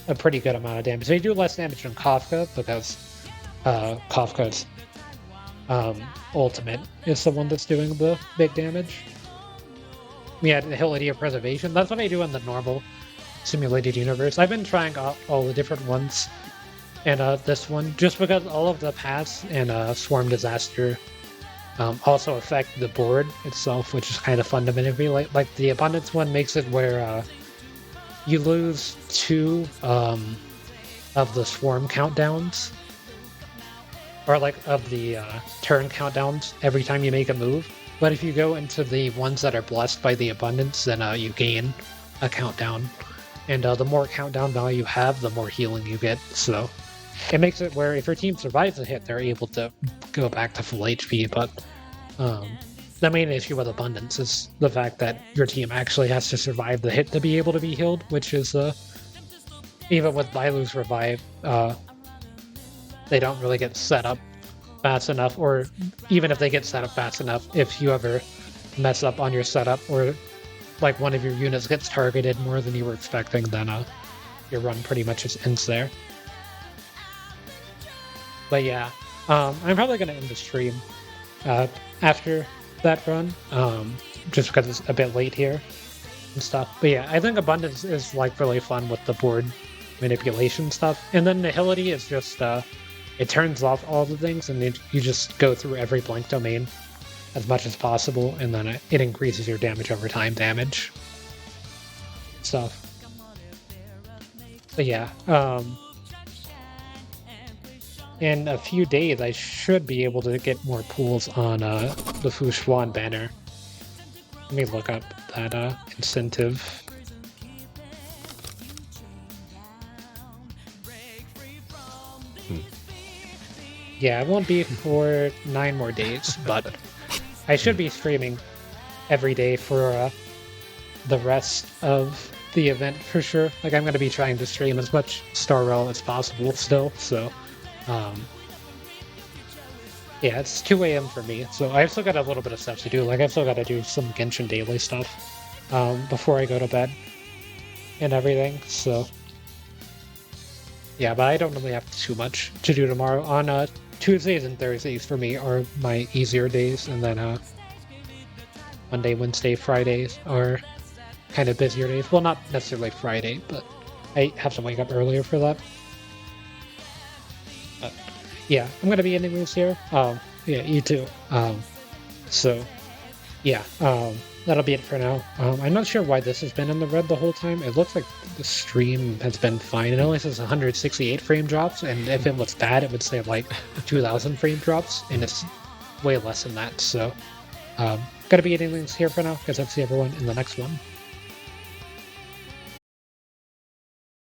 a pretty good amount of damage. They do less damage than Kafka because Kafka's ultimate is the one that's doing the big damage. Yeah, Nihility of Preservation. That's what I do in the normal simulated universe. I've been trying out all the different ones, and this one, just because all of the paths and Swarm Disaster also affect the board itself, which is kind of fun to manipulate. Like the Abundance one makes it where you lose 2 of the Swarm countdowns, or like of the turn countdowns every time you make a move. But if you go into the ones that are blessed by the Abundance, then you gain a countdown. And the more countdown value you have, the more healing you get. So it makes it where if your team survives a hit, they're able to go back to full HP. But the main issue with Abundance is the fact that your team actually has to survive the hit to be able to be healed, which is, even with Bailu's Revive, they don't really get set up fast enough, or even if they get set up fast enough, if you ever mess up on your setup, or like one of your units gets targeted more than you were expecting, then your run pretty much just ends there. But yeah, I'm probably going to end the stream after that run, just because it's a bit late here and stuff. But yeah, I think Abundance is like really fun with the board manipulation stuff, and then Nihility is just it turns off all the things, and you just go through every blank domain as much as possible, and then it increases your damage over time damage stuff. But yeah, in a few days I should be able to get more pools on the Fushuan banner. Let me look up that incentive. Yeah, it won't be for 9 more days, but I should be streaming every day for the rest of the event for sure. Like, I'm going to be trying to stream as much Star Rail as possible still, so yeah, it's 2 a.m. for me, so I've still got a little bit of stuff to do. Like, I've still got to do some Genshin Daily stuff before I go to bed and everything, so yeah, but I don't really have too much to do tomorrow. On Tuesdays and Thursdays for me are my easier days, and then Monday, Wednesday, Fridays are kind of busier days. Well, not necessarily Friday, but I have to wake up earlier for that. But yeah, I'm gonna be ending this here. Yeah, you too. So yeah, that'll be it for now. I'm not sure why this has been in the red the whole time. It looks like the stream has been fine. It only says 168 frame drops, and if it looks bad, it would say like 2,000 frame drops, and it's way less than that. So, gonna be ending things here for now. Guess I'll see everyone in the next one.